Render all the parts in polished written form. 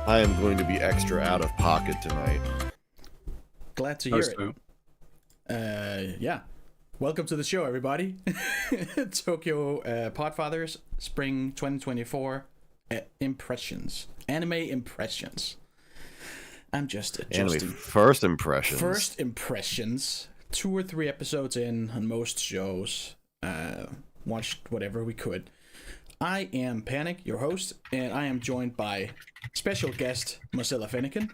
I am going to be extra out of pocket tonight. Glad to hear it. Yeah. Welcome to the show, everybody. Tokyo Podfathers, Spring 2024 Impressions. Anime Impressions. I'm just adjusting. Anime First Impressions. First Impressions. 2 or 3 episodes in on most shows. Watched whatever we could. I am Panic, your host, and I am joined by special guest Marcella Fenniken.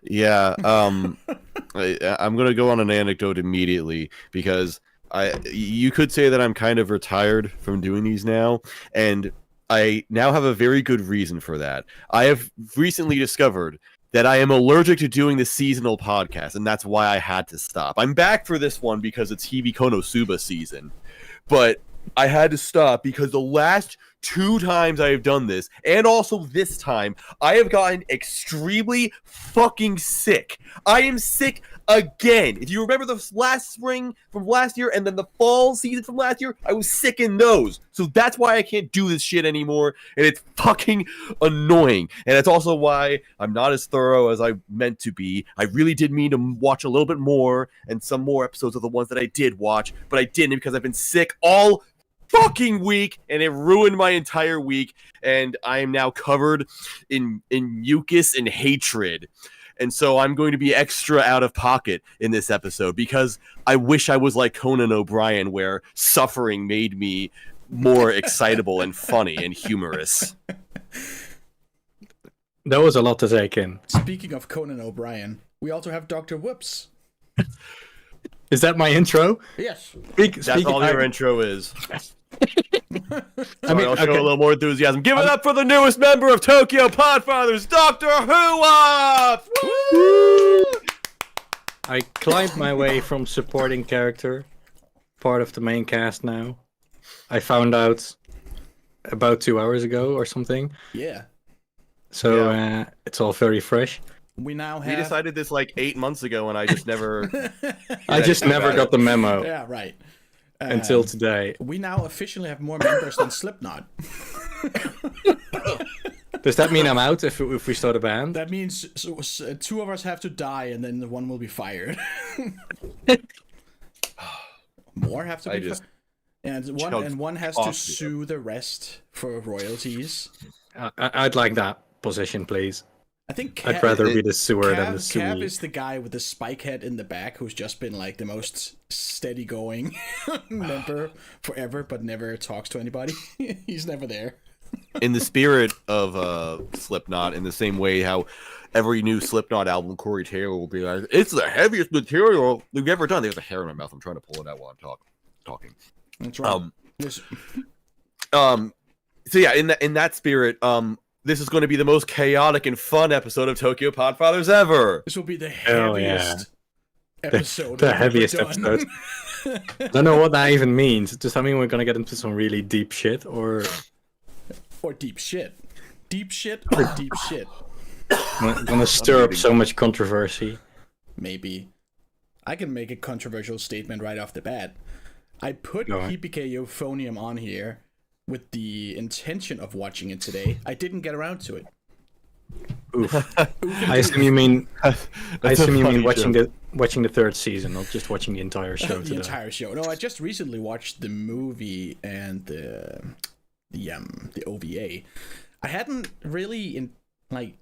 Yeah, I'm gonna go on an anecdote immediately because you could say that I'm kind of retired from doing these now, and I now have a very good reason for that. I have recently discovered that I am allergic to doing the seasonal podcast, and that's why I had to stop. I'm back for this one because it's Hibike Konosuba season, but I had to stop because the last 2 times I have done this, and also this time, I have gotten extremely fucking sick. I am sick again. If you remember the last spring from last year and then the fall season from last year, I was sick in those. So that's why I can't do this shit anymore, and it's fucking annoying. And that's also why I'm not as thorough as I meant to be. I really did mean to watch a little bit more and some more episodes of the ones that I did watch, but I didn't because I've been sick all fucking week, and it ruined my entire week, and I am now covered in mucus and hatred. And so I'm going to be extra out of pocket in this episode because I wish I was like Conan O'Brien, where suffering made me more excitable and funny and humorous. That was a lot to take in. Speaking of Conan O'Brien, we also have Dr. Whoops. Is that my intro? Yes. That's all your intro is. I mean, I'll show a little more enthusiasm. Give it up for the newest member of Tokyo Podfathers, Dr. Who-Up! I climbed my way from supporting character, part of the main cast now. I found out about 2 hours ago or something. Yeah. So it's all very fresh. We now have... We decided this like 8 months ago, and I just never... I just never got the memo. Yeah, right. Until today. We now officially have more members than Slipknot. Does that mean I'm out if we start a band? That means 2 of us have to die, and then the one will be fired. More have to be fired. And one has to sue the rest for royalties. I'd like that position, please. I think I'd rather be the sewer than the sewer. Cav is the guy with the spike head in the back who's just been like the most steady going member forever, but never talks to anybody. He's never there. In the spirit of Slipknot, in the same way how every new Slipknot album, Corey Taylor will be like, it's the heaviest material we've ever done. There's a hair in my mouth. I'm trying to pull it out while I'm talking. That's right. So yeah, in that spirit, this is going to be the most chaotic and fun episode of Tokyo Podfathers ever. This will be the heaviest episode. The heaviest episode. I don't know what that even means. Does that mean we're going to get into some really deep shit, or deep shit? Deep shit or deep shit? I'm going to stir up so much controversy. Maybe. I can make a controversial statement right off the bat. I put Hibike Euphonium on here with the intention of watching it today. I didn't get around to it. Oof. I assume you mean watching the 3rd season, not just watching the entire show. The entire show. No, I just recently watched the movie and the OVA. I hadn't really I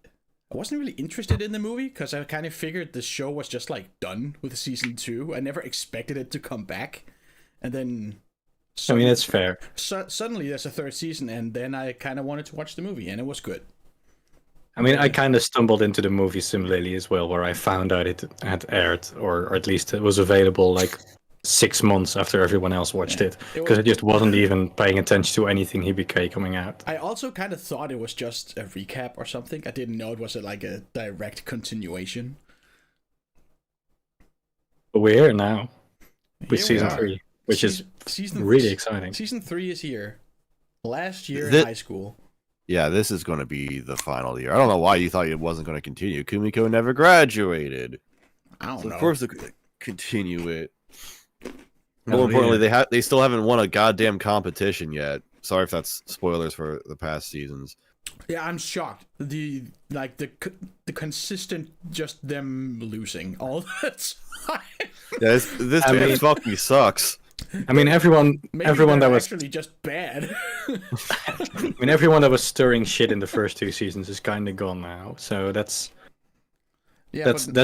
wasn't really interested in the movie because I kind of figured the show was just like done with season 2. I never expected it to come back, and then. I mean, it's fair. Suddenly there's a 3rd season, and then I kind of wanted to watch the movie, and it was good. I mean, I kind of stumbled into the movie similarly as well, where I found out it had aired, or at least it was available like 6 months after everyone else watched it, because I just wasn't even paying attention to anything Hibike coming out. I also kind of thought it was just a recap or something. I didn't know it was like a direct continuation. But we're here now with season 3. Which is really exciting. Season 3 is here. Last year in high school. Yeah, this is going to be the final year. I don't know why you thought it wasn't going to continue. Kumiko never graduated. I don't know. Of course, they could continue it. More importantly, they still haven't won a goddamn competition yet. sorry if that's spoilers for the past seasons. Yeah, I'm shocked. The consistent just them losing all the time. Yeah, this band fucking sucks. I mean, everyone that was actually just bad. I mean, everyone that was stirring shit in the first 2 seasons is kind of gone now. So that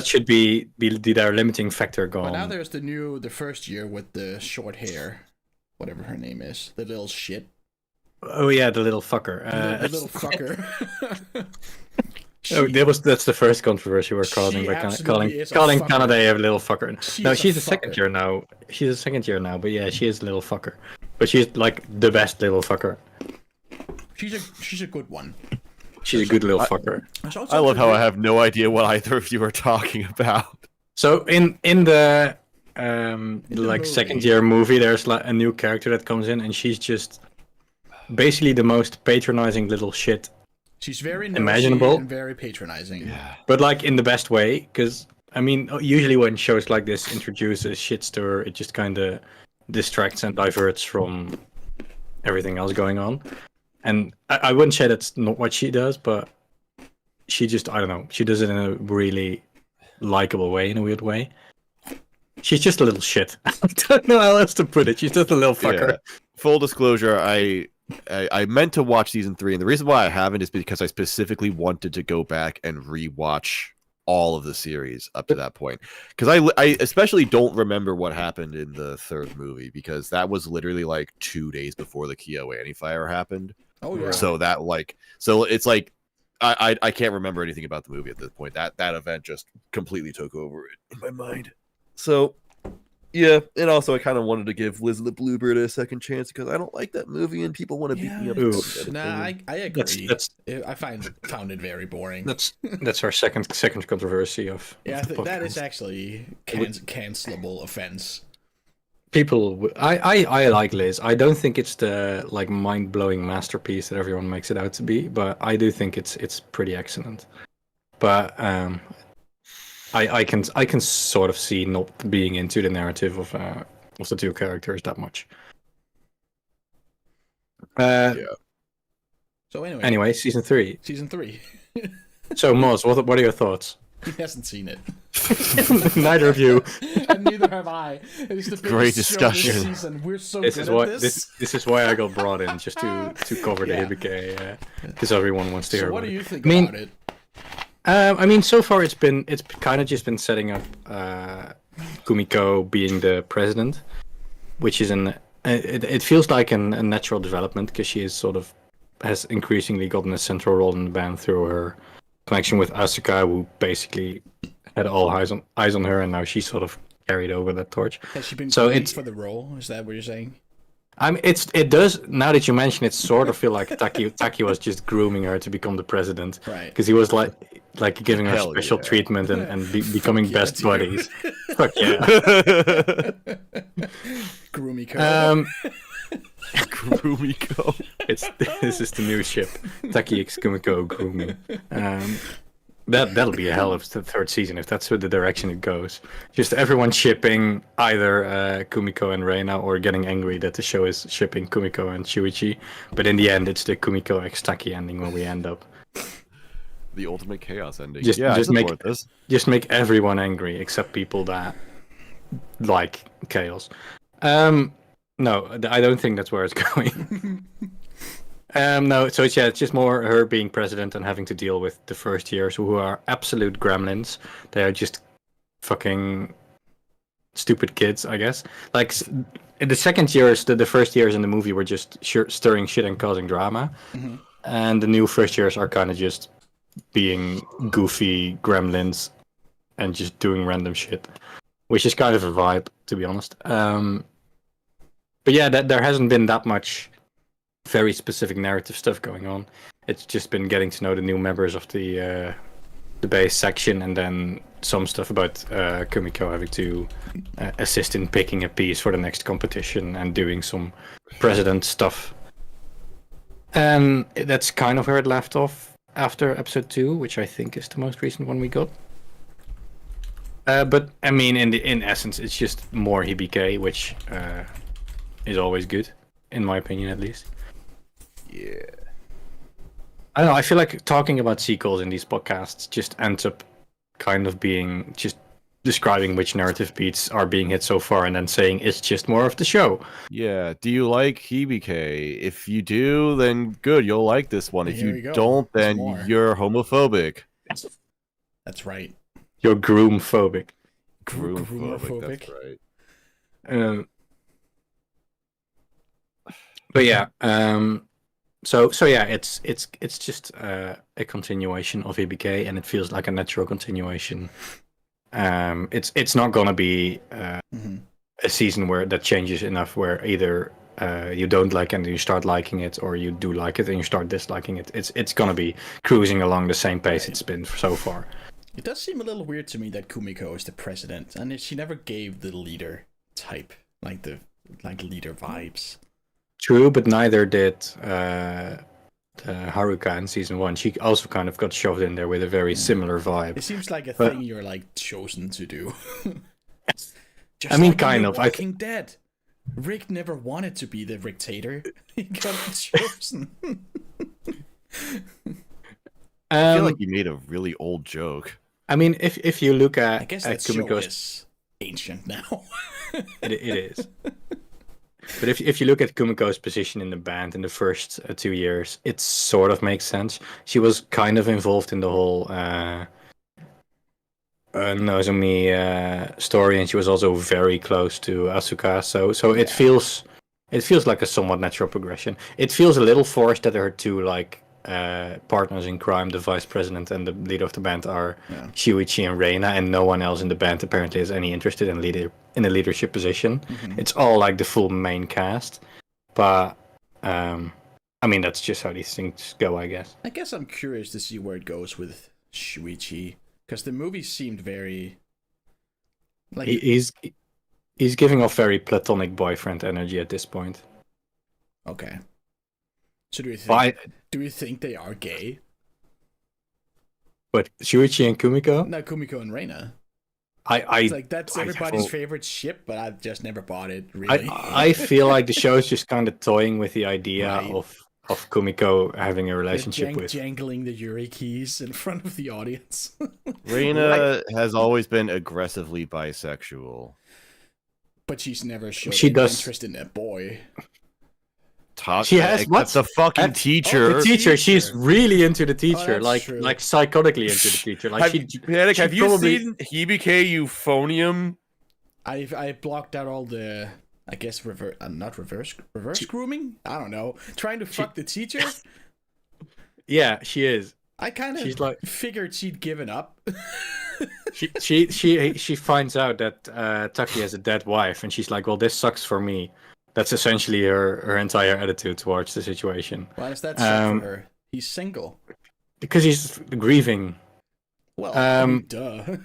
should be their limiting factor gone. But now there's the first year with the short hair, whatever her name is, the little shit. Oh yeah, the little fucker. The little fucker. That's the first controversy we're causing by calling Kanade a little fucker. She's a second year now. She's a second year now, but yeah, she is a little fucker. But she's like the best little fucker. She's a good one. She's a good little fucker. I love how I have no idea what either of you are talking about. So in the second year movie, there's like a new character that comes in, and she's just basically the most patronizing little shit. She's very imaginable and very patronizing. Yeah. But like in the best way, because I mean, usually when shows like this introduce a shit to her, it just kind of distracts and diverts from everything else going on. And I wouldn't say that's not what she does, but she just, I don't know, she does it in a really likable way, in a weird way. She's just a little shit. I don't know how else to put it. She's just a little fucker. Yeah. Full disclosure, I meant to watch season 3, and the reason why I haven't is because I specifically wanted to go back and rewatch all of the series up to that point. Because I especially don't remember what happened in the third movie, because that was literally like 2 days before the KyoAni fire happened. Oh yeah. So it's like I can't remember anything about the movie at this point. That event just completely took over in my mind. So yeah, and also I kind of wanted to give Liz the Bluebird a second chance because I don't like that movie and people want to beat me up. Nah, I agree. I found it very boring. That's our second controversy of. Yeah, that is actually cancelable offense. People, I like Liz. I don't think it's the like mind-blowing masterpiece that everyone makes it out to be, but I do think it's pretty excellent. But I can sort of see not being into the narrative of the two characters that much. Yeah. So anyway, season 3. Season 3. So Moz, what are your thoughts? He hasn't seen it. Neither of you. And neither have I. It's the great discussion. This season. We're so this good is at why this. This is why I got brought in, just to cover the Hibike, because everyone wants to hear. So what about do you think about it? I mean, so far it's kind of just been setting up Kumiko being the president, which is it feels like a natural development because she is has increasingly gotten a central role in the band through her connection with Asuka, who basically had all eyes on her, and now she sort of carried over that torch. Has she been for the role? Is that what you're saying? I mean, it does. Now that you mention it, sort of feel like Taki was just grooming her to become the president, right? Because he was like giving her special treatment and becoming best buddies. Fuck yeah. Groomiko. Groomiko. This is the new ship. Taki X Kumiko grooming. That'll be a hell of the third season if that's the direction it goes. Just everyone shipping either Kumiko and Reina, or getting angry that the show is shipping Kumiko and Shuichi. But in the end, it's the Kumiko X Taki ending where we end up. The ultimate chaos ending. Just make everyone angry except people that like chaos. No, I don't think that's where it's going. No, so it's just more her being president and having to deal with the first years who are absolute gremlins. They are just fucking stupid kids, I guess. Like in the second years, the first years in the movie were just stirring shit and causing drama, and the new first years are kind of just being goofy gremlins and just doing random shit, which is kind of a vibe, to be honest. But yeah, there hasn't been that much very specific narrative stuff going on. It's just been getting to know the new members of the base section, and then some stuff about Kumiko having to assist in picking a piece for the next competition and doing some president stuff. And that's kind of where it left off after episode 2, which I think is the most recent one we got. But I mean, in essence, it's just more Hibike, which is always good, in my opinion, at least. I don't know. I feel like talking about sequels in these podcasts just ends up kind of being just describing which narrative beats are being hit so far, and then saying it's just more of the show. Yeah. Do you like Hibike? If you do, then good. You'll like this one. If Here you we go. don't, There's then more. you're homophobic. That's right. You're groom-phobic. Groomphobic. That's right. But yeah, so yeah, it's just a continuation of EBK, and it feels like a natural continuation. It's not gonna be a season where that changes enough, where either you don't like it and you start liking it, or you do like it and you start disliking it. It's gonna be cruising along the same pace it's been so far. It does seem a little weird to me that Kumiko is the president, and she never gave the leader type, like leader vibes. True, but neither did Haruka in season 1. She also kind of got shoved in there with a very similar vibe. It seems like a thing you're like chosen to do. Just I mean, like kind in of. Walking Dead. Rick never wanted to be the Rictator. He got chosen. I feel like you made a really old joke. I mean, if you look at I guess that show is ancient now. it is. But if you look at Kumiko's position in the band in the first 2 years, it sort of makes sense. She was kind of involved in the whole Nozomi story, and she was also very close to Asuka. So it feels like a somewhat natural progression. It feels a little forced that her two partners in crime, the vice president and the leader of the band, are Shuichi and Reina, and no one else in the band apparently is any interested in a leadership position. It's all like the full main cast, but I mean, that's just how these things go, I guess. I guess I'm curious to see where it goes with Shuichi, because the movie seemed very like he's giving off very platonic boyfriend energy at this point. Okay. So do you think they are gay? But Shuichi and Kumiko? No, Kumiko and Reina. It's like that's everybody's favorite ship, but I've just never bought it. Really, I feel like the show's just kind of toying with the idea of Kumiko having a relationship with jangling the Yuri keys in front of the audience. Reina has always been aggressively bisexual, but she's never shown interest in that boy. She has what's the fucking teacher? Oh, the teacher. She's really into the teacher, like true. like psychotically into the teacher. Like have you seen Hibike Euphonium? I blocked out all the, I guess reverse grooming. I don't know, trying to fuck the teacher. Yeah, she is. I kind of figured she'd given up. she finds out that Taki has a dead wife, and she's like, "Well, this sucks for me." That's essentially her entire attitude towards the situation. Why does that suck for her? He's single. Because he's grieving. Well, duh.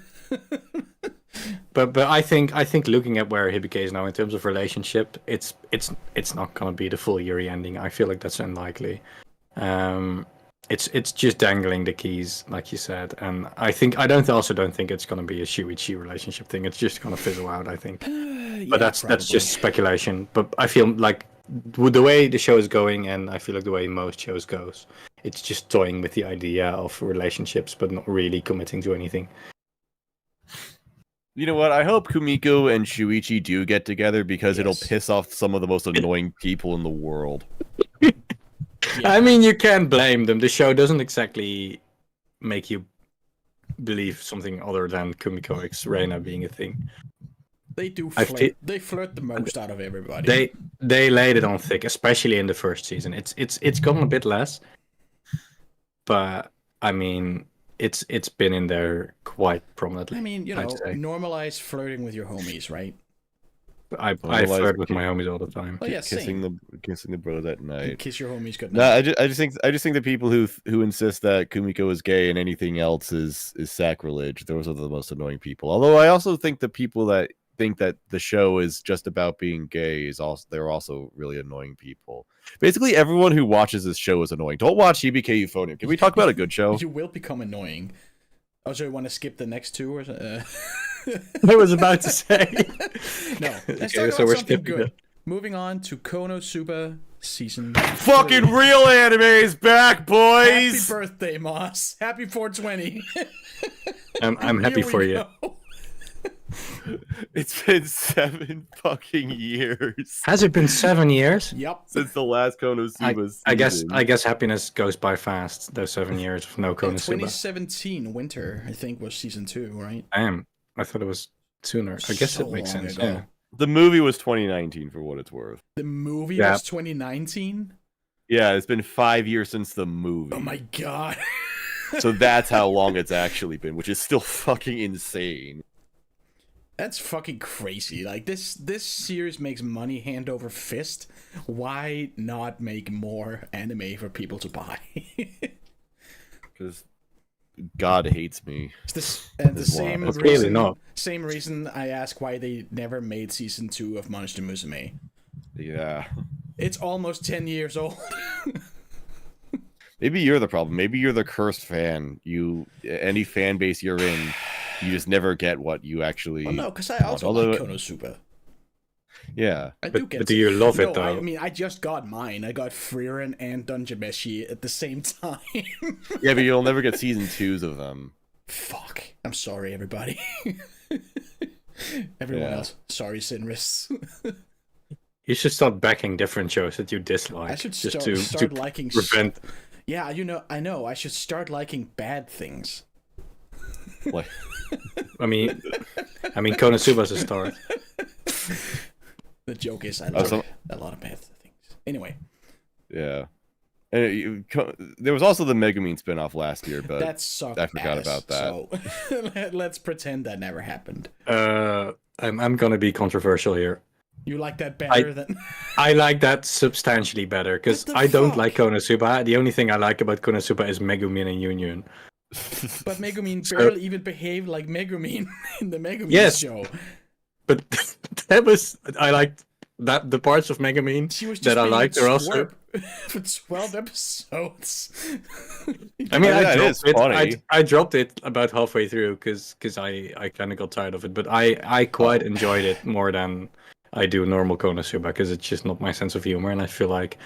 but I think looking at where Hibike is now in terms of relationship, it's not gonna be the full Yuri ending. I feel like that's unlikely. It's just dangling the keys, like you said, and I also don't think it's gonna be a Shuichi relationship thing. It's just gonna fizzle out, I think. But that's just speculation. But I feel like with the way the show is going, and I feel like the way most shows goes, it's just toying with the idea of relationships, but not really committing to anything. You know what? I hope Kumiko and Shuichi do get together, because it'll piss off some of the most annoying people in the world. Yeah. I mean, you can't blame them. The show doesn't exactly make you believe something other than Kumiko x Reina being a thing. They do flirt. They flirt the most out of everybody. They laid it on thick, especially in the first season. It's gotten a bit less, but I mean, it's been in there quite prominently. I mean, normalize flirting with your homies, right? I flirt with my homies all the time. Oh yeah, kissing the bros at night. And kiss your homies good night. No, I just think the people who insist that Kumiko is gay and anything else is sacrilege. Those are the most annoying people. Although I also think the people that think that the show is just about being gay they're also really annoying people. Basically, everyone who watches this show is annoying. Don't watch Hibike Euphonium. Can we talk about a good show? You will become annoying. Also, you want to skip the next two? Or I was about to say. No, let's talk about something good. Moving on to Konosuba season. Fucking 3. Real anime is back, boys. Happy birthday, Moss. Happy 420. I'm happy for you. It's been 7 fucking years. Has it been 7 years? Yep. Since the last Konosuba season. I guess happiness goes by fast. Those 7 years of no Konosuba. 2017 winter, I think, was season 2, right? I thought it was sooner. I guess it makes sense. Yeah. The movie was 2019 for what it's worth. The movie was 2019? Yeah, it's been 5 years since the movie. Oh my god. So that's how long it's actually been, which is still fucking insane. That's fucking crazy. Like, this series makes money hand over fist. Why not make more anime for people to buy? Because God hates me. The same reason, really not. Same reason I ask why they never made season 2 of Monster Musume. Yeah. It's almost 10 years old. Maybe you're the problem. Maybe you're the cursed fan. Any fan base you're in, you just never get what you actually. Well, no, because I also like Konosuba. Yeah. But do you love it, though? I mean, I just got mine. I got Frieren and Dungemeshi at the same time. Yeah, but you'll never get season 2s of them. Fuck. I'm sorry, everybody. Everyone else. Sorry, Sinris. You should start backing different shows that you dislike. I should just start to liking. Prevent. Yeah, I know. I should start liking bad things. Like, I mean, Konosuba's a start. The joke is I like a lot of bad things. Anyway. Yeah. And there was also the Megumin spinoff last year, but that sucked. I forgot about that. So let's pretend that never happened. I'm gonna be controversial here. You like that better than? I like that substantially better because I don't like Konosuba. The only thing I like about Konosuba is Megumin and Union. But Megumin barely even behaved like Megumin in the Megumin show. But I liked that the parts of Megumin that I liked are also for 12 episodes. I mean, I dropped it about halfway through because I kind of got tired of it. But I quite enjoyed it more than I do normal Konosuba because it's just not my sense of humor, and I feel like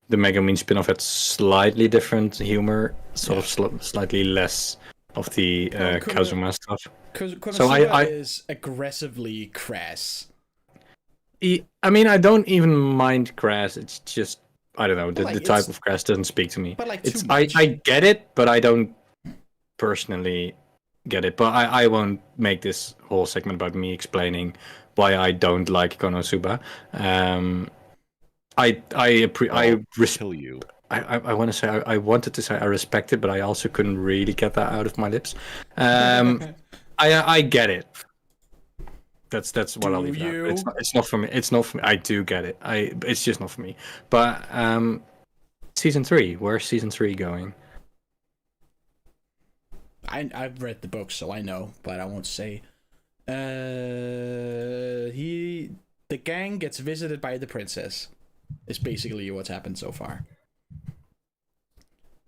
the Megumin spin-off had slightly different humor, slightly less of the Kazuma stuff. Konosuba is aggressively crass. I mean, I don't even mind crass. It's just I don't know. The type of crass doesn't speak to me. But like I get it, but I don't personally get it. But I won't make this whole segment about me explaining why I don't like Konosuba. I want to say I wanted to say I respect it, but I also couldn't really get that out of my lips. I get it. That's what I'll leave it at. It's not for me. It's not for me. I do get it. It's just not for me. But season 3, where's season 3 going? I've read the book, so I know, but I won't say. The gang gets visited by the princess. Is basically what's happened so far.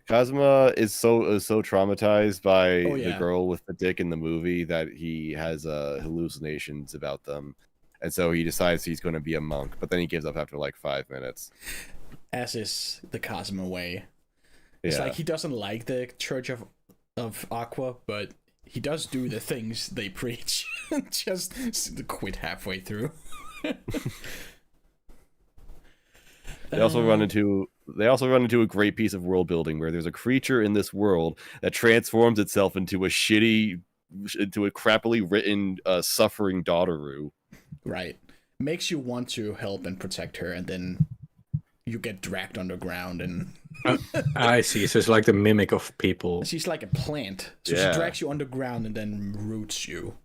Kazuma is so traumatized by the girl with the dick in the movie that he has hallucinations about them, and so he decides he's going to be a monk. But then he gives up after like 5 minutes. As is the Kazuma way. It's like he doesn't like the Church of Aqua, but he does do the things they preach. Just quit halfway through. They also run into a great piece of world building where there's a creature in this world that transforms itself into a crappily written suffering Daughteru. Right. Makes you want to help and protect her, and then you get dragged underground and I see. So it's like the mimic of people. She's like a plant. So she drags you underground and then roots you.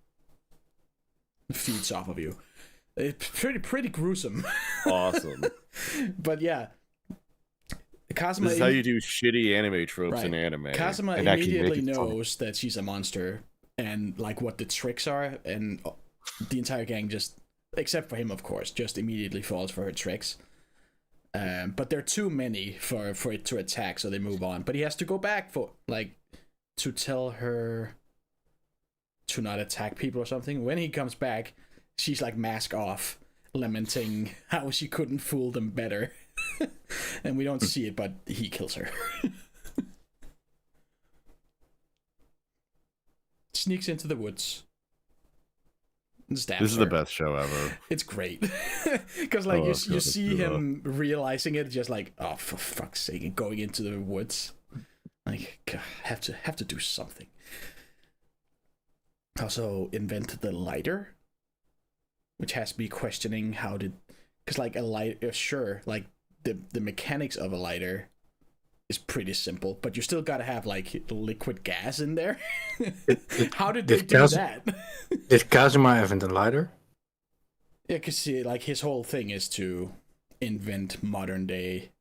Feeds off of you. It's pretty gruesome. Awesome. But yeah. Kazuma, this is how you do shitty anime tropes in anime. Kazuma immediately knows that she's a monster and like what the tricks are, and the entire gang just, except for him of course, just immediately falls for her tricks. But there are too many for it to attack, so they move on. But he has to go back to tell her to not attack people or something. When he comes back, she's like mask off, lamenting how she couldn't fool them better. And we don't see it, but he kills her. Sneaks into the woods. This is the best show ever. It's great. Because like you see him realizing it, just like, oh, for fuck's sake, and going into the woods. Like, God, have to do something. Also invented the lighter, which has me questioning how did, because like a lighter, sure, like the mechanics of a lighter is pretty simple, but you still gotta have like liquid gas in there. How did they do that? Did Kazuma invent a lighter? Yeah, because like his whole thing is to invent modern day.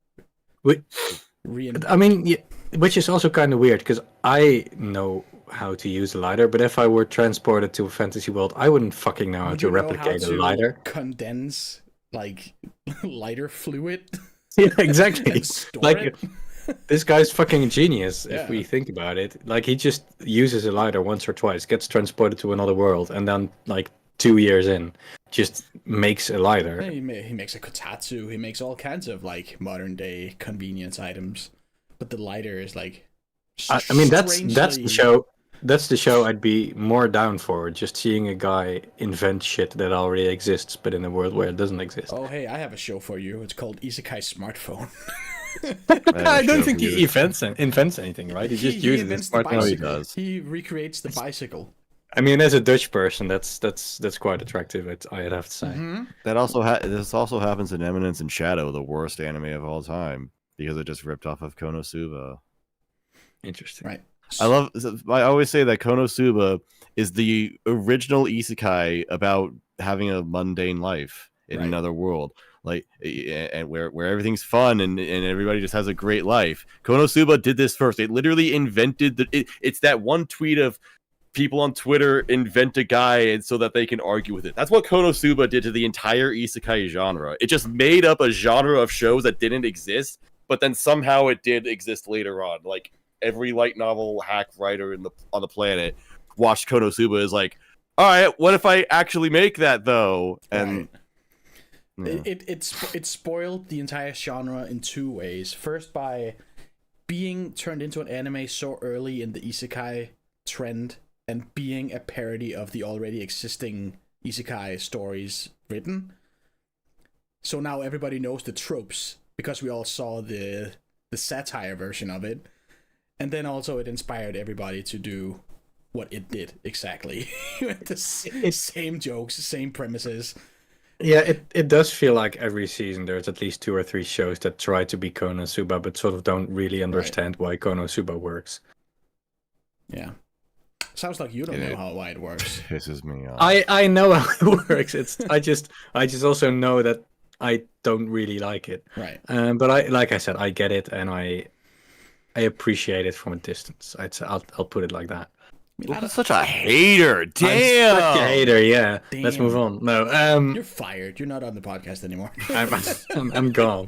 I mean, yeah, which is also kind of weird because I know how to use a lighter, but if I were transported to a fantasy world, I wouldn't fucking know how to replicate a lighter. Condense like lighter fluid. Yeah, exactly. And store like it. This guy's fucking a genius. Yeah. If we think about it, like he just uses a lighter once or twice, gets transported to another world, and then like 2 years in, just makes a lighter. Yeah, he makes a kotatsu. He makes all kinds of like modern day convenience items, but the lighter is like. I mean, that's the show. That's the show I'd be more down for. Just seeing a guy invent shit that already exists, but in a world where it doesn't exist. Oh, hey, I have a show for you. It's called Isekai Smartphone. I don't think he invents anything, right? He just uses his smartphone. He does. He recreates the bicycle. I mean, as a Dutch person, that's quite attractive. I'd have to say. Mm-hmm. That also this also happens in Eminence and Shadow, the worst anime of all time, because it just ripped off of Konosuba. Interesting. Right. I always say that Konosuba is the original isekai about having a mundane life in another world, like, and where everything's fun and everybody just has a great life. Konosuba did this first. It literally invented it's that one tweet of people on Twitter invent a guy and so that they can argue with it. That's what Konosuba did to the entire isekai genre. It just made up a genre of shows that didn't exist, but then somehow it did exist later on. Like, every light novel hack writer on the planet watched Konosuba is like, all right, what if I actually make that though? And it spoiled the entire genre in two ways. First, by being turned into an anime so early in the isekai trend and being a parody of the already existing isekai stories written. So now everybody knows the tropes because we all saw the satire version of it. And then also it inspired everybody to do what it did exactly. The same jokes, same premises. Yeah, it does feel like every season there's at least 2 or 3 shows that try to be Konosuba, but sort of don't really understand why Konosuba works. Yeah. Sounds like you don't know why it works. Pisses me off. I know how it works. I just also know that I don't really like it. Right. But like I said, I get it, and I appreciate it from a distance. I'll put it like that. You're such a hater. Damn. I'm such a hater. Yeah. Damn. Let's move on. No. You're fired. You're not on the podcast anymore. I'm gone.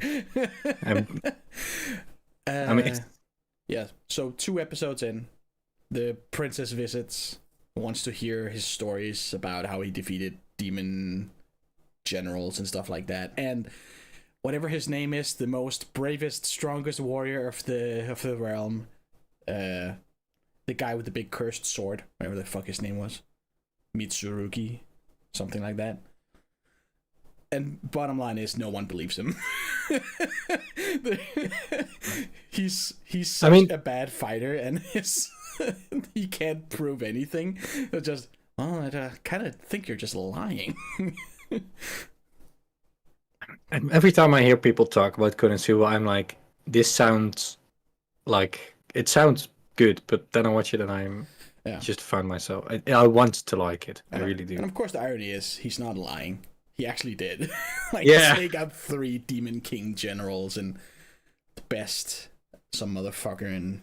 Yeah. So 2 episodes in, the princess visits, wants to hear his stories about how he defeated demon generals and stuff like that, and whatever his name is, the most bravest, strongest warrior of the realm, the guy with the big cursed sword, whatever the fuck his name was, Mitsurugi, something like that. And bottom line is, no one believes him. He's such a bad fighter, and he can't prove anything. It's just, I kind of think you're just lying. And every time I hear people talk about Konosuba, I'm like, this sounds like it sounds good, but then I watch it and I'm just find myself. I want to like it. I really do. And of course, the irony is he's not lying. He actually did. Take out 3 demon king generals and the best some motherfucker in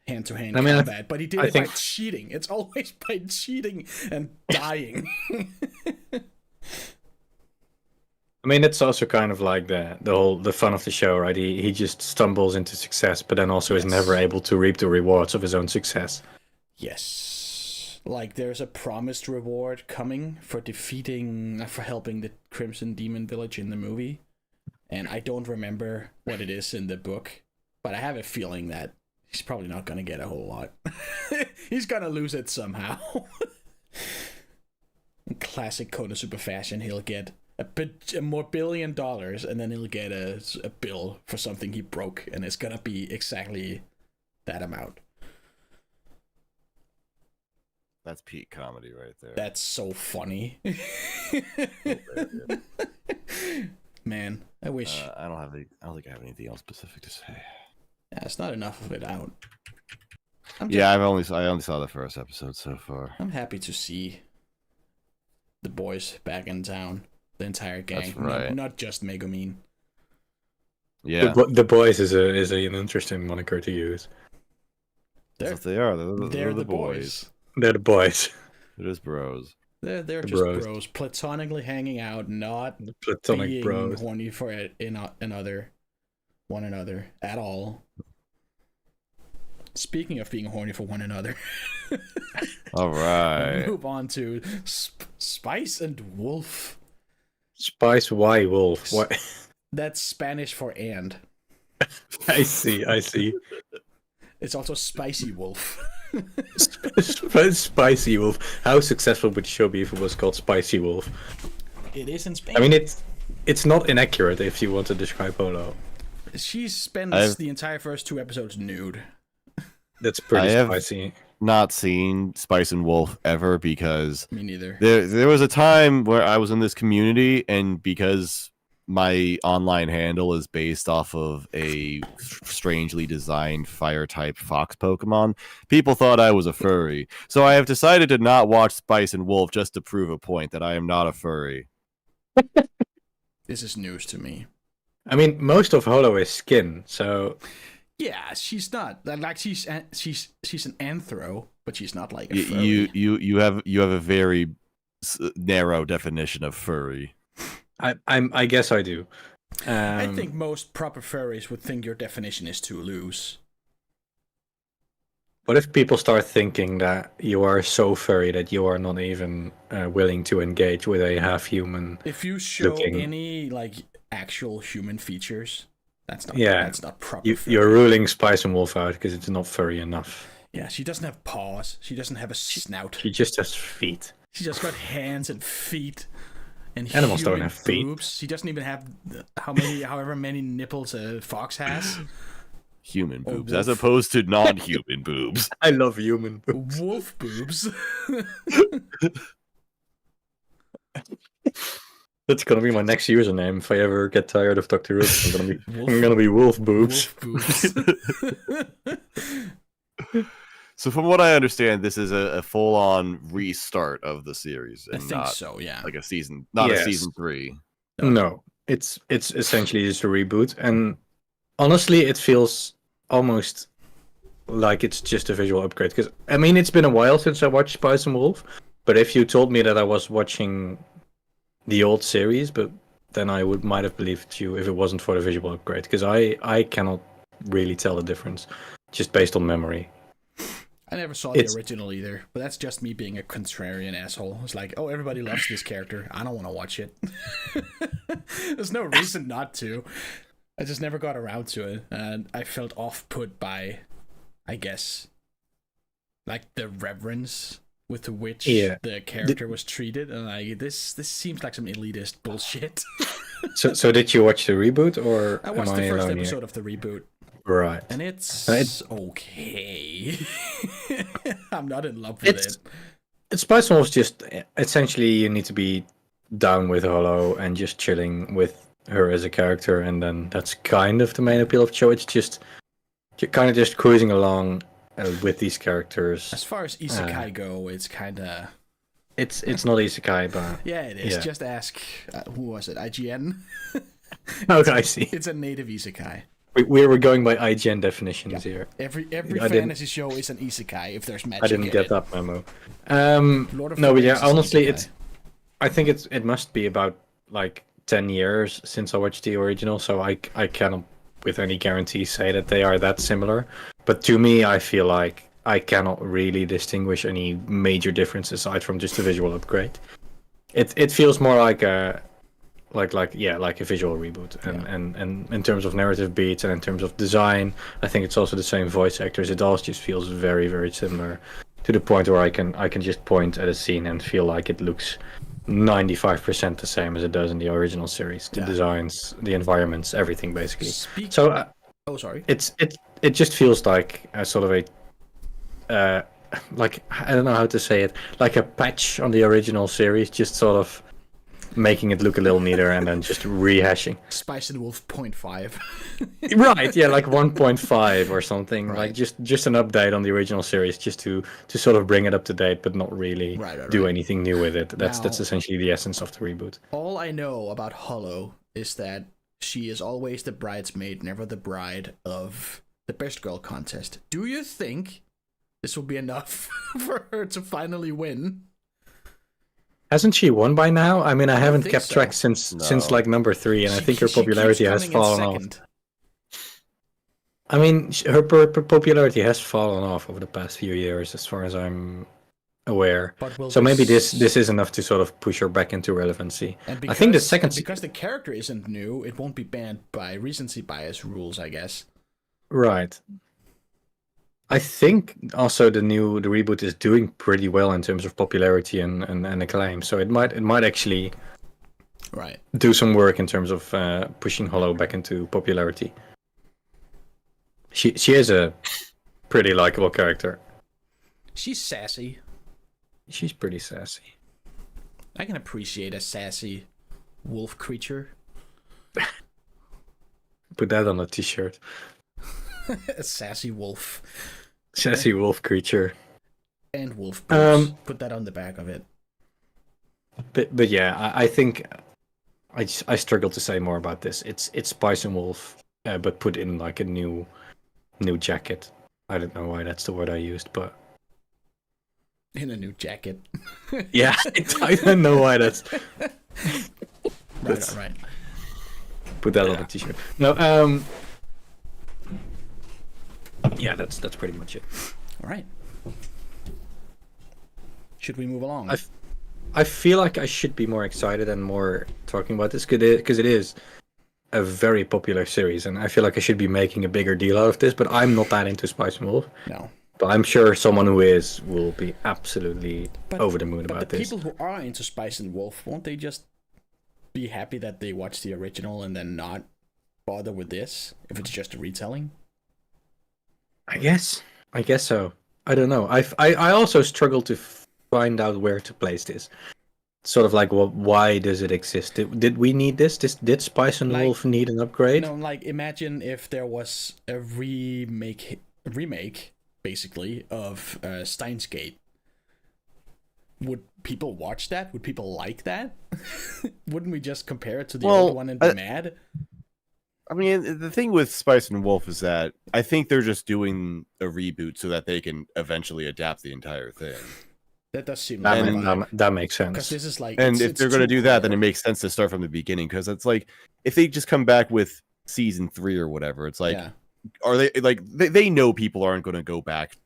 hand-to-hand combat. But he did it by cheating. It's always by cheating and dying. I mean, it's also kind of like the fun of the show, right? He just stumbles into success, but then also is never able to reap the rewards of his own success. Yes. Like, there's a promised reward coming for helping the Crimson Demon Village in the movie. and I don't remember what it is in the book, but I have a feeling that he's probably not gonna get a whole lot. He's gonna lose it somehow. In classic Konosuba fashion, he'll get a more $1 billion, and then he'll get a bill for something he broke, and it's gonna be exactly that amount. That's peak comedy right there. That's so funny. Man, I wish. I don't think I have anything else specific to say. Yeah, it's not enough of it out. I only saw the first episode so far. I'm happy to see the boys back in town, the entire gang, That's right. not just Megumin. Yeah, The boys is an interesting moniker to use. that's what they are. They're the boys. boys. They're the boys. They're just bros. They're The just bros, platonically hanging out, not The platonic being bros. horny for one another at all. Speaking of being horny for one another, All right. move on to Spice and Wolf. Spice Y Wolf. What? That's Spanish for and. I see. It's also Spicy Wolf. Spicy Wolf. How successful would the show be if it was called Spicy Wolf? It is in Spain. I mean, it's not inaccurate if you want to describe Holo. She spends the entire first 2 episodes nude. That's pretty I have- spicy. Not seen Spice and Wolf ever because Me neither. there was a time where I was in this community, and because my online handle is based off of a strangely designed fire type fox Pokemon, people thought I was a furry. So I have decided to not watch Spice and Wolf just to prove a point that I am not a furry. This is news to me. I mean, most of Holo is skin, so Yeah, she's not like she's an anthro, but she's not like a furry. You have a very narrow definition of furry. I guess I do. I think most proper furries would think your definition is too loose. What if people start thinking that you are so furry that you are not even willing to engage with a half-human? If you show looking- any like actual human features, that's not proper. furry. You're ruling Spice and Wolf out because it's not furry enough. Yeah, she doesn't have paws. She doesn't have a snout. She just has feet. She just got hands and feet. And Animals don't human have feet. boobs. She doesn't even have however many nipples a fox has. Human Or boobs, as wolf. opposed to non-human boobs. I love human boobs. Wolf boobs. That's gonna be my next username if I ever get tired of Dr. Who. Wolf- I'm gonna be Wolf Boobs. Wolf boobs. So from what I understand, this is a full-on restart of the series, I and think not so, yeah. like a season, not Yes. a season 3. No, it's essentially just a reboot, and honestly, it feels almost like it's just a visual upgrade. Because I mean, it's been a while since I watched Spice and Wolf, but if you told me that I was watching the old series, but then I might have believed you if it wasn't for the visual upgrade. Because I cannot really tell the difference just based on memory. I never saw the original either, but that's just me being a contrarian asshole. It's like, oh, everybody loves this character. I don't want to watch it. There's no reason not to. I just never got around to it, and I felt off-put by, I guess, like the reverence with which the character was treated, and like this seems like some elitist bullshit. So did you watch the reboot, or I watched am the I first alone episode here? of the reboot. Right. And it's It- okay. I'm not in love with it. Spice and Wolf's just essentially you need to be down with Holo and just chilling with her as a character, and then that's kind of the main appeal of the show. It's just you're kind of just cruising along with these characters. As far as isekai go, it's kind of... It's not isekai, but Yeah, it is. Yeah. Just ask, who was it, IGN? okay, I see. It's a native isekai. We were going by IGN definitions here. Every I didn't- fantasy show is an isekai if there's magic I didn't in get it. that memo. Lord of No, the but yeah, Rings is an honestly, isekai. I think it must be about like 10 years since I watched the original, so I cannot with any guarantee say that they are that similar. But to me, I feel like I cannot really distinguish any major difference aside from just a visual upgrade. It feels more like like a visual reboot, and in terms of narrative beats and in terms of design, I think it's also the same voice actors. It all just feels very, very similar, to the point where I can just point at a scene and feel like it looks 95% the same as it does in the original series. The designs, the environments, everything basically. Sorry. It just feels like a sort of a like, I don't know how to say it, like a patch on the original series, just sort of making it look a little neater and then just rehashing. Spice and Wolf 0.5. Right, yeah, like 1.5 or something. Right. Like just an update on the original series, just to sort of bring it up to date, but not really do anything new with it. That's essentially the essence of the reboot. All I know about Hollow is that she is always the bridesmaid, never the bride of the Best Girl contest. Do you think this will be enough for her to finally win? Hasn't she won by now? I mean, I haven't kept track since like number 3, and I think her popularity has fallen off. I mean, her popularity has fallen off over the past few years, as far as I'm aware. So maybe this is enough to sort of push her back into relevancy. I think the second, because the character isn't new, it won't be banned by recency bias rules, I guess. Right. I think also the reboot is doing pretty well in terms of popularity and acclaim. So it might actually do some work in terms of pushing Hollow back into popularity. She is a pretty likable character. She's sassy. She's pretty sassy. I can appreciate a sassy wolf creature. Put that on a t-shirt. A sassy wolf. Sassy wolf creature. And wolf boots. Put that on the back of it. But yeah, I think I struggle to say more about this. It's Spice and Wolf, but put in like a new jacket. I don't know why that's the word I used, but in a new jacket. Yeah, I don't know why that's right. Put that on a t-shirt. No, yeah, that's pretty much it. All right. Should we move along? I feel like I should be more excited and more talking about this because it is a very popular series, and I feel like I should be making a bigger deal out of this. But I'm not that into Spice and Wolf. No. But I'm sure someone who is will be absolutely over the moon about this. But the people who are into Spice and Wolf, won't they just be happy that they watched the original and then not bother with this if it's just a retelling? I guess so. I don't know. I also struggle to find out where to place this. Sort of like, well, why does it exist? Did we need this? Did Spice and Wolf need an upgrade? Like imagine if there was a remake basically of Steins Gate. Would people watch that? Would people like that? Wouldn't we just compare it to the old one and be mad? I mean, the thing with Spice and Wolf is that I think they're just doing a reboot so that they can eventually adapt the entire thing. That does seem that makes sense. Because this is like, and if they're going to do that, then it makes sense to start from the beginning. Because it's like, if they just come back with season 3 or whatever, it's like, are they like they know people aren't going to go back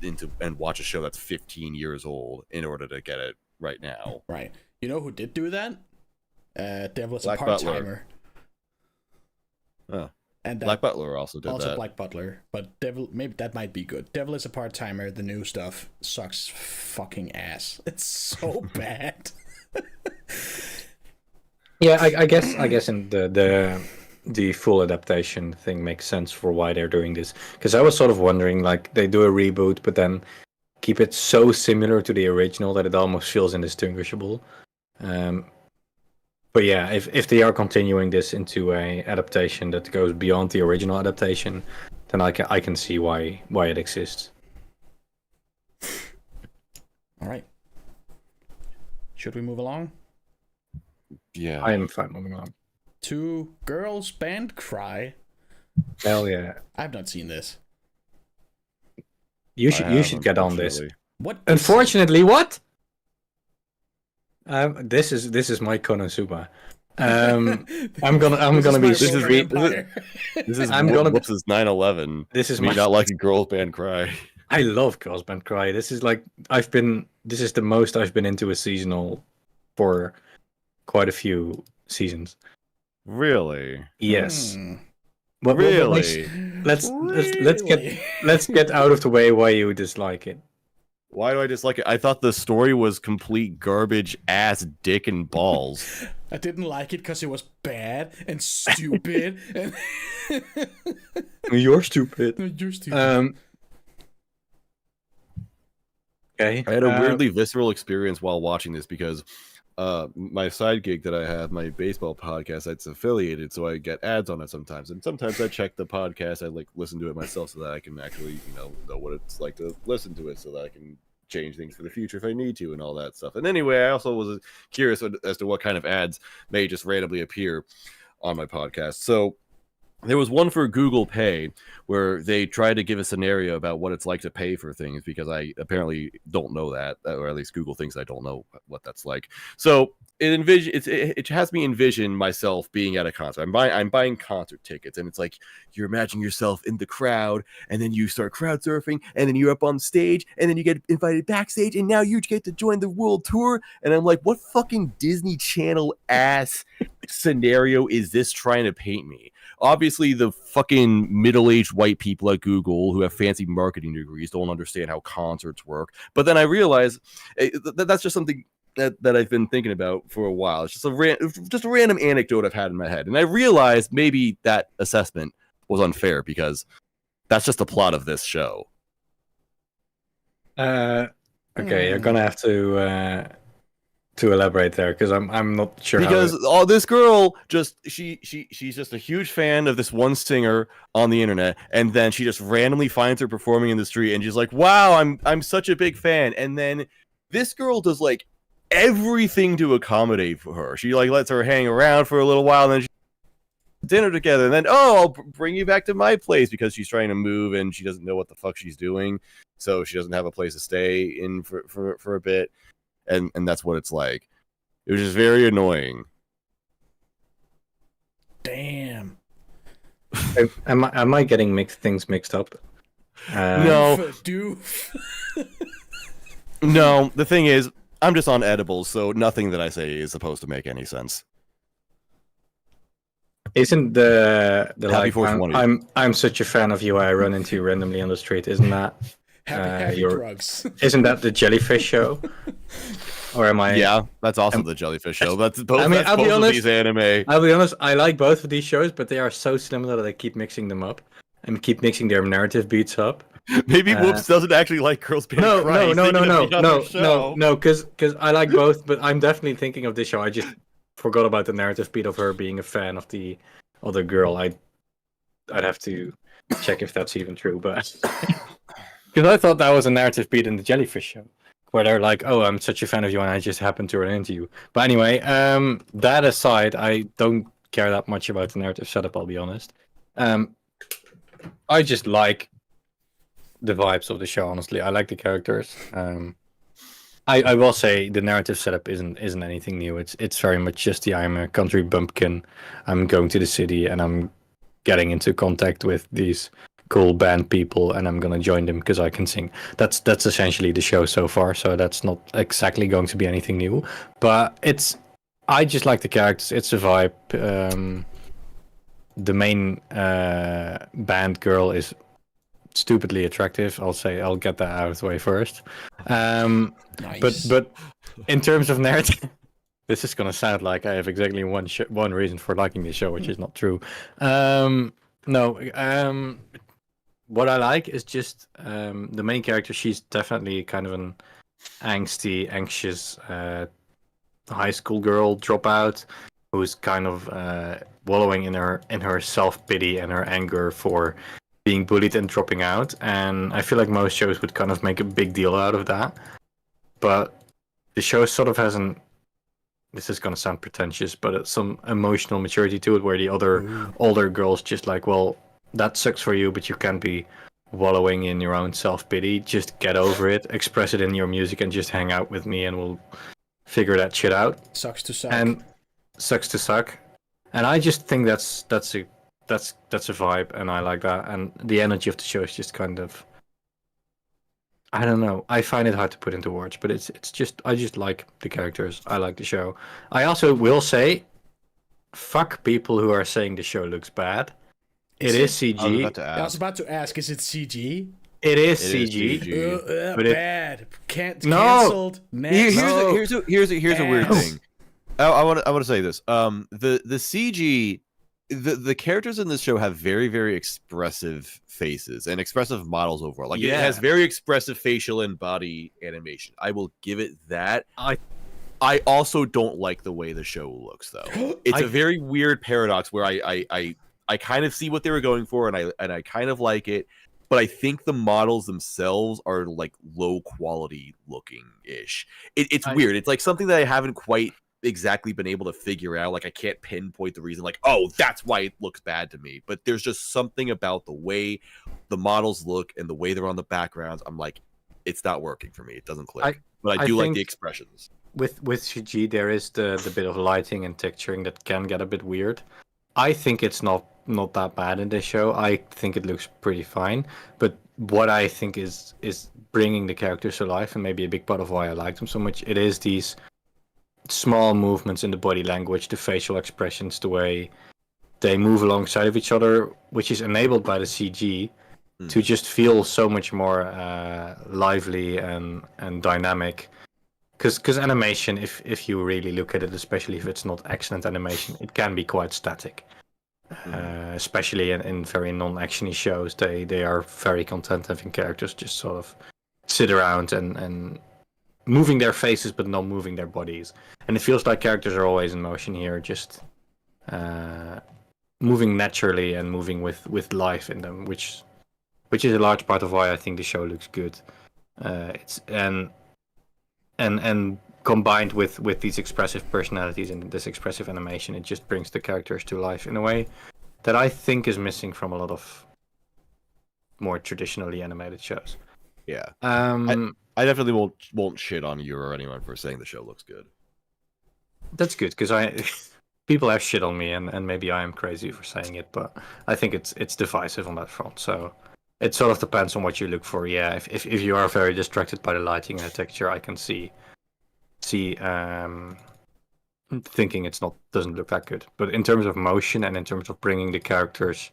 into and watch a show that's 15 years old in order to get it right now. Right. You know who did do that? Devil is Black a part-timer. Oh. And Black Butler also did that. Also Black Butler, but Devil, maybe that might be good. Devil is a part-timer. The new stuff sucks fucking ass. It's so bad. Yeah, I guess in the full adaptation thing makes sense for why they're doing this. Because I was sort of wondering, like, they do a reboot, but then keep it so similar to the original that it almost feels indistinguishable. But yeah, if they are continuing this into a adaptation that goes beyond the original adaptation, then I can see why it exists. All right. Should we move along? Yeah. I am fine moving on. To Girls Band Cry. Hell yeah. I've not seen this. You should get on this. What? Unfortunately, what? This is my Konosuba. I'm gonna be. This is Whoops' 9/11. This is me not liking Girls Band Cry. I love Girls Band Cry. This is like this is the most I've been into a seasonal for quite a few seasons. Really? Yes. What really? Let's get out of the way why you dislike it. Why do I dislike it? I thought the story was complete garbage, ass, dick, and balls. I didn't like it because it was bad and stupid. And You're stupid. No, you're stupid. Okay. I had a weirdly visceral experience while watching this because my side gig that I have, my baseball podcast, it's affiliated, so I get ads on it sometimes. And sometimes I check the podcast, I like listen to it myself so that I can actually, know what it's like to listen to it so that I can change things for the future if I need to and all that stuff. And anyway, I also was curious as to what kind of ads may just randomly appear on my podcast. So there was one for Google Pay where they tried to give a scenario about what it's like to pay for things because I apparently don't know that, or at least Google thinks I don't know what that's like. So it has me envision myself being at a concert. I'm buying concert tickets, and it's like you're imagining yourself in the crowd, and then you start crowd surfing, and then you're up on stage, and then you get invited backstage, and now you get to join the world tour. And I'm like, what fucking Disney Channel ass scenario is this trying to paint me? Obviously, the fucking middle-aged white people at Google who have fancy marketing degrees don't understand how concerts work. But then I realized that's just something that I've been thinking about for a while. It's just a random anecdote I've had in my head. And I realized maybe that assessment was unfair because that's just the plot of this show. Okay, you're going to have to elaborate there because I'm not sure because this girl she's just a huge fan of this one singer on the internet, and then she just randomly finds her performing in the street and she's like, wow, I'm such a big fan. And then this girl does like everything to accommodate for her. She like lets her hang around for a little while, and then she dinner together, and then I'll bring you back to my place because she's trying to move and she doesn't know what the fuck she's doing, so she doesn't have a place to stay in for a bit. And that's what it's like. It was just very annoying. Damn. Am I getting things mixed up? No. No, the thing is, I'm just on edibles, so nothing that I say is supposed to make any sense. Isn't the like I'm such a fan of you, I run into you randomly on the street? Isn't that happy drugs? Isn't that the jellyfish show? Or am I? Yeah, that's also the jellyfish show. That's both. I mean, I'll be honest. These anime. I'll be honest. I like both of these shows, but they are so similar that I keep mixing them up and keep mixing their narrative beats up. Maybe Whoops doesn't actually like Girls Band. No, because I like both, but I'm definitely thinking of this show. I just forgot about the narrative beat of her being a fan of the other girl. I'd have to check if that's even true, but because I thought that was a narrative beat in the jellyfish show, where they're like, "Oh, I'm such a fan of you, and I just happened to run into you." But anyway, that aside, I don't care that much about the narrative setup. I'll be honest. I just like the vibes of the show. Honestly, I like the characters. I will say the narrative setup isn't anything new. It's very much just the I'm a country bumpkin. I'm going to the city and I'm getting into contact with these cool band people and I'm gonna join them because I can sing. That's essentially the show so far. So that's not exactly going to be anything new. But I just like the characters. It's a vibe. The main band girl is stupidly attractive. I'll get that out of the way first. Nice. But in terms of narrative, this is gonna sound like I have exactly one reason for liking this show, which is not true. What I like is just the main character. She's definitely kind of an angsty, anxious high school girl dropout who's kind of wallowing in her self-pity and her anger for being bullied and dropping out. And I feel like most shows would kind of make a big deal out of that. But the show sort of hasn't, this is going to sound pretentious, but it's some emotional maturity to it where the other older girls just like, well, that sucks for you, but you can't be wallowing in your own self-pity. Just get over it, express it in your music, and just hang out with me and we'll figure that shit out. Sucks to suck. And sucks to suck. And I just think that's a vibe, and I like that. And the energy of the show is just kind of, I don't know. I find it hard to put into words, but it's just I just like the characters. I like the show. I also will say, fuck people who are saying the show looks bad. It is CG. I was about to I was ask. about to ask, is it CG? It is It is CG. CG. But Bad. No! Cancelled. Next. Here's a weird Ass. thing. I want to say this. The CG, the characters in this show have very, very expressive faces and expressive models overall. Like it has very expressive facial and body animation. I will give it that. I also don't like the way the show looks though. It's a very weird paradox where I kind of see what they were going for and I kind of like it, but I think the models themselves are like low quality looking ish. It's weird. It's like something that I haven't quite exactly been able to figure out. Like I can't pinpoint the reason, like, oh, that's why it looks bad to me. But there's just something about the way the models look and the way they're on the backgrounds. I'm like, it's not working for me. It doesn't click. But I do like the expressions. With CG, there is the bit of lighting and texturing that can get a bit weird. I think it's not that bad in this show. I think it looks pretty fine. But what I think is bringing the characters to life, and maybe a big part of why I like them so much, it is these small movements in the body language, the facial expressions, the way they move alongside of each other, which is enabled by the CG to just feel so much more lively and dynamic. Because animation, if you really look at it, especially if it's not excellent animation, it can be quite static. Especially in very non-actiony shows, they are very content having characters just sort of sit around and moving their faces but not moving their bodies. And it feels like characters are always in motion here, just moving naturally and moving with life in them, which is a large part of why I think the show looks good. And combined with these expressive personalities and this expressive animation, it just brings the characters to life in a way that I think is missing from a lot of more traditionally animated shows. Yeah. I definitely won't shit on you or anyone for saying the show looks good. That's good, because people have shit on me, and maybe I am crazy for saying it, but I think it's divisive on that front. So it sort of depends on what you look for. Yeah, if you are very distracted by the lighting and the texture, I can see thinking doesn't look that good. But in terms of motion and in terms of bringing the characters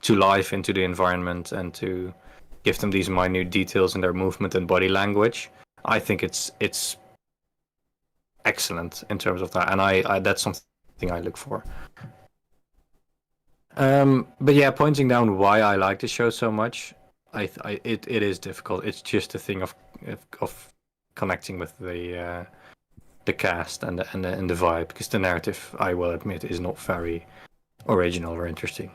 to life into the environment and to give them these minute details in their movement and body language, I think it's excellent in terms of that, and I that's something I look for. But yeah, pointing down why I like the show so much, it is difficult. It's just a thing of connecting with the cast and the vibe, because the narrative, I will admit, is not very original or interesting.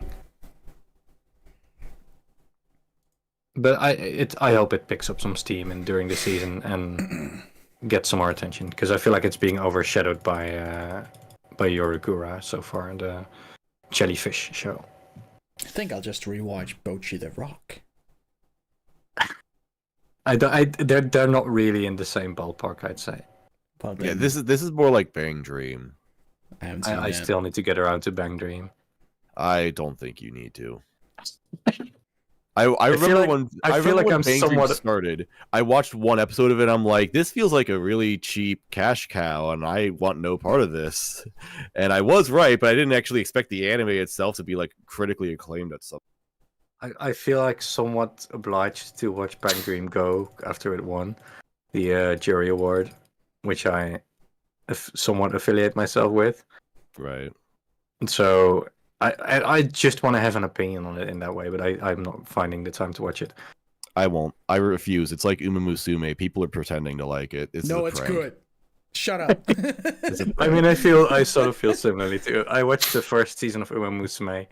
But I hope it picks up some steam and during the season and gets some more attention, because I feel like it's being overshadowed by Yorikura so far in the Jellyfish show. I think I'll just rewatch Bocchi the Rock. They're not really in the same ballpark, I'd say. Well, Yeah, this is more like Bang Dream. I haven't seen I that. still need to get around to Bang Dream. I don't think you need to. I remember when I'm Bang somewhat Dream started, I watched one episode of it. I'm like, this feels like a really cheap cash cow, and I want no part of this. And I was right, but I didn't actually expect the anime itself to be like critically acclaimed at some. I feel like somewhat obliged to watch Bang Dream go after it won the jury award, which I somewhat affiliate myself with. Right. And so I just want to have an opinion on it in that way, but I'm not finding the time to watch it. I won't. I refuse. It's like Uma Musume. People are pretending to like it. It's good. Shut up. I mean, I sort of feel similarly too. I watched the first season of Uma Musume,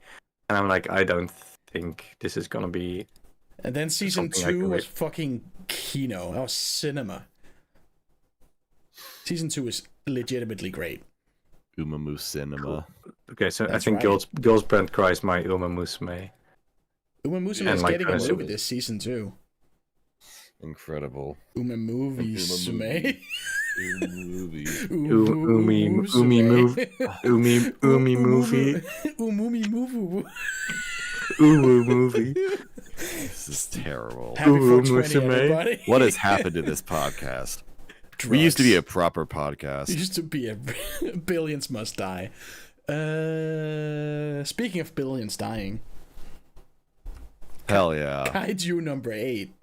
and I'm like, I don't think this is gonna be. And then season 2 was fucking Kino. That was cinema. Season 2 is legitimately great. Uma Musume. Cool. Okay, so That's I think right. Girls Brand Cries my Uma Musume. Uma Musume And is like getting a Konosuba. movie this season too. Incredible. Uma movies, Sume. Movie. Umi movie. Umi movie. Umumi movie. Uwu movie. This is terrible. Happy Ooh, 420, Musume. everybody. What has happened to this podcast? We used to be a proper podcast. Used to be a Billions Must Die. Speaking of billions dying, Hell yeah. Kaiju number 8.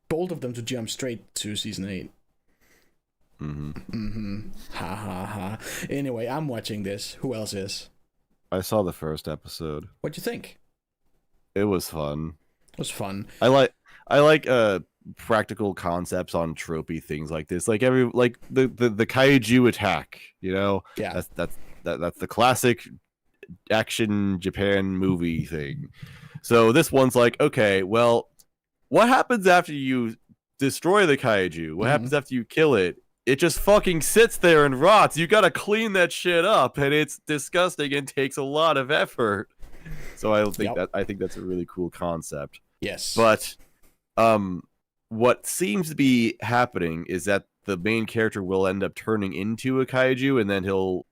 Bold of them to jump straight to season 8. Ha ha ha. Anyway, I'm watching this. Who else is? I saw the first episode. What'd you think? It was fun. It was fun. I like practical concepts on tropey things like this. Like the kaiju attack, you know? Yeah. That's the classic action Japan movie thing. So this one's like, okay, well, what happens after you destroy the kaiju? What happens after you kill it? It just fucking sits there and rots. You gotta clean that shit up, and it's disgusting and takes a lot of effort. So I think that's a really cool concept. Yes. But what seems to be happening is that the main character will end up turning into a kaiju, and then he'll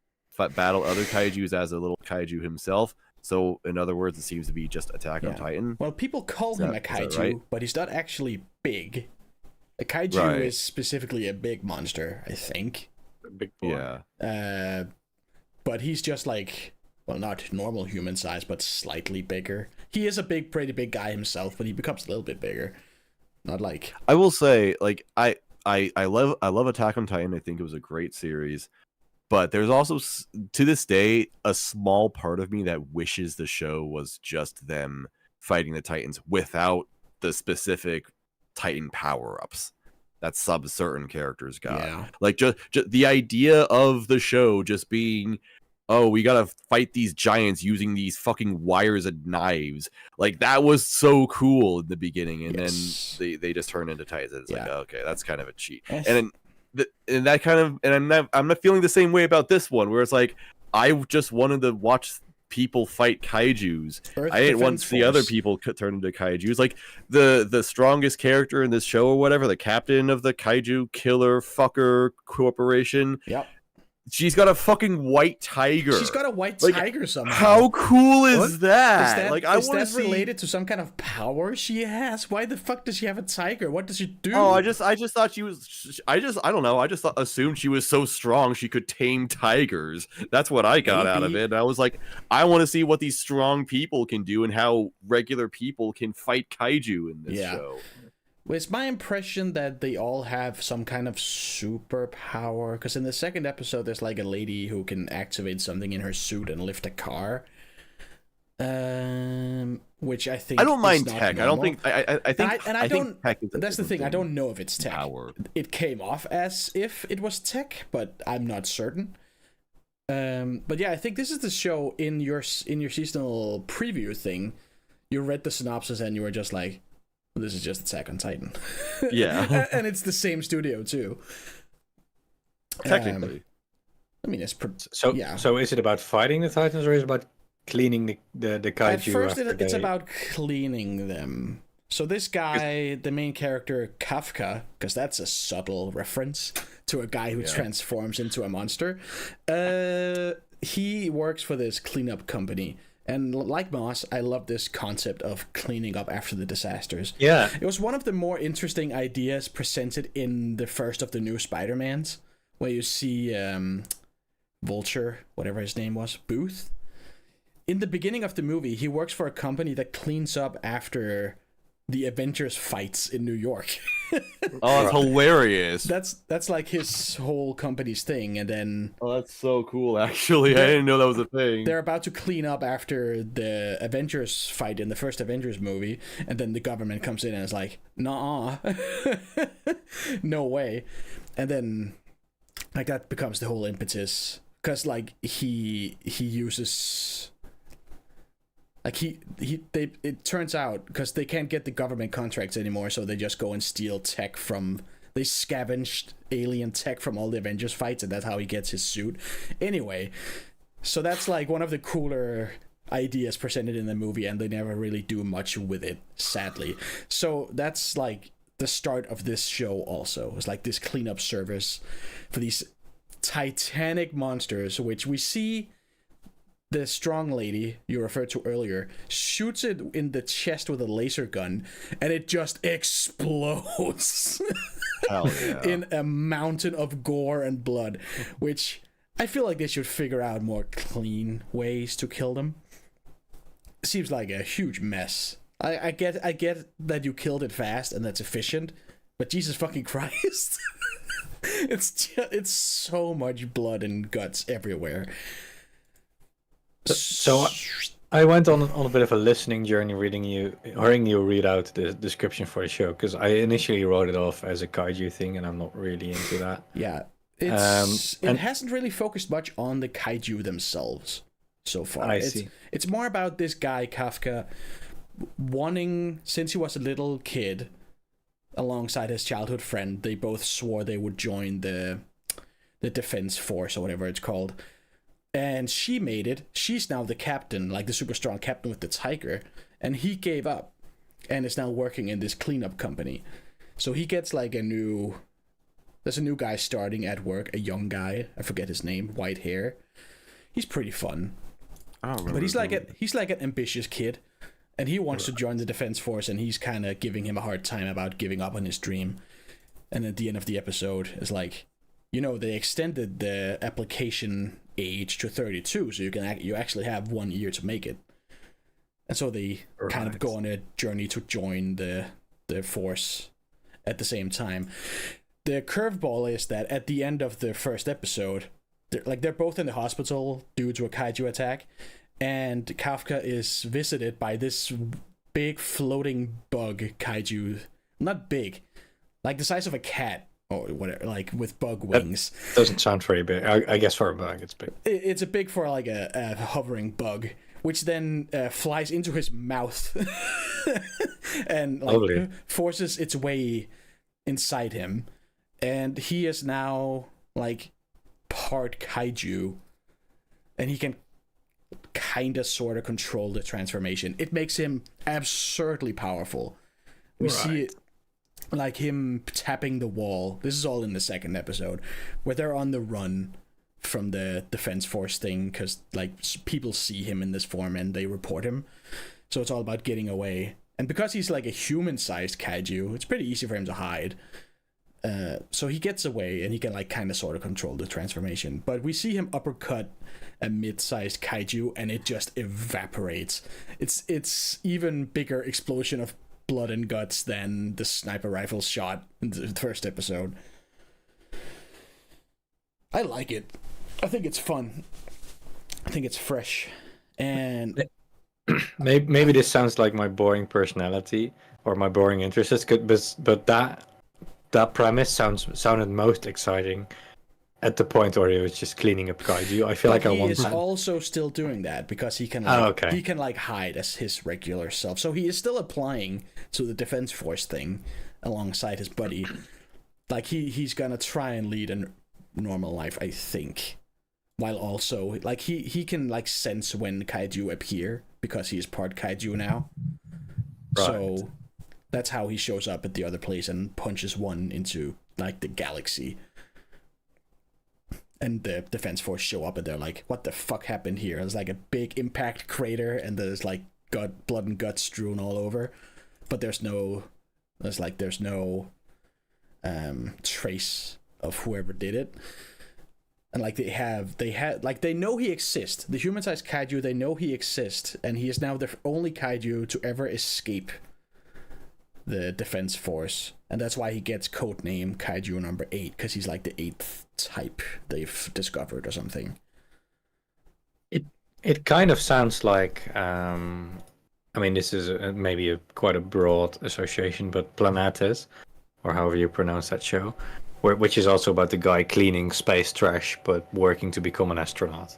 battle other kaijus as a little kaiju himself. So, in other words, it seems to be just Attack on Titan. Well, people call him a kaiju, right? but he's not actually big. A kaiju is specifically a big monster, I think. A big boy. Yeah. But he's just like, well, not normal human size, but slightly bigger. He is a pretty big guy himself, but he becomes a little bit bigger. Not like... I will say, like, I love Attack on Titan. I think it was a great series. But there's also, to this day, a small part of me that wishes the show was just them fighting the Titans without the specific Titan power-ups that certain characters got. Yeah. Like, just the idea of the show just being, oh, we gotta fight these giants using these fucking wires and knives. Like, that was so cool in the beginning, and then they just turn into Titans. It's like, okay, that's kind of a cheat. Yes. And that kind of, and I'm not feeling the same way about this one, where it's like, I just wanted to watch people fight kaijus. I didn't want to see other people turn into kaijus. Like the strongest character in this show or whatever, the captain of the kaiju killer fucker corporation. Yep. She's got a fucking white tiger. She's got a white tiger somehow. How cool is that? Like, I is want to that see... related to some kind of power she has? Why the fuck does she have a tiger? What does she do? Oh, I just thought she was. I don't know. I just assumed she was so strong she could tame tigers. That's what I got out of it. And I was like, I want to see what these strong people can do and how regular people can fight kaiju in this show. It's my impression that they all have some kind of superpower, because in the second episode there's like a lady who can activate something in her suit and lift a car, which I think I don't mind not tech. normal. I don't think I think I don't. think tech is that's the thing. I don't know if it's tech. Power. It came off as if it was tech, but I'm not certain. But yeah, I think this is the show in your seasonal preview thing. You read the synopsis and you were just like, this is just Attack on Titan. Yeah. And it's the same studio too. Technically. I mean, it's... So is it about fighting the Titans or is it about cleaning the kaiju? At first, it's about cleaning them. So this guy, the main character, Kafka, because that's a subtle reference to a guy who transforms into a monster, he works for this cleanup company. And like Moss, I love this concept of cleaning up after the disasters. Yeah. It was one of the more interesting ideas presented in the first of the new Spider-Mans, where you see Vulture, whatever his name was, Booth. In the beginning of the movie, he works for a company that cleans up after the Avengers fights in New York. Oh, that's hilarious. That's like his whole company's thing, and then... Oh, that's so cool, actually. I didn't know that was a thing. They're about to clean up after the Avengers fight in the first Avengers movie, and then the government comes in and is like, nah, no way. And then, like, that becomes the whole impetus. Because, like, he uses... Like it turns out, because they can't get the government contracts anymore, so they just go and steal tech from... They scavenged alien tech from all the Avengers fights, and that's how he gets his suit. Anyway, so that's like one of the cooler ideas presented in the movie, and they never really do much with it, sadly. So that's like the start of this show also. It's like this cleanup service for these titanic monsters, which we see... The strong lady you referred to earlier shoots it in the chest with a laser gun, and it just explodes Hell yeah. in a mountain of gore and blood, which I feel like they should figure out more clean ways to kill them. Seems like a huge mess. I get that you killed it fast and that's efficient, but Jesus fucking Christ. It's so much blood and guts everywhere. So I went on a bit of a listening journey, hearing you read out the description for the show, because I initially wrote it off as a kaiju thing, and I'm not really into that. Yeah, it hasn't really focused much on the kaiju themselves so far. I see. It's more about this guy Kafka wanting, since he was a little kid, alongside his childhood friend, they both swore they would join the defense force or whatever it's called. And she made it. She's now the captain, like the super strong captain with the tiger. And he gave up and is now working in this cleanup company. So he gets like there's a new guy starting at work, a young guy. I forget his name, white hair. He's pretty fun. I don't remember. But he's like an ambitious kid. And he wants to join the defense force, and he's kind of giving him a hard time about giving up on his dream. And at the end of the episode, it's like, they extended the application age to 32, so you actually have 1 year to make it. And so they kind of go on a journey to join the force at the same time. The curveball is that at the end of the first episode, they're both in the hospital due to a kaiju attack. And Kafka is visited by this big floating bug kaiju. Not big, like the size of a cat or whatever, like with bug wings. That doesn't sound very big. I guess for a bug, it's big. It's a big for like a hovering bug, which then flies into his mouth and like forces its way inside him. And he is now like part kaiju, and he can kind of sort of control the transformation. It makes him absurdly powerful. We see it like him tapping the wall. This is all in the second episode, where they're on the run from the defense force thing, because like people see him in this form and they report him. So it's all about getting away. And because he's like a human-sized kaiju, it's pretty easy for him to hide. So he gets away and he can like kind of sort of control the transformation. But we see him uppercut a mid-sized kaiju and it just evaporates. It's even bigger explosion of blood and guts than the sniper rifle shot in the first episode. I like it. I think it's fun. I think it's fresh. And maybe this sounds like my boring personality or my boring interests, but that premise sounded most exciting at the point where he was just cleaning up kaiju. I feel like I want that. He is that. also still doing that because he can he can like hide as his regular self. So he is still applying to the defense force thing alongside his buddy. Like he's gonna try and lead a normal life, I think. While also like he can like sense when kaiju appear because he is part kaiju now. Right. So that's how he shows up at the other place and punches one into like the galaxy. And the defense force show up and they're like, what the fuck happened here? There's like a big impact crater and there's like blood and guts strewn all over. But there's no trace of whoever did it. And like they know he exists. The human-sized kaiju, they know he exists, and he is now the only kaiju to ever escape the defense force. And that's why he gets codename Kaiju No. 8, because he's like the 8th type they've discovered or something. It kind of sounds like I mean, this is maybe quite a broad association, but Planetes, or however you pronounce that show, which is also about the guy cleaning space trash but working to become an astronaut.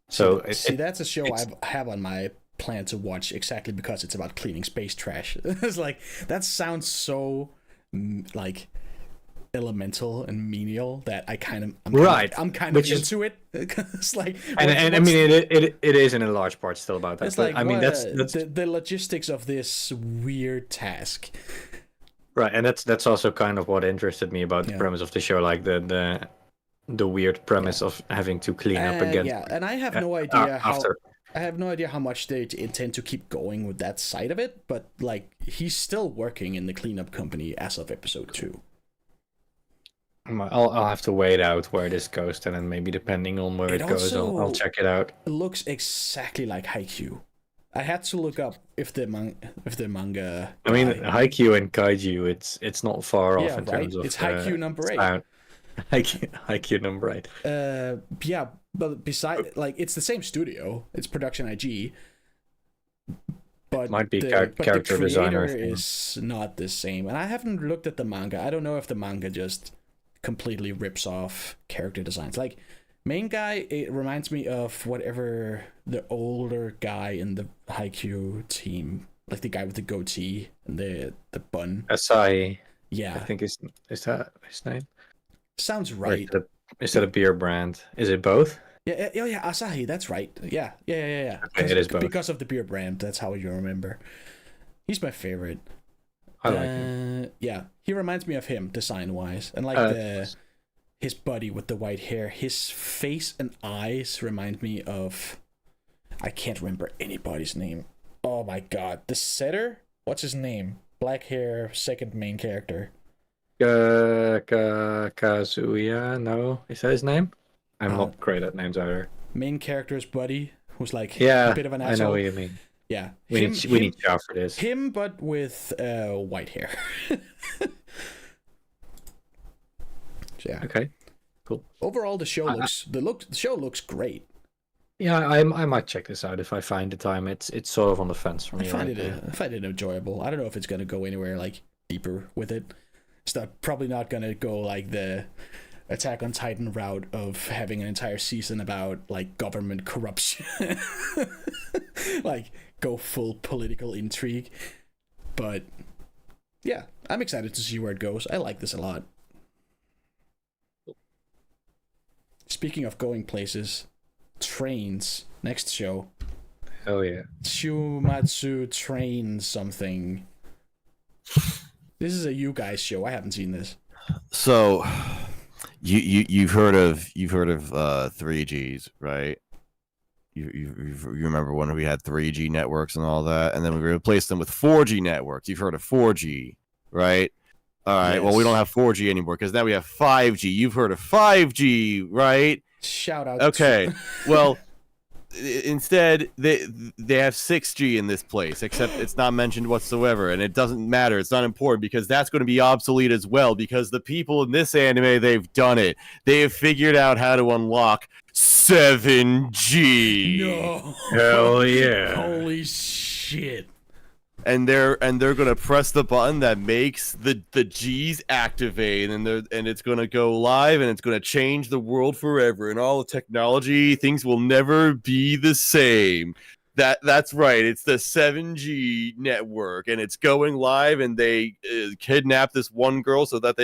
So that's a show I have on my plan to watch exactly because it's about cleaning space trash. It's like, that sounds so like elemental and menial that I'm kind of into it. It's like, and I mean it is in a large part still about that. It's like, I mean that's the logistics of this weird task. Right, and that's also kind of what interested me about the premise of the show, like the weird premise of having to clean up again. Yeah, and I have no idea how much they intend to keep going with that side of it, but like he's still working in the cleanup company as of episode 2. I'll have to wait out where this goes, and then maybe depending on where it goes, I'll check it out. It looks exactly like Haikyuu. I had to look up if the manga. I mean, Haikyuu and Kaiju, it's not far off in terms of. It's Haikyuu number 8. Sound. Haikyuu number 8. Yeah, but besides, like, it's the same studio. It's Production IG. But it might be character the designer is not the same. And I haven't looked at the manga. I don't know if the manga just completely rips off character designs. Like, main guy, it reminds me of whatever the older guy in the Haikyuu team, like the guy with the goatee and the bun. Asahi. Yeah, I think is that his name? Sounds right. Is that a beer brand? Is it both? Yeah, Asahi. That's right. Yeah. Okay, it is both. Because of the beer brand. That's how you remember. He's my favorite. I like him. Yeah, he reminds me of him design wise, and like his buddy with the white hair. His face and eyes remind me of. I can't remember anybody's name. Oh my god, the setter. What's his name? Black hair, second main character. Kazuya, no, is that his name? I'm not great at names either. Main character's buddy, who's like a bit of an asshole. I know what you mean. Yeah, we need Shaw for this. Him, but with white hair. Yeah. Okay. Cool. Overall, the show the show looks great. Yeah, I might check this out if I find the time. It's sort of on the fence for me. I find it enjoyable. I don't know if it's gonna go anywhere like deeper with it. It's probably not gonna go like the Attack on Titan route of having an entire season about like government corruption, like go full political intrigue. But yeah, I'm excited to see where it goes. I like this a lot. Speaking of going places, trains. Next show. Oh yeah. Shumatsu Train something. This is a you guys show. I haven't seen this. So, you've heard of 3Gs, right? You remember when we had 3G networks and all that, and then we replaced them with 4G networks. You've heard of 4G, right? All right. Yes. Well, we don't have 4G anymore because now we have 5G. You've heard of 5G, right? Shout out. Okay. Well, instead they have 6G in this place, except it's not mentioned whatsoever, and it doesn't matter. It's not important because that's going to be obsolete as well, because the people in this anime, they've done it. They have figured out how to unlock 7G. No. Hell yeah. Holy shit. And they're gonna press the button that makes the G's activate, and it's gonna go live, and it's gonna change the world forever, and all the technology, things will never be the same. That's right. It's the 7G network, and it's going live, and they kidnap this one girl so that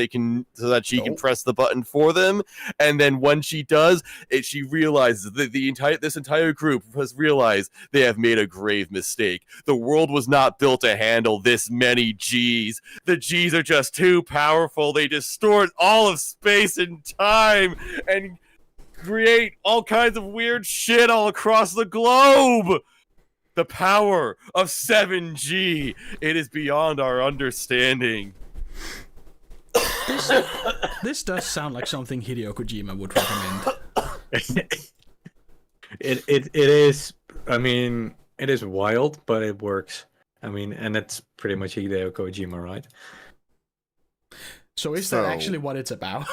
she can press the button for them. And then when she does, she realizes that this entire group has realized they have made a grave mistake. The world was not built to handle this many Gs. The Gs are just too powerful. They distort all of space and time and create all kinds of weird shit all across the globe. The power of 7G. It is beyond our understanding. This does sound like something Hideo Kojima would recommend. It is. I mean, it is wild, but it works. I mean, and it's pretty much Hideo Kojima, right? So is that actually what it's about?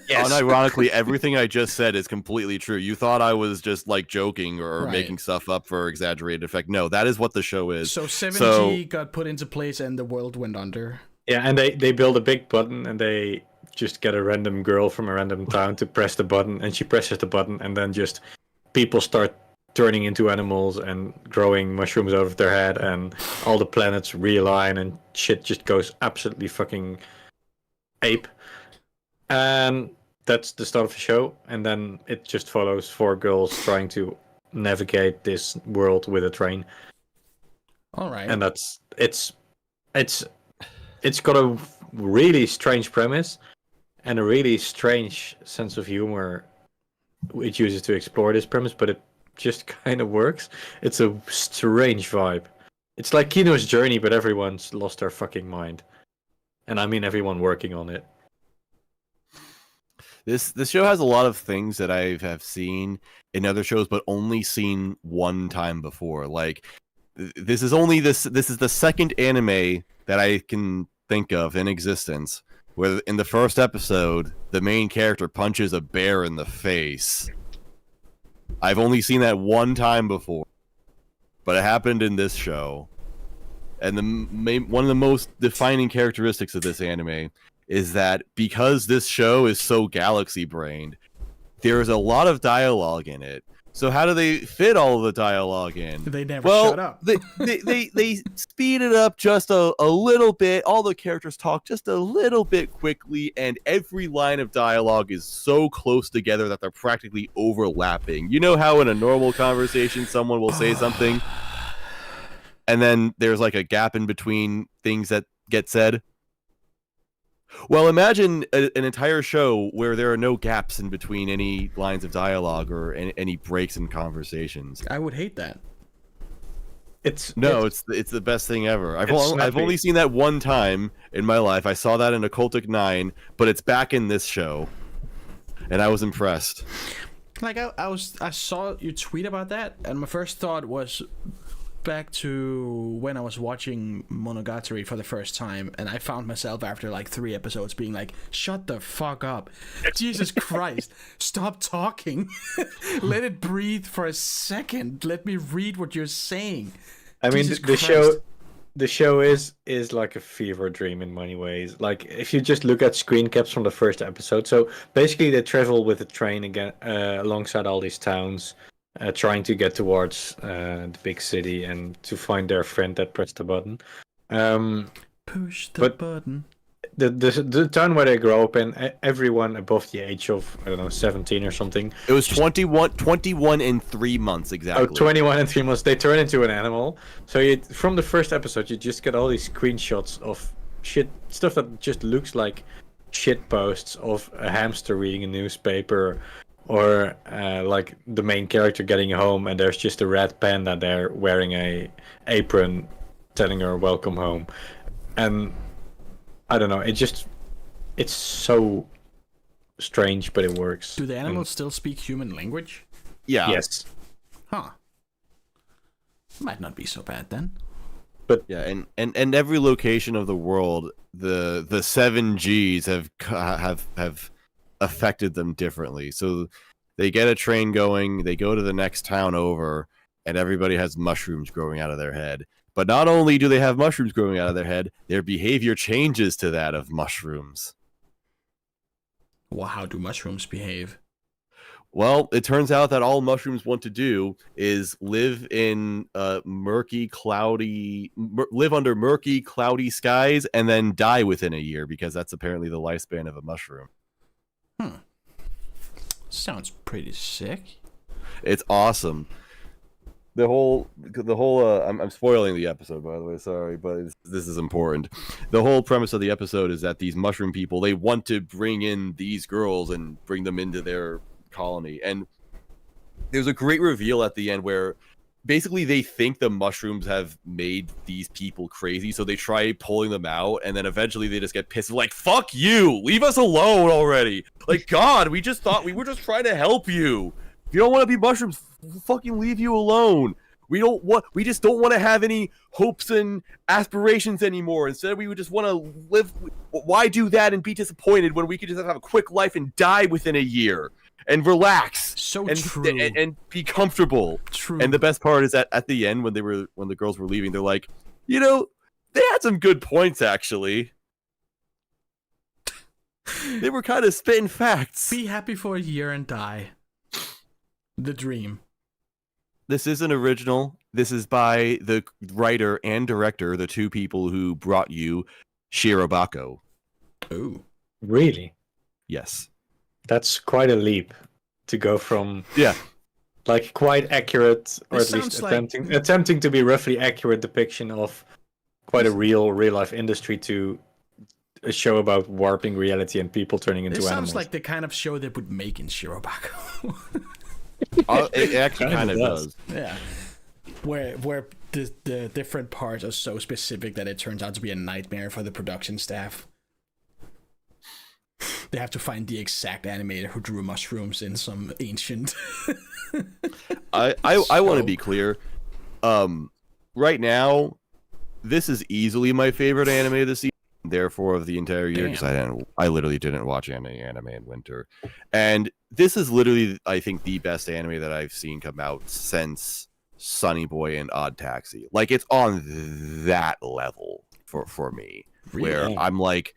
Yes. Unironically, everything I just said is completely true. You thought I was just like joking or making stuff up for exaggerated effect. No, that is what the show is. So 7G got put into place and the world went under. Yeah, and they build a big button, and they just get a random girl from a random town to press the button, and she presses the button, and then just people start turning into animals and growing mushrooms out of their head, and all the planets realign, and shit just goes absolutely fucking ape. And that's the start of the show, and then it just follows 4 girls trying to navigate this world with a train. All right. And it's got a really strange premise and a really strange sense of humor it uses to explore this premise, but it just kind of works. It's a strange vibe. It's like Kino's Journey, but everyone's lost their fucking mind. And I mean everyone working on it. This show has a lot of things that I have seen in other shows, but only seen one time before. Like this is the second anime that I can think of in existence where in the first episode the main character punches a bear in the face. I've only seen that one time before, but it happened in this show. And one of the most defining characteristics of this anime is that because this show is so galaxy-brained, there's a lot of dialogue in it. So how do they fit all of the dialogue in? They never shut up. they speed it up just a little bit. All the characters talk just a little bit quickly, and every line of dialogue is so close together that they're practically overlapping. You know how in a normal conversation someone will say something, and then there's like a gap in between things that get said? Well, imagine an entire show where there are no gaps in between any lines of dialogue or any breaks in conversations. I would hate that. It's the best thing ever. I've only seen that one time in my life. I saw that in Occultic 9, but it's back in this show, and I was impressed. Like I saw you tweet about that, and my first thought was back to when I was watching Monogatari for the first time, and I found myself after like 3 episodes being like, shut the fuck up. Jesus Christ, stop talking. Let it breathe for a second. Let me read what you're saying. I mean, the show is like a fever dream in many ways. Like if you just look at screen caps from the first episode, so basically they travel with a train again alongside all these towns, trying to get towards the big city and to find their friend that pressed the button. Push the button. The town where they grow up in, everyone above the age of, I don't know, 17 or something. It was 21 and 3 months exactly. 21 and 3 months. They turn into an animal. So from the first episode, you just get all these screenshots of stuff that just looks like shit posts of a hamster reading a newspaper, or like the main character getting home and there's just a red panda there wearing a apron telling her welcome home. And I don't know, it's so strange, but it works. Do the animals still speak human language? Yeah. Yes. Huh. Might not be so bad then. But yeah, and every location of the world, the 7 Gs have affected them differently. So they get a train going, they go to the next town over, and everybody has mushrooms growing out of their head. But not only do they have mushrooms growing out of their head, their behavior changes to that of mushrooms. Well, how do mushrooms behave? Well, it turns out that all mushrooms want to do is live in live under murky, cloudy skies, and then die within a year, because that's apparently the lifespan of a mushroom. Sounds pretty sick. It's awesome. The whole I'm spoiling the episode, by the way, sorry, but this is important. The whole premise of the episode is that these mushroom people, they want to bring in these girls and bring them into their colony. And there's a great reveal at the end where basically they think the mushrooms have made these people crazy, so they try pulling them out, and then eventually they just get pissed, like, fuck you, leave us alone already. Like, God, we just thought we were just trying to help you. If you don't want to be mushrooms, we'll fucking leave you alone. We just don't want to have any hopes and aspirations anymore. Instead, we would just want to live. Why do that and be disappointed when we could just have a quick life and die within a year and relax? True. And be comfortable. True. And the best part is that at the end, when the girls were leaving, they're like, you know, they had some good points actually. They were kind of spitting facts. Be happy for a year and die. The dream. This isn't original. This is by the writer and director, the two people who brought you Shirobako. Oh. Really? Yes. That's quite a leap to go from like quite accurate, or at least attempting to be roughly accurate depiction of quite a real life industry to a show about warping reality and people turning into animals. It sounds like the kind of show they would make in Shirobako. It actually kind of does. Yeah. Where the different parts are so specific that it turns out to be a nightmare for the production staff. they have to find the exact animator who drew mushrooms in some ancient. I want to be clear. Right now, this is easily my favorite anime this season. Therefore, of the entire year, because I literally didn't watch any anime in winter, and this is literally, I think, the best anime that I've seen come out since Sunny Boy and Odd Taxi. Like, it's on that level for me, really? Where I'm like,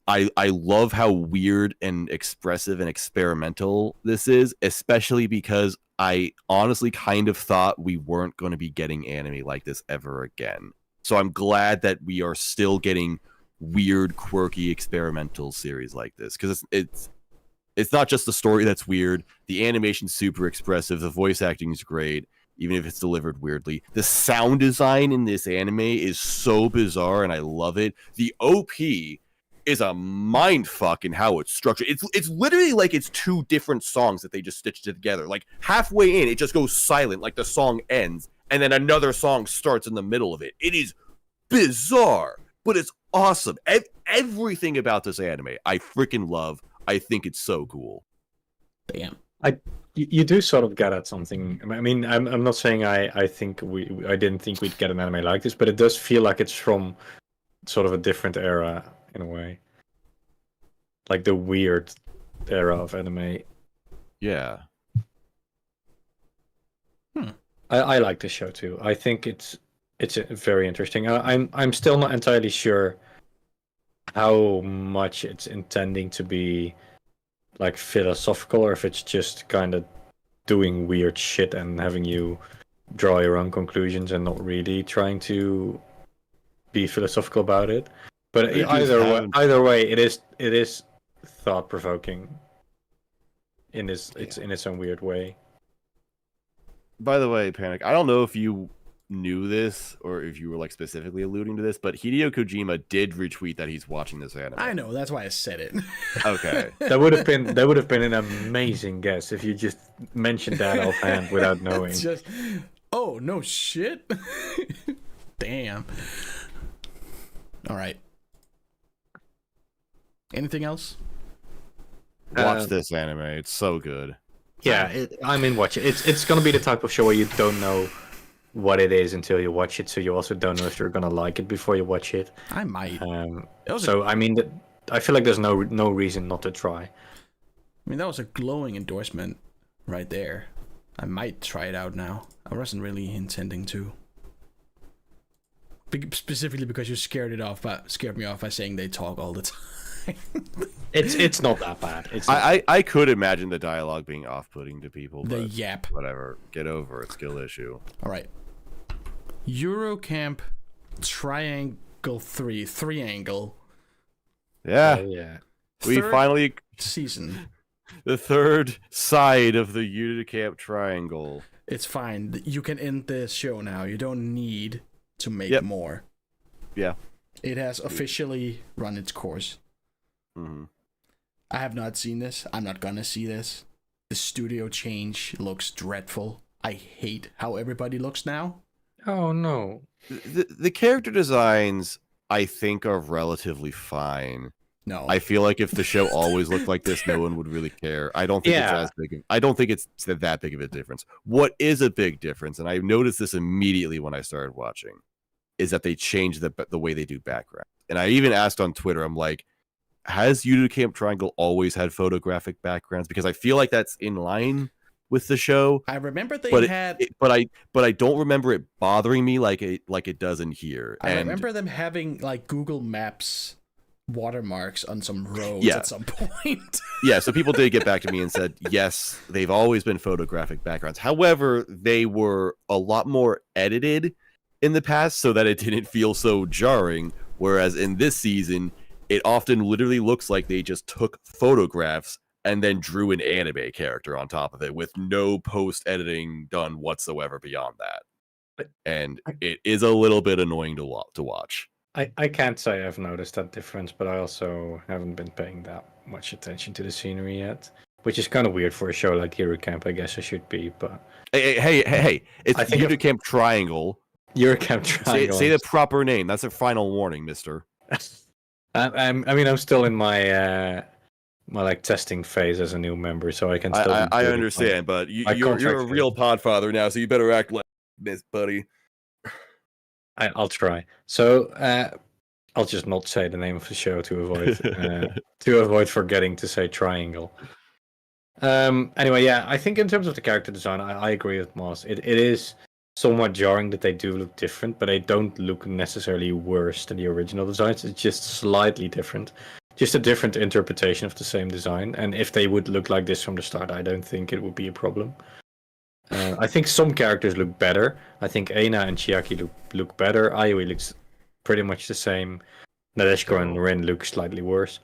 I love how weird and expressive and experimental this is, especially because I honestly kind of thought we weren't going to be getting anime like this ever again. So I'm glad that we are still getting weird, quirky, experimental series like this, because it's not just the story that's weird. The animation's super expressive. The voice acting is great, even if it's delivered weirdly. The sound design in this anime is so bizarre, and I love it. The OP is a mind fuck in how it's structured. It's literally like it's two different songs that they just stitched together. Like halfway in, it just goes silent, like the song ends, and then another song starts in the middle of it. It is bizarre, but it's awesome. Everything about this anime, I freaking love. I think it's so cool. Damn. You do sort of get at something. I mean, I'm not saying I didn't think we'd get an anime like this, but it does feel like it's from sort of a different era in a way, like the weird era of anime. Yeah. I like the show too. I think it's very interesting. I'm still not entirely sure how much it's intending to be like philosophical, or if it's just kind of doing weird shit and having you draw your own conclusions and not really trying to be philosophical about it. But either way, it is thought provoking in its own weird way. By the way, Panic, I don't know if you knew this or if you were like specifically alluding to this, but Hideo Kojima did retweet that he's watching this anime. I know, that's why I said it. Okay. that would have been an amazing guess if you just mentioned that offhand without knowing. Just, oh no shit. Damn. All right. Anything else? Watch this anime. It's so good. Yeah, watch it. It's gonna be the type of show where you don't know what it is until you watch it, so you also don't know if you're gonna like it before you watch it. I might. I feel like there's no reason not to try. I mean, that was a glowing endorsement right there. I might try it out now. I wasn't really intending to. Specifically because you scared me off by saying they talk all the time. It's not that bad. I could imagine the dialogue being off-putting to people. The but yap. Whatever. Get over it. Skill issue. All right. Eurocamp Triangle 3. Triangle. Yeah. Yeah. We finally... season. The third side of the Eurocamp Triangle. It's fine. You can end this show now. You don't need to make more. Yeah. It has officially run its course. Mm-hmm. I have not seen this. I'm not gonna see this. The studio change looks dreadful. I hate how everybody looks now. Oh no. The character designs, I think, are relatively fine. No. I feel like if the show always looked like this, no one would really care. I don't think it's as big. I don't think it's that big of a difference. What is a big difference, and I noticed this immediately when I started watching, is that they changed the way they do background. And I even asked on Twitter, I'm like, has Eurocamp Triangle always had photographic backgrounds? Because I feel like that's in line with the show. I remember they but I don't remember it bothering me like it does in here. I remember them having like Google Maps watermarks on some roads at some point. Yeah, so people did get back to me and said, yes, they've always been photographic backgrounds. However, they were a lot more edited in the past so that it didn't feel so jarring. Whereas in this season, it often literally looks like they just took photographs and then drew an anime character on top of it with no post-editing done whatsoever beyond that. And it is a little bit annoying to watch. I can't say I've noticed that difference, but I also haven't been paying that much attention to the scenery yet, which is kind of weird for a show like Eurocamp. I guess I should be, but... Hey, it's Eurocamp Triangle. Eurocamp Triangle. Say the proper name. That's a final warning, mister. I'm still in my like testing phase as a new member, so I can still. I understand, but you're a real podfather now, so you better act like this, buddy. I'll try. So I'll just not say the name of the show to avoid forgetting to say triangle. Anyway, yeah, I think in terms of the character design, I agree with Moss. It is somewhat jarring that they do look different, but they don't look necessarily worse than the original designs. It's just slightly different. Just a different interpretation of the same design. And if they would look like this from the start, I don't think it would be a problem. I think some characters look better. I think Aina and Chiaki look better. Ayui looks pretty much the same. Nadeshiko and Rin look slightly worse.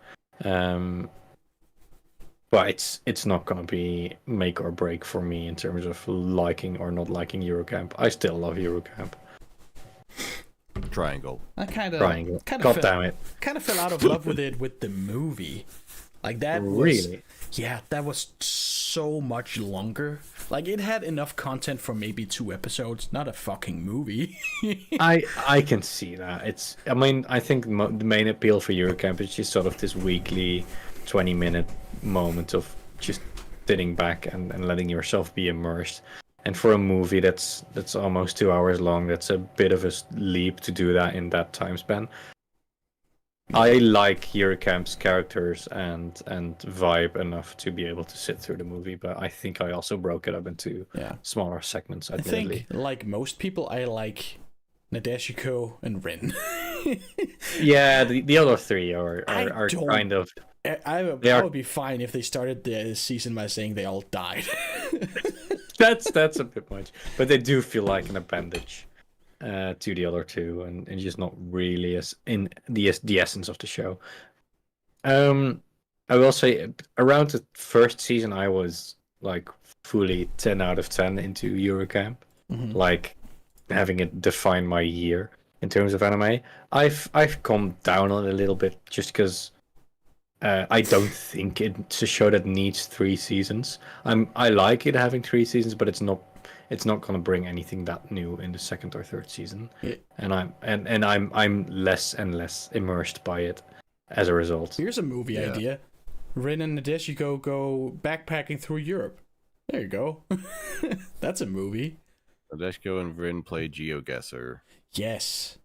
But it's not going to be make or break for me in terms of liking or not liking Eurocamp. I still love Eurocamp. Triangle. I kind of God damn it. Kind of fell out of love with it with the movie. Like that was Really? Yeah, that was so much longer. Like it had enough content for maybe 2 episodes, not a fucking movie. I can see that. I think the main appeal for Eurocamp is just sort of this weekly 20-minute moment of just sitting back and letting yourself be immersed. And for a movie that's almost 2 hours long, that's a bit of a leap to do that in that time span. I like Eurocamp's characters and vibe enough to be able to sit through the movie, but I think I also broke it up into smaller segments, admittedly. I think, like most people, I like Nadeshiko and Rin. Yeah, the other 3 are kind of... I would be fine if they started the season by saying they all died. That's a bit much, but they do feel like an appendage to the other 2, and just not really as in the essence of the show. I will say around the first season, I was like fully 10 out of 10 into Eurocamp, like having it define my year in terms of anime. I've come down on it a little bit just because. I don't think it's a show that needs 3 seasons. I like it having 3 seasons, but it's not going to bring anything that new in the 2nd or 3rd season. Yeah. And I'm less and less immersed by it as a result. Here's a movie idea: Rin and Nadeshiko go backpacking through Europe. There you go. That's a movie. Nadeshiko and Rin play GeoGuessr. Yes,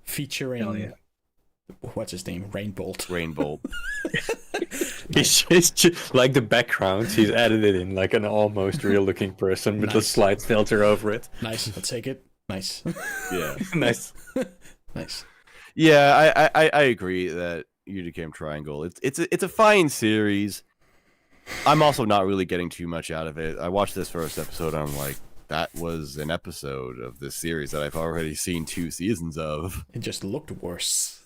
featuring. What's his name? Rainbolt. It's just like the background. He's added it in like an almost real-looking person with a slight filter over it. Nice. I'll take it. Nice. Yeah. Nice. Nice. Yeah, I agree that Eurocamp Triangle. It's a fine series. I'm also not really getting too much out of it. I watched this first episode. And I'm like, that was an episode of this series that I've already seen 2 seasons of. It just looked worse.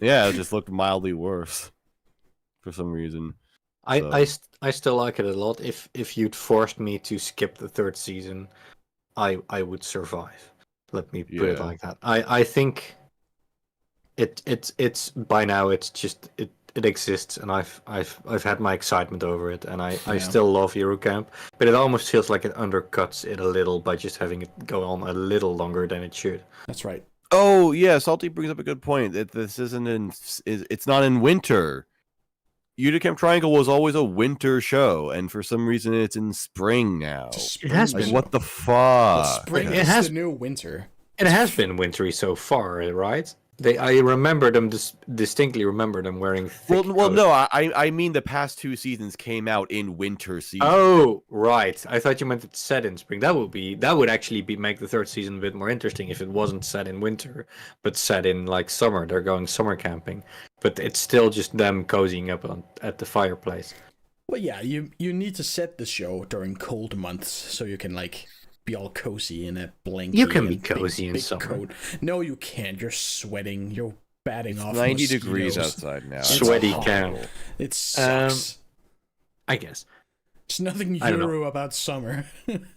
Yeah, it just looked mildly worse for some reason. I still like it a lot. If you'd forced me to skip the 3rd season, I would survive. Let me put it like that. I think it's by now it's just it exists, and I've had my excitement over it, and I still love Eurocamp, but it almost feels like it undercuts it a little by just having it go on a little longer than it should. That's right. Oh yeah, Salty brings up a good point. That this it's not in winter. Eurocamp Triangle was always a winter show, and for some reason it's in spring now. It has been. What the fuck? Spring is the new winter. It has been wintry so far, right? I remember them distinctly remember them wearing thick well no, I mean the past 2 seasons came out in winter season. Oh right, I thought you meant it set in spring. That would actually make the 3rd season a bit more interesting if it wasn't set in winter but set in like summer. They're going summer camping, but it's still just them cozying up at the fireplace. Well, yeah, you need to set the show during cold months so you can like be all cozy in a blanket. You can be cozy in summer. Coat. No, you can't. You're sweating. You're batting off 90 mosquitoes. degrees outside now. Sweaty camp. It sucks. I guess. There's nothing Euro about summer.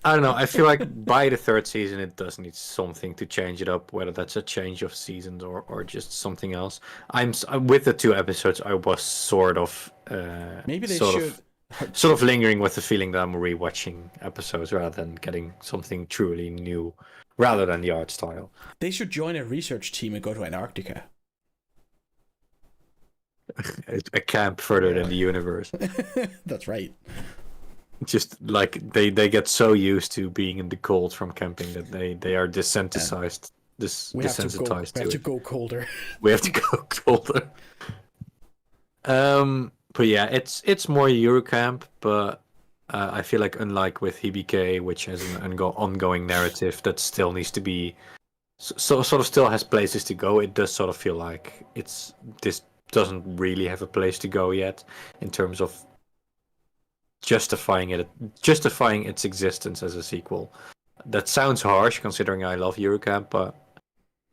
I don't know. I feel like by the 3rd season, it does need something to change it up, whether that's a change of seasons or just something else. I'm with the 2 episodes, I was sort of maybe they should. Sort of lingering with the feeling that I'm rewatching episodes rather than getting something truly new, rather than the art style. They should join a research team and go to Antarctica. a camp further than the universe. That's right. Just like they get so used to being in the cold from camping that they are desensitized. We have Desensitized to to it. go colder. We have to go colder. But yeah, it's more Eurocamp, but I feel like unlike with Hibike, which has an ongoing narrative that still needs to be sort of still has places to go, it does sort of feel like this doesn't really have a place to go yet in terms of justifying its existence as a sequel. That sounds harsh considering I love Eurocamp, but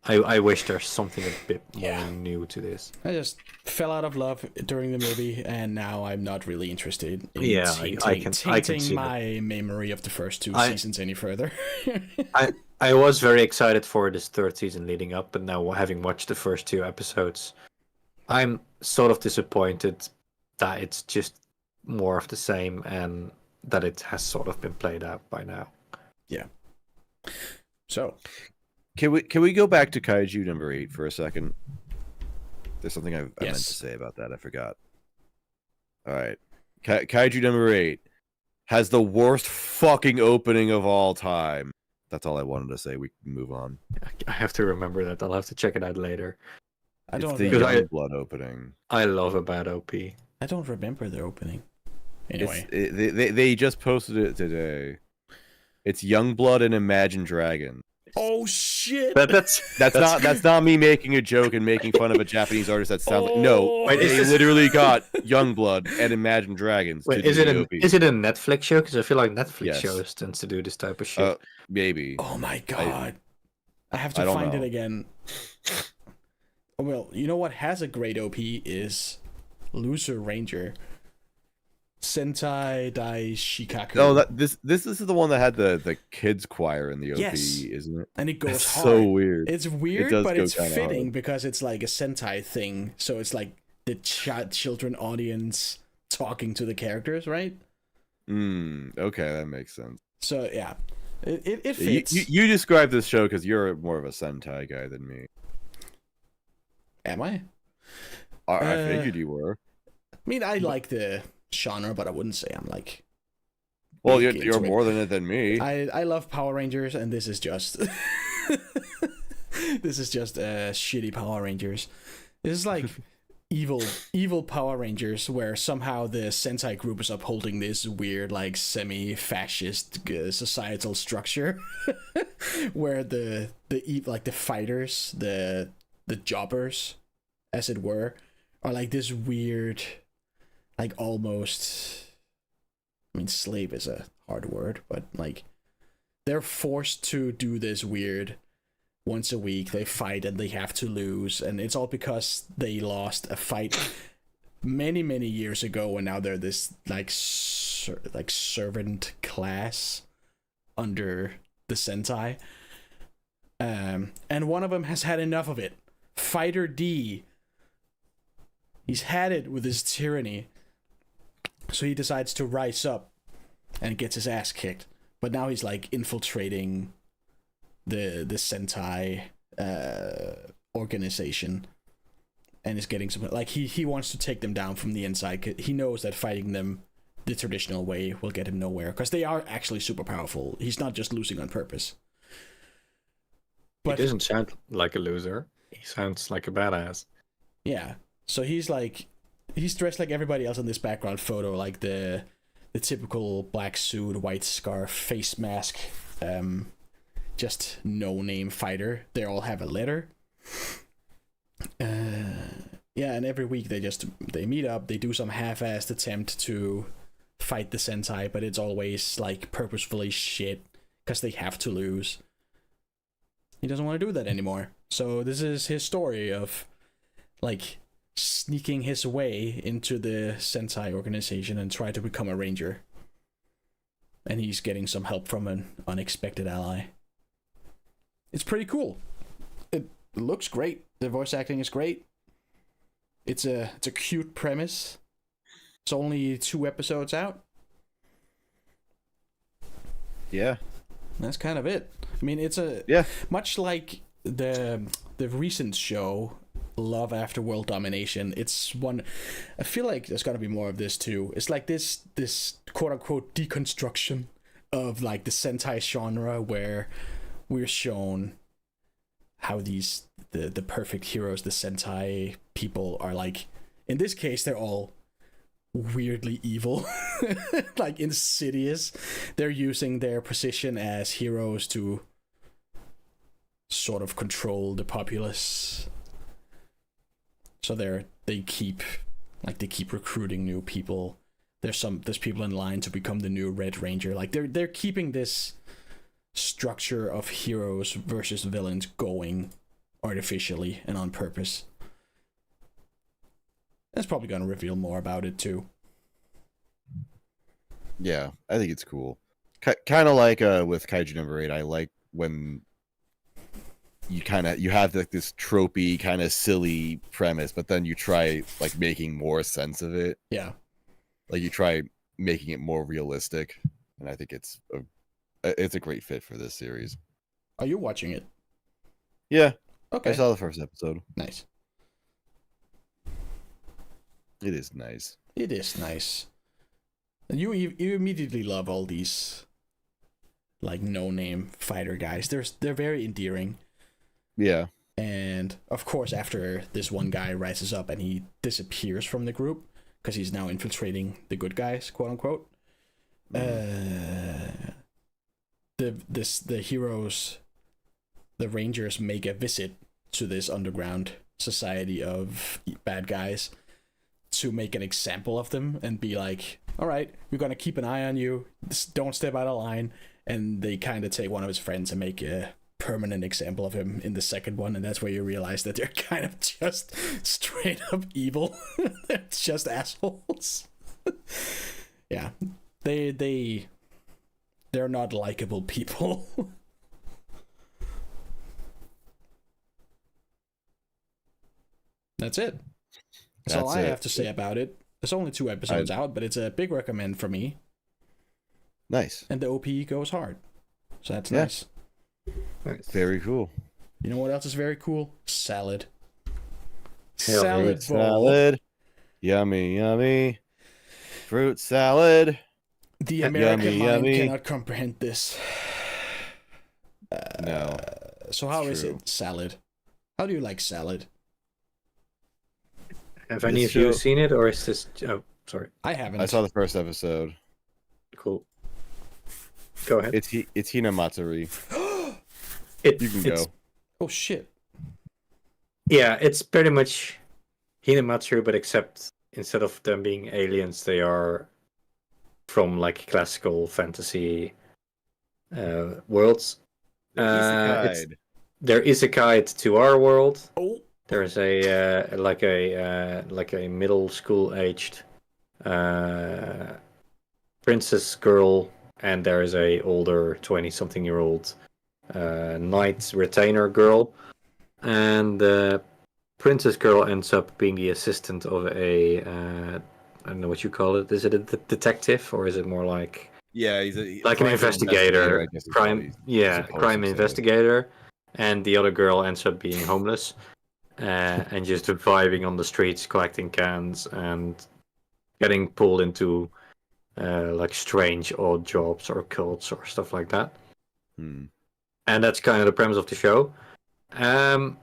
I wish there's something a bit more new to this. I just fell out of love during the movie, and now I'm not really interested in tainting my memory of the first two seasons any further. I was very excited for this third season leading up, but now having watched the first 2 episodes, I'm sort of disappointed that it's just more of the same and that it has sort of been played out by now. Yeah. So, can we go back to Kaiju number 8 for a second? There's something I meant to say about that. I forgot. All right. Kaiju number 8 has the worst fucking opening of all time. That's all I wanted to say. We can move on. I have to remember that. I'll have to check it out later. It's the Youngblood opening. I love a bad OP. I don't remember their opening. Anyway. They just posted it today. It's Youngblood and Imagine Dragon. Oh shit! That's not me making a joke and making fun of a Japanese artist that sounds like no. Wait, they literally got Youngblood and Imagine Dragons. Wait, is it a Netflix show? Because I feel like Netflix shows tends to do this type of shit. Maybe. Oh my god! I have to find it again. Well, you know what has a great OP is Loser Ranger. Sentai Dai Shikaku. Oh, this is the one that had the kids choir in the OP, isn't it? And it goes hard. So weird. It's weird, but it's fitting because it's like a Sentai thing. So it's like the children audience talking to the characters, right? Okay, that makes sense. So yeah, it fits. You describe this show because you're more of a Sentai guy than me. Am I? I figured you were. I mean, I like the genre, but I wouldn't say I'm like. Well, you're more than it than me. I love Power Rangers, and this is just shitty Power Rangers. This is like evil Power Rangers, where somehow the Sentai group is upholding this weird like semi-fascist societal structure, where the fighters, the jobbers, as it were, are like this weird. Like almost, I mean, slave is a hard word, but like they're forced to do this weird once a week. They fight and they have to lose, and it's all because they lost a fight many years ago, and now they're this like servant class under the Sentai. And one of them has had enough of it. Fighter D. He's had it with his tyranny. So he decides to rise up and gets his ass kicked. But now he's like infiltrating the Sentai organization and is getting some like he wants to take them down from the inside. He knows that fighting them the traditional way will get him nowhere because they are actually super powerful. He's not just losing on purpose. But he doesn't sound like a loser. He sounds like a badass. Yeah. So he's dressed like everybody else in this background photo, like the typical black suit, white scarf, face mask, just no-name fighter. They all have a letter. Yeah, and every week they meet up, they do some half-assed attempt to fight the Sentai, but it's always like purposefully shit, because they have to lose. He doesn't want to do that anymore. So this is his story of like sneaking his way into the Sentai organization and try to become a ranger. And he's getting some help from an unexpected ally. It's pretty cool. It looks great. The voice acting is great. It's a cute premise. It's only 2 episodes out. Yeah. That's kind of it. I mean, it's much like the recent show, love after world domination. It's one. I feel like there's gotta be more of this too. It's like this quote unquote deconstruction of like the Sentai genre, where we're shown how these the perfect heroes, the Sentai people, are like. In this case, they're all weirdly evil, like insidious. They're using their position as heroes to sort of control the populace. So they keep recruiting new people. There's people in line to become the new Red Ranger. Like they're keeping this structure of heroes versus villains going artificially and on purpose. It's probably going to reveal more about it too. Yeah, I think it's cool. Kind of like with Kaiju number 8, I like when you have like this tropey kind of silly premise, but then you try like making more sense of it. Yeah. Like you try making it more realistic, and I think it's a great fit for this series. Are you watching it? Yeah. Okay. I saw the first episode. Nice. It is nice. It is nice. And you immediately love all these like no-name fighter guys. They're very endearing. Yeah. And of course, after this one guy rises up and he disappears from the group because he's now infiltrating the good guys, quote unquote. The heroes, the Rangers, make a visit to this underground society of bad guys to make an example of them and be like, all right, we're going to keep an eye on you. Don't step out of line. And they kind of take one of his friends and make a permanent example of him in the second one. And that's where you realize that they're kind of just straight up evil. They're just assholes. Yeah. They're not likable people. That's it. That's all I have to say about it. There's only 2 episodes out, but it's a big recommend for me. Nice. And the OP goes hard. So that's nice. Very cool. You know what else is very cool? Salad. Salad bowl. Salad. Yummy, yummy. Fruit salad. The American mind cannot comprehend this. No. So how is it, salad? How do you like salad? Have any of you seen it, or is this... Oh, sorry. I haven't. I saw the first episode. Cool. Go ahead. It's Hinamatsuri. You can go. Oh, shit. Yeah, it's pretty much Hinamatsuri, but except instead of them being aliens, they are from like classical fantasy worlds. There is a guide to our world. Oh. There's a like a middle school aged princess girl, and there is a older 20-something-year-old knight retainer girl, and the princess girl ends up being the assistant of a I don't know what you call it. Is it a detective, or is it more like he's like an investigator? Crime investigator, and the other girl ends up being homeless. And just surviving on the streets, collecting cans, and getting pulled into like strange odd jobs or cults or stuff like that. And that's kind of the premise of the show. And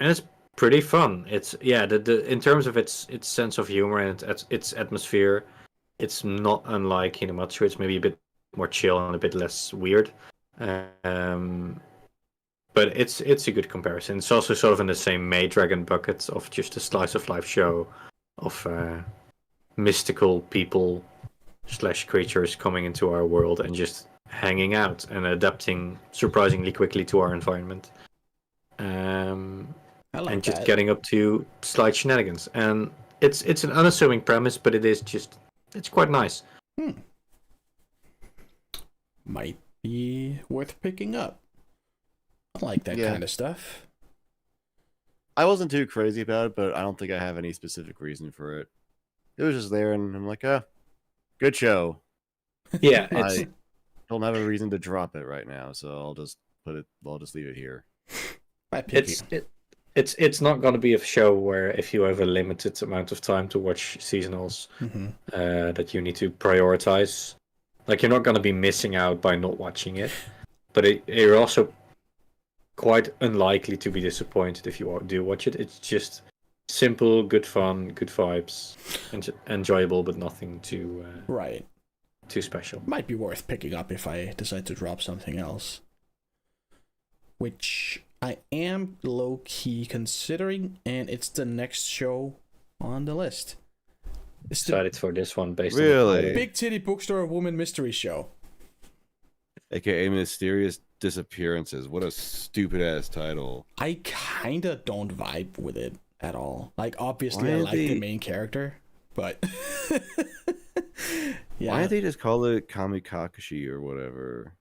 it's pretty fun. It's in terms of its sense of humor and its atmosphere, it's not unlike Hinamatsuri. It's maybe a bit more chill and a bit less weird. But it's a good comparison. It's also sort of in the same May Dragon bucket of just a slice of life show of mystical people / creatures coming into our world and just hanging out and adapting surprisingly quickly to our environment. And just getting up to slight shenanigans. And it's an unassuming premise, but it's quite nice. Might be worth picking up. I like that kind of stuff. I wasn't too crazy about it, but I don't think I have any specific reason for it. It was just there, and I'm like, good show. Yeah, I don't have a reason to drop it right now, so I'll just leave it here. It's It's not going to be a show where if you have a limited amount of time to watch seasonals, that you need to prioritize. Like, you're not going to be missing out by not watching it, but you're also quite unlikely to be disappointed if you do watch it. It's just simple, good fun, good vibes, enjoyable, but nothing too too special. Might be worth picking up if I decide to drop something else, which I am low-key considering, and it's the next show on the list. It's Excited for this one based on Really? Big Titty Bookstore Woman Mystery Show. AKA Mysterious Disappearances. What a stupid ass title. I kinda don't vibe with it at all. Like, obviously Why I are like the main character, but yeah. Why did they just call it Kamikakushi or whatever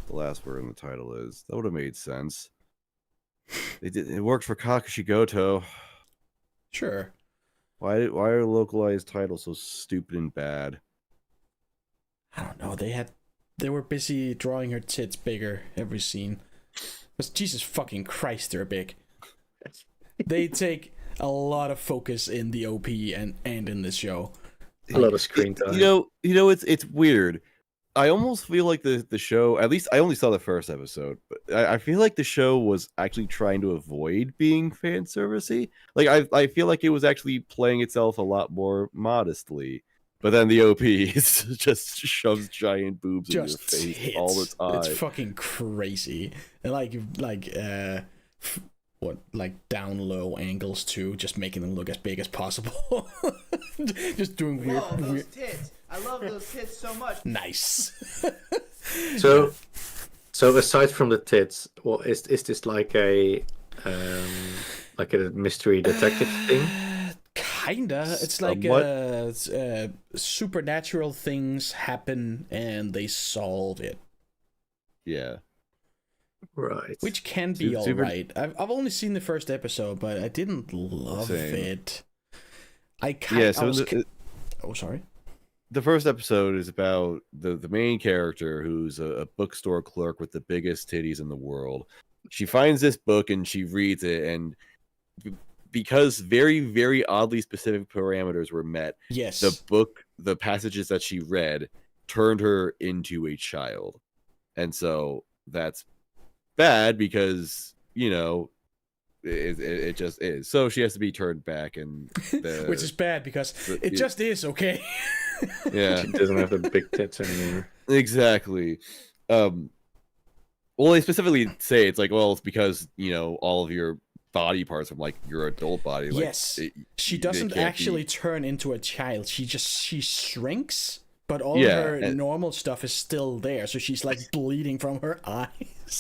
the last word in the title is? That would have made sense. It worked for Kakashi Goto. Sure. Why are localized titles so stupid and bad? I don't know. They were busy drawing her tits bigger every scene. But Jesus fucking Christ, they're big. They take a lot of focus in the OP and in this show. a lot of screen time. You know, it's weird. I almost feel like the show, at least I only saw the first episode, but I feel like the show was actually trying to avoid being fan servicey. Like I feel like it was actually playing itself a lot more modestly. But then the OP just shoves giant boobs in your face hits. all the time. It's fucking crazy. And like down low angles too, just making them look as big as possible. Just doing weird. Whoa, those tits! I love those tits so much. Nice. So aside from the tits, what is this like a mystery detective thing? Kinda. It's like supernatural things happen and they solve it. Yeah. Right. Which can be Super- alright. I've only seen the first episode, but I didn't love Same. it. Sorry. The first episode is about the main character who's a bookstore clerk with the biggest titties in the world. She finds this book and she reads it, and because very, very oddly specific parameters were met, Yes. the passages that she read turned her into a child. And so that's bad because, you know, it just is. So she has to be turned back, and which is bad because it just is, okay? Yeah. She doesn't have the big tits anymore. Exactly. Well, they specifically say it's like, well, it's because, you know, all of your body parts from like your adult body. Like, Yes. She doesn't actually turn into a child. She shrinks, but all her normal stuff is still there. So she's like bleeding from her eyes.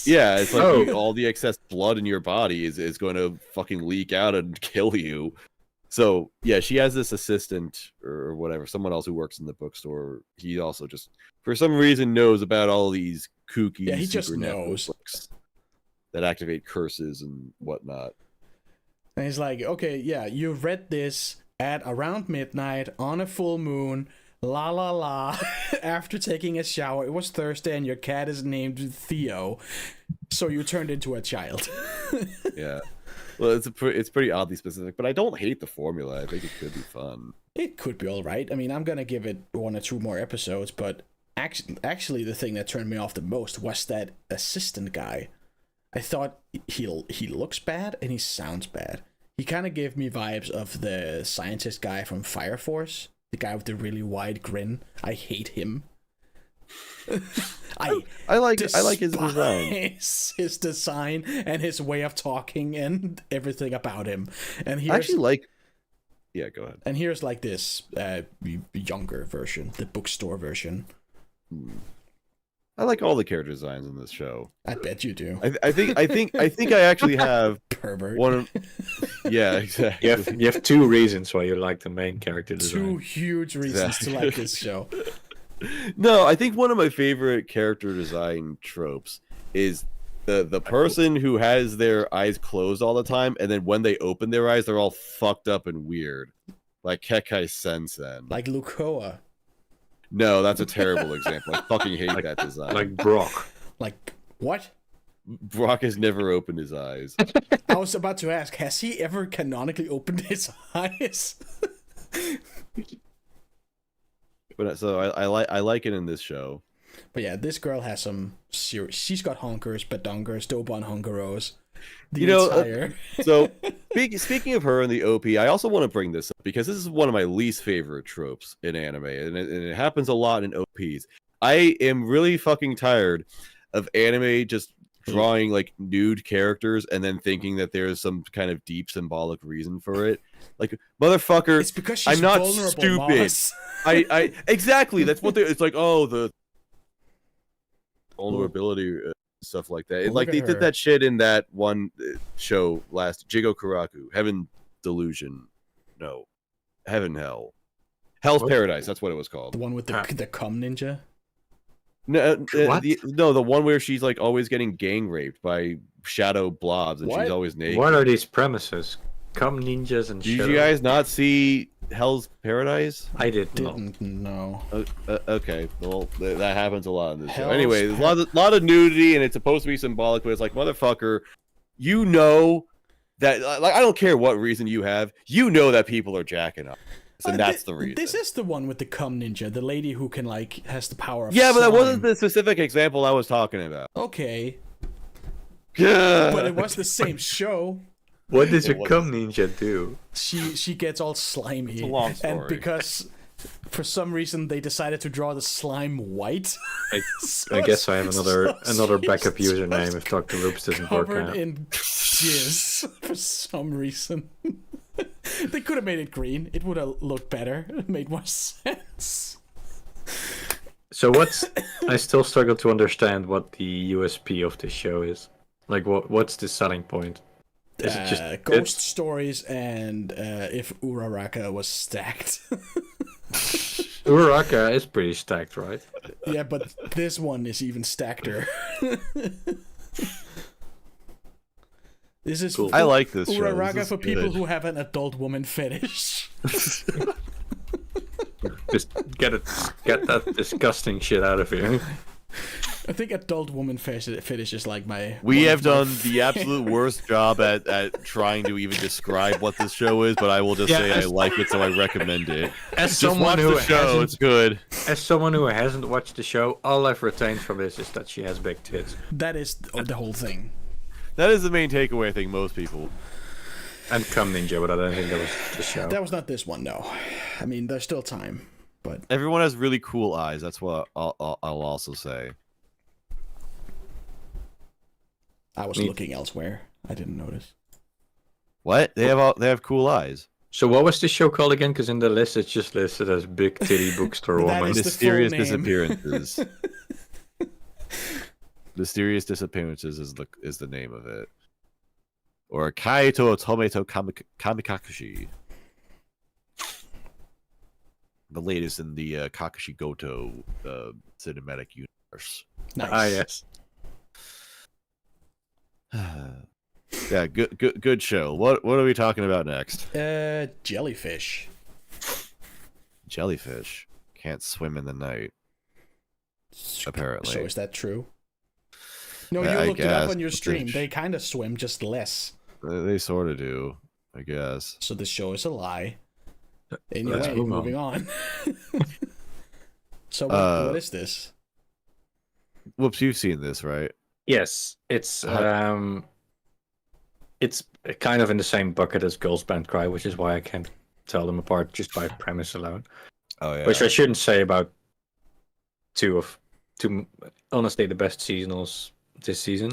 Yeah, it's like all the excess blood in your body is going to fucking leak out and kill you. So, yeah, she has this assistant or whatever, someone else who works in the bookstore. He also just, for some reason, knows about all these kooky he just supernatural knows books that activate curses and whatnot. And he's like, okay, yeah, you read this at around midnight on a full moon, la la la, after taking a shower. It was Thursday and your cat is named Theo, so you turned into a child. Yeah. Well, it's pretty oddly specific, but I don't hate the formula. I think it could be fun. It could be all right. I mean, I'm gonna give it 1 or 2 more episodes, but actually, the thing that turned me off the most was that assistant guy. I thought he looks bad and he sounds bad. He kind of gave me vibes of the scientist guy from Fire Force, the guy with the really wide grin. I hate him. I like his design. His design and his way of talking and everything about him. And I actually like. Yeah, go ahead. And here's like this younger version, the bookstore version. I like all the character designs in this show. I bet you do. I think I actually have Pervert. one of. Yeah, exactly. You have 2 reasons why you like the main character design. 2 huge reasons to like this show. No, I think one of my favorite character design tropes is the person who has their eyes closed all the time, and then when they open their eyes, they're all fucked up and weird, like Kekai Sensen. Like Lukoa. No, that's a terrible example. I fucking hate that design. Like Brock. Like what? Brock has never opened his eyes. I was about to ask, has he ever canonically opened his eyes? But so I like it in this show. But yeah, this girl has some serious. She's got honkers, badonkers, dobon honkeros. Entire. So speaking of her in the OP, I also want to bring this up because this is one of my least favorite tropes in anime, and it happens a lot in OPs. I am really fucking tired of anime just drawing like nude characters and then thinking that there's some kind of deep symbolic reason for it. Like, motherfucker, It's because she's I'm not vulnerable, stupid. Moss. I exactly. That's what it's like. Oh, the vulnerability stuff like that. Like they did that shit in that one show last, Jigo Kuraku, Heaven Delusion, no, Heaven Hell, Hell's Paradise. That's what it was called. The one with the cum ninja. No, the one where she's like always getting gang raped by shadow blobs, and she's always naked. What are these premises? Cum ninjas and Did you guys not see Hell's Paradise? I didn't. Didn't know. Okay, well that happens a lot in this show. Hell's Anyway, there's a lot of nudity, and it's supposed to be symbolic, but it's like, motherfucker, you know that, like, I don't care what reason you have, you know that people are jacking up, and that's the reason. This is the one with the cum ninja, the lady who can like has the power of Yeah, but that slime. wasn't the specific example I was talking about. Okay, but it was the same show. What does a cum ninja do? She gets all slimy, It's a long story. and because for some reason they decided to draw the slime white. I guess I have another backup she's username just if Dr. Loops doesn't work covered out. in jizz for some reason. They could have made it green. It would have looked better. It made more sense. So I still struggle to understand what the USP of this show is. Like, what's the selling point? Is it just ghost stories and if Uraraka was stacked? Uraraka is pretty stacked, right? Yeah, but this one is even stackeder. This is Cool. I like this show. Uraraka This is for people good. who have an adult woman fetish. Just get that disgusting shit out of here. I think adult woman fetish is like my. We have done the absolute worst job at trying to even describe what this show is, but I will just say I like it, so I recommend it. As Just someone watch who the show; it's good. As someone who hasn't watched the show, all I've retained from this is that she has big tits. That is the whole thing. That is the main takeaway. I think most people. And cum ninja, but I don't think that was the show. That was not this one, no. I mean, there's still time, but Everyone has really cool eyes. That's what I'll also say. I was looking elsewhere. I didn't notice. What? They have cool eyes. So what was this show called again? Because in the list it's just listed as Big Titty Bookstore That Woman. is the Mysterious full name. Disappearances. Mysterious Disappearances is the name of it. Or Kaito Tomato Kamikakushi. The latest in the Kakashi Goto cinematic universe. Nice. Ah, yes. Yeah, good show. What are we talking about next? Jellyfish. Jellyfish can't swim in the night. Apparently. So is that true? No, Yeah, I you looked it up guess. on your stream. They kind of swim, just less. They sort of do, I guess. So this show is a lie. Let's Anyway, move on. moving on. So what is this? Whoops, you've seen this, right? Yes, it's kind of in the same bucket as Girls Band Cry, which is why I can't tell them apart just by premise alone. Oh yeah. Which I shouldn't say about two honestly the best seasonals this season.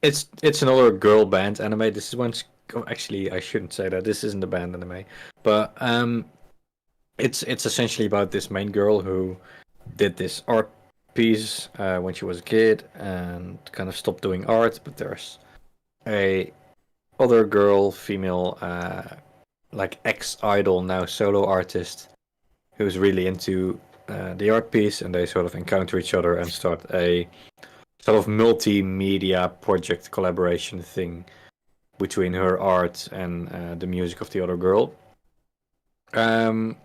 It's another girl band anime. This is one's actually I shouldn't say that. This isn't a band anime, but it's essentially about this main girl who did this art piece when she was a kid and kind of stopped doing art. But there's a other girl, female, like ex-idol now solo artist who's really into the art piece, and they sort of encounter each other and start a sort of multimedia project collaboration thing between her art and the music of the other girl. And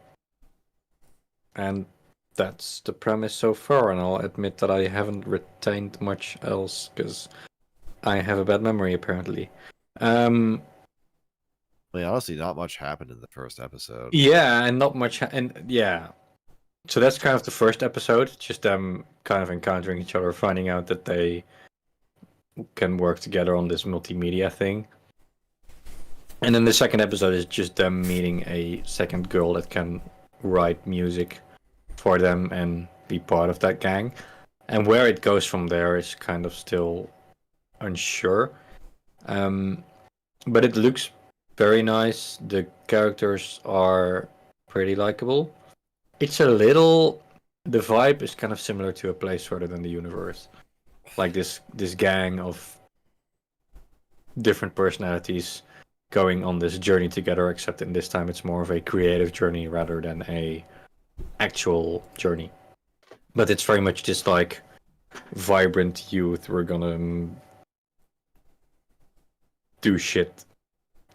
that's the premise so far, and I'll admit that I haven't retained much else because I have a bad memory apparently. I mean, honestly, not much happened in the first episode. Yeah, and not much, and yeah. So that's kind of the first episode, just them kind of encountering each other, finding out that they can work together on this multimedia thing. And then the second episode is just them meeting a second girl that can write music for them and be part of that gang. And where it goes from there is kind of still unsure. But it looks very nice. The characters are pretty likable. It's a little... The vibe is kind of similar to A Place Further Than the Universe. Like this gang of different personalities going on this journey together, except in this time it's more of a creative journey rather than a actual journey. But it's very much just like vibrant youth. We're gonna do shit.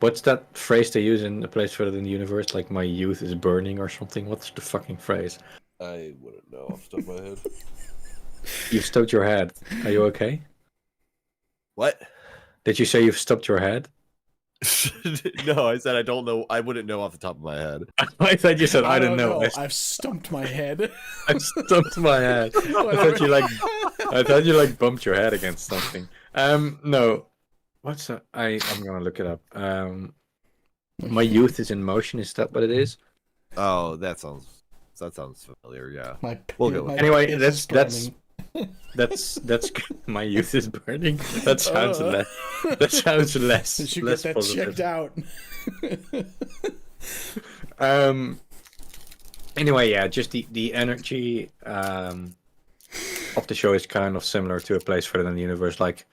What's that phrase they use in A Place Further Than the Universe? Like, my youth is burning or something? What's the fucking phrase? I wouldn't know off the top of my head. You've stubbed your head. Are you okay? What? Did you say you've stubbed your head? No, I said I don't know. I wouldn't know off the top of my head. I thought you said I don't know. I've stumped my head. I've stumped my head. I thought you like bumped your head against something. No. What's that? I'm gonna look it up. My youth is in motion. Is that what it is? Oh, that sounds familiar. Yeah. We'll go. Anyway, that's my youth is burning. That sounds less. That sounds less. You should less get that positive. checked out. Anyway, yeah, just the energy of the show is kind of similar to A Place Further Than the Universe. Like,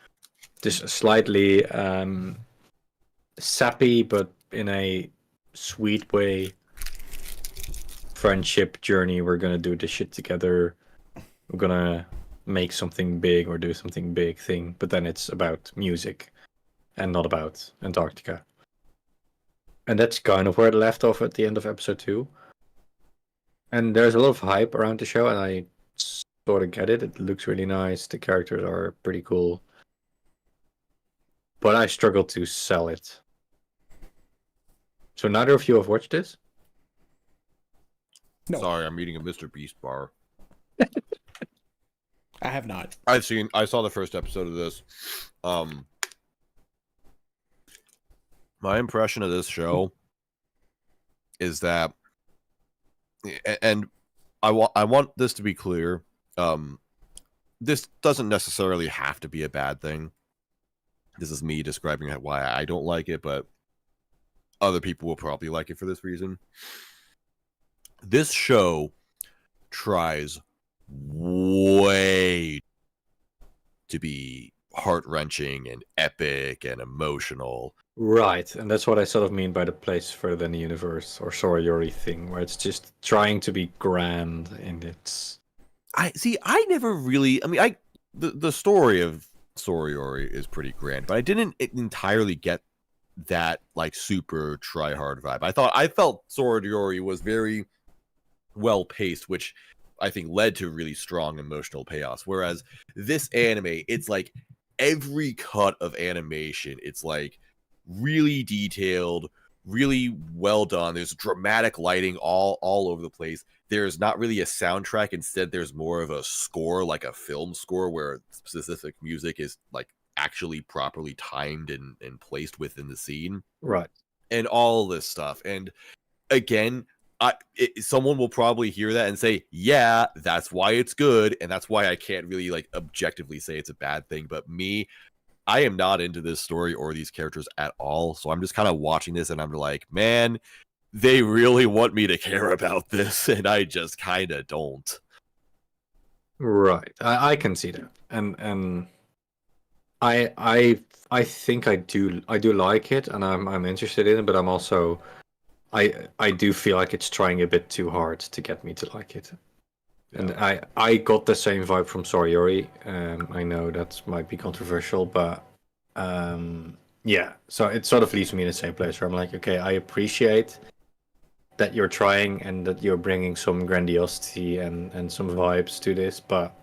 just slightly sappy, but in a sweet way. Friendship journey. We're gonna do this shit together. We're gonna make something big or do something big thing. But then it's about music and not about Antarctica. And that's kind of where it left off at the end of episode 2. And there's a lot of hype around the show, and I sort of get it. It looks really nice. The characters are pretty cool. But I struggle to sell it. So neither of you have watched this? No. Sorry, I'm eating a Mr. Beast bar. I have not. I saw the first episode of this. My impression of this show is that, and I want this to be clear. This doesn't necessarily have to be a bad thing. This is me describing why I don't like it, but other people will probably like it for this reason. This show tries way to be heart-wrenching and epic and emotional. Right, and that's what I sort of mean by The Place Further Than the Universe or Sorority thing, where it's just trying to be grand in its... I never really... I mean, the story of Sorority is pretty grand, but I didn't entirely get that, like, super try-hard vibe. I felt Sorority was very well paced, which I think led to really strong emotional payoffs. Whereas this anime, it's like every cut of animation, it's like really detailed, really well done. There's dramatic lighting all over the place. There's not really a soundtrack. Instead, there's more of a score, like a film score, where specific music is like actually properly timed and placed within the scene. Right. And all this stuff. And again, someone will probably hear that and say, yeah, that's why it's good, and that's why I can't really like objectively say it's a bad thing. But me, I am not into this story or these characters at all, so I'm just kind of watching this and I'm like, man, they really want me to care about this, and I just kind of don't. Right, I can see that, and I think I do like it, and I'm interested in it, but I'm also I do feel like it's trying a bit too hard to get me to like it. Yeah. And I got the same vibe from Sorority. I know that might be controversial, but yeah. So it sort of leaves me in the same place where I'm like, okay, I appreciate that you're trying and that you're bringing some grandiosity and some vibes to this, but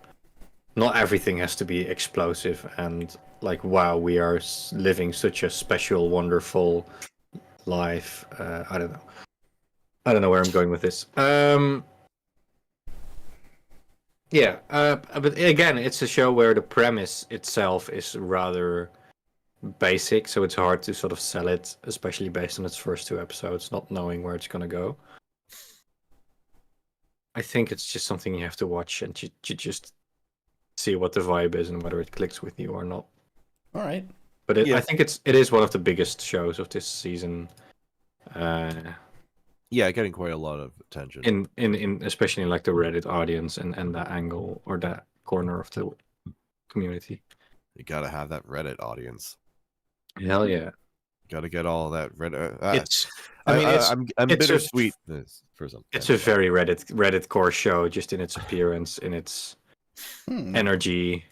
not everything has to be explosive and like, wow, we are living such a special, wonderful life. I don't know. I don't know where I'm going with this. Yeah, but again, it's a show where the premise itself is rather basic, so it's hard to sort of sell it, especially based on its first 2 episodes, not knowing where it's gonna go. I think it's just something you have to watch and you just see what the vibe is and whether it clicks with you or not. All right. But I think it is one of the biggest shows of this season. Yeah, getting quite a lot of attention. In especially in like the Reddit audience and that angle or that corner of the community. You gotta have that Reddit audience. Hell yeah. Gotta get all that Reddit. I'm it's bittersweet for something. It's a very Reddit core show, just in its appearance, in its energy.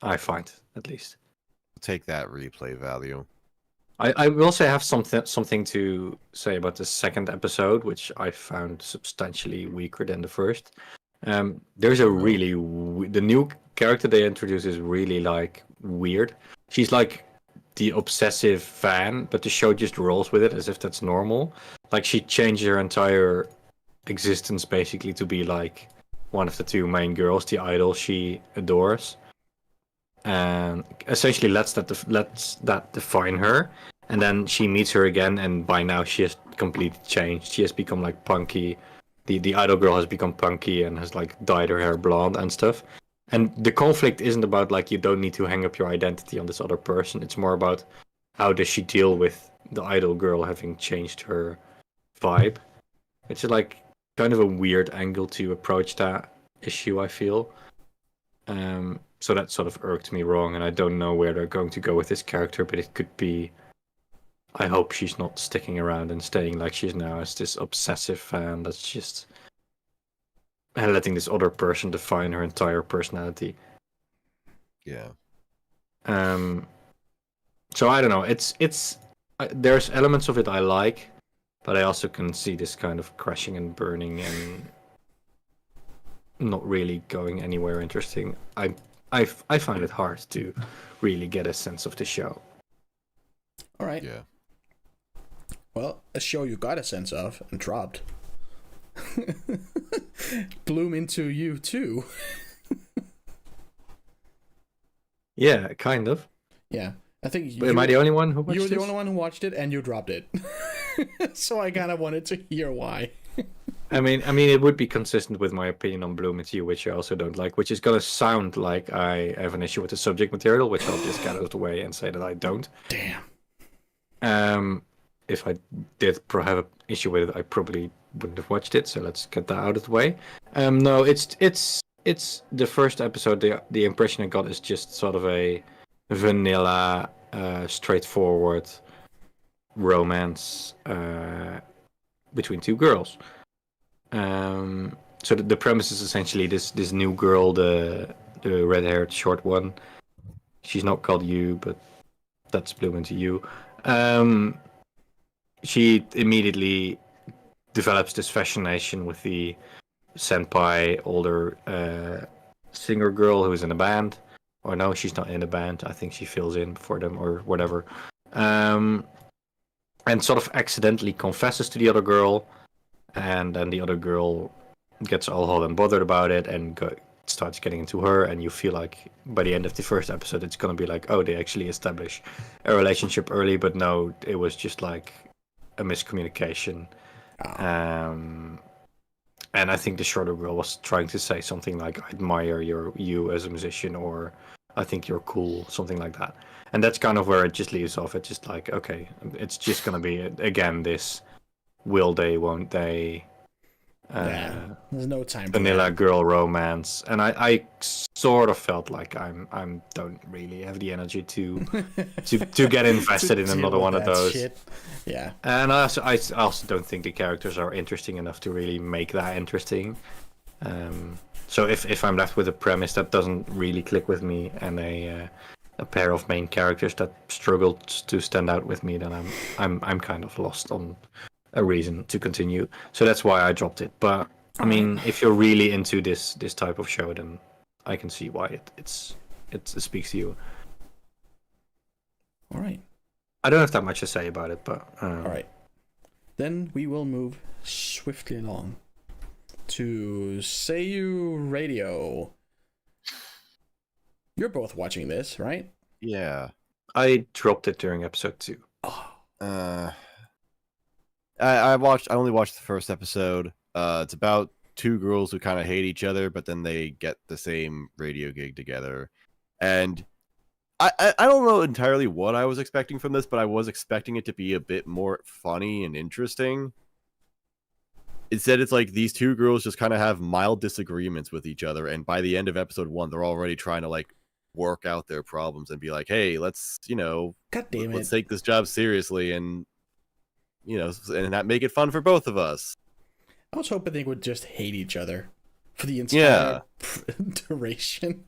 I find, at least. Take that replay value. I will say I have something to say about the second episode, which I found substantially weaker than the first. There's a really the new character they introduce is really like weird. She's like the obsessive fan, but the show just rolls with it as if that's normal. Like she changed her entire existence basically to be like one of the two main girls, the idol she adores, and essentially lets that define her. And then she meets her again, and by now she has completely changed. She has become like punky. The idol girl has become punky and has like dyed her hair blonde and stuff. And the conflict isn't about like you don't need to hang up your identity on this other person. It's more about how does she deal with the idol girl having changed her vibe. It's like kind of a weird angle to approach that issue, I feel. So that sort of irked me wrong, and I don't know where they're going to go with this character, but it could be. I hope she's not sticking around and staying like she is now as this obsessive fan that's just letting this other person define her entire personality. Yeah. So I don't know. It's there's elements of it I like, but I also can see this kind of crashing and burning and not really going anywhere interesting. I find it hard to really get a sense of the show. All right. Yeah. Well, a show you got a sense of and dropped. Bloom into you too. Yeah, kind of. Yeah, I think. But am I the only one who watched You were the this? only one who watched it, and you dropped it. So I kind of wanted to hear why. I mean, it would be consistent with my opinion on Bloom Into You, which I also don't like, which is gonna sound like I have an issue with the subject material, which I'll just get out of the way and say that I don't. Damn. If I did have an issue with it, I probably wouldn't have watched it. So let's get that out of the way. No, it's the first episode. The impression I got is just sort of a vanilla, straightforward romance between two girls. So the premise is essentially this new girl, the red-haired short one. She's not called You, but that's Bloom Into You. She immediately develops this fascination with the senpai, older singer girl who's in a band. Or no, she's not in a band. I think she fills in for them or whatever. And sort of accidentally confesses to the other girl. And then the other girl gets all hot and bothered about it and starts getting into her. And you feel like by the end of the first episode, it's going to be like, oh, they actually establish a relationship early. But no, it was just like a miscommunication. And I think the shorter girl was trying to say something like, I admire you as a musician, or I think you're cool, something like that. And that's kind of where it just leaves off. It's just like, okay, it's just going to be, again, this will they, won't they, there's no time vanilla girl romance. And I sort of felt like I don't really have the energy to get invested in another one of those. Shit. Yeah. And I also don't think the characters are interesting enough to really make that interesting. So if I'm left with a premise that doesn't really click with me and a pair of main characters that struggle to stand out with me, then I'm kind of lost on a reason to continue. So that's why I dropped it. But I mean, if you're really into this type of show, then I can see why it speaks to you. All right. I don't have that much to say about it, but All right. Then we will move swiftly along to Seiyu Radio. You're both watching this, right? Yeah. I dropped it during episode 2. Oh, I only watched the first episode. It's about two girls who kind of hate each other, but then they get the same radio gig together. And I don't know entirely what I was expecting from this, but I was expecting it to be a bit more funny and interesting. Instead, it's like these two girls just kind of have mild disagreements with each other, and by the end of episode 1, they're already trying to like work out their problems and be like, "Hey, let's God damn it. let's take this job seriously, and and that make it fun for both of us." I was hoping they would just hate each other for the entire duration.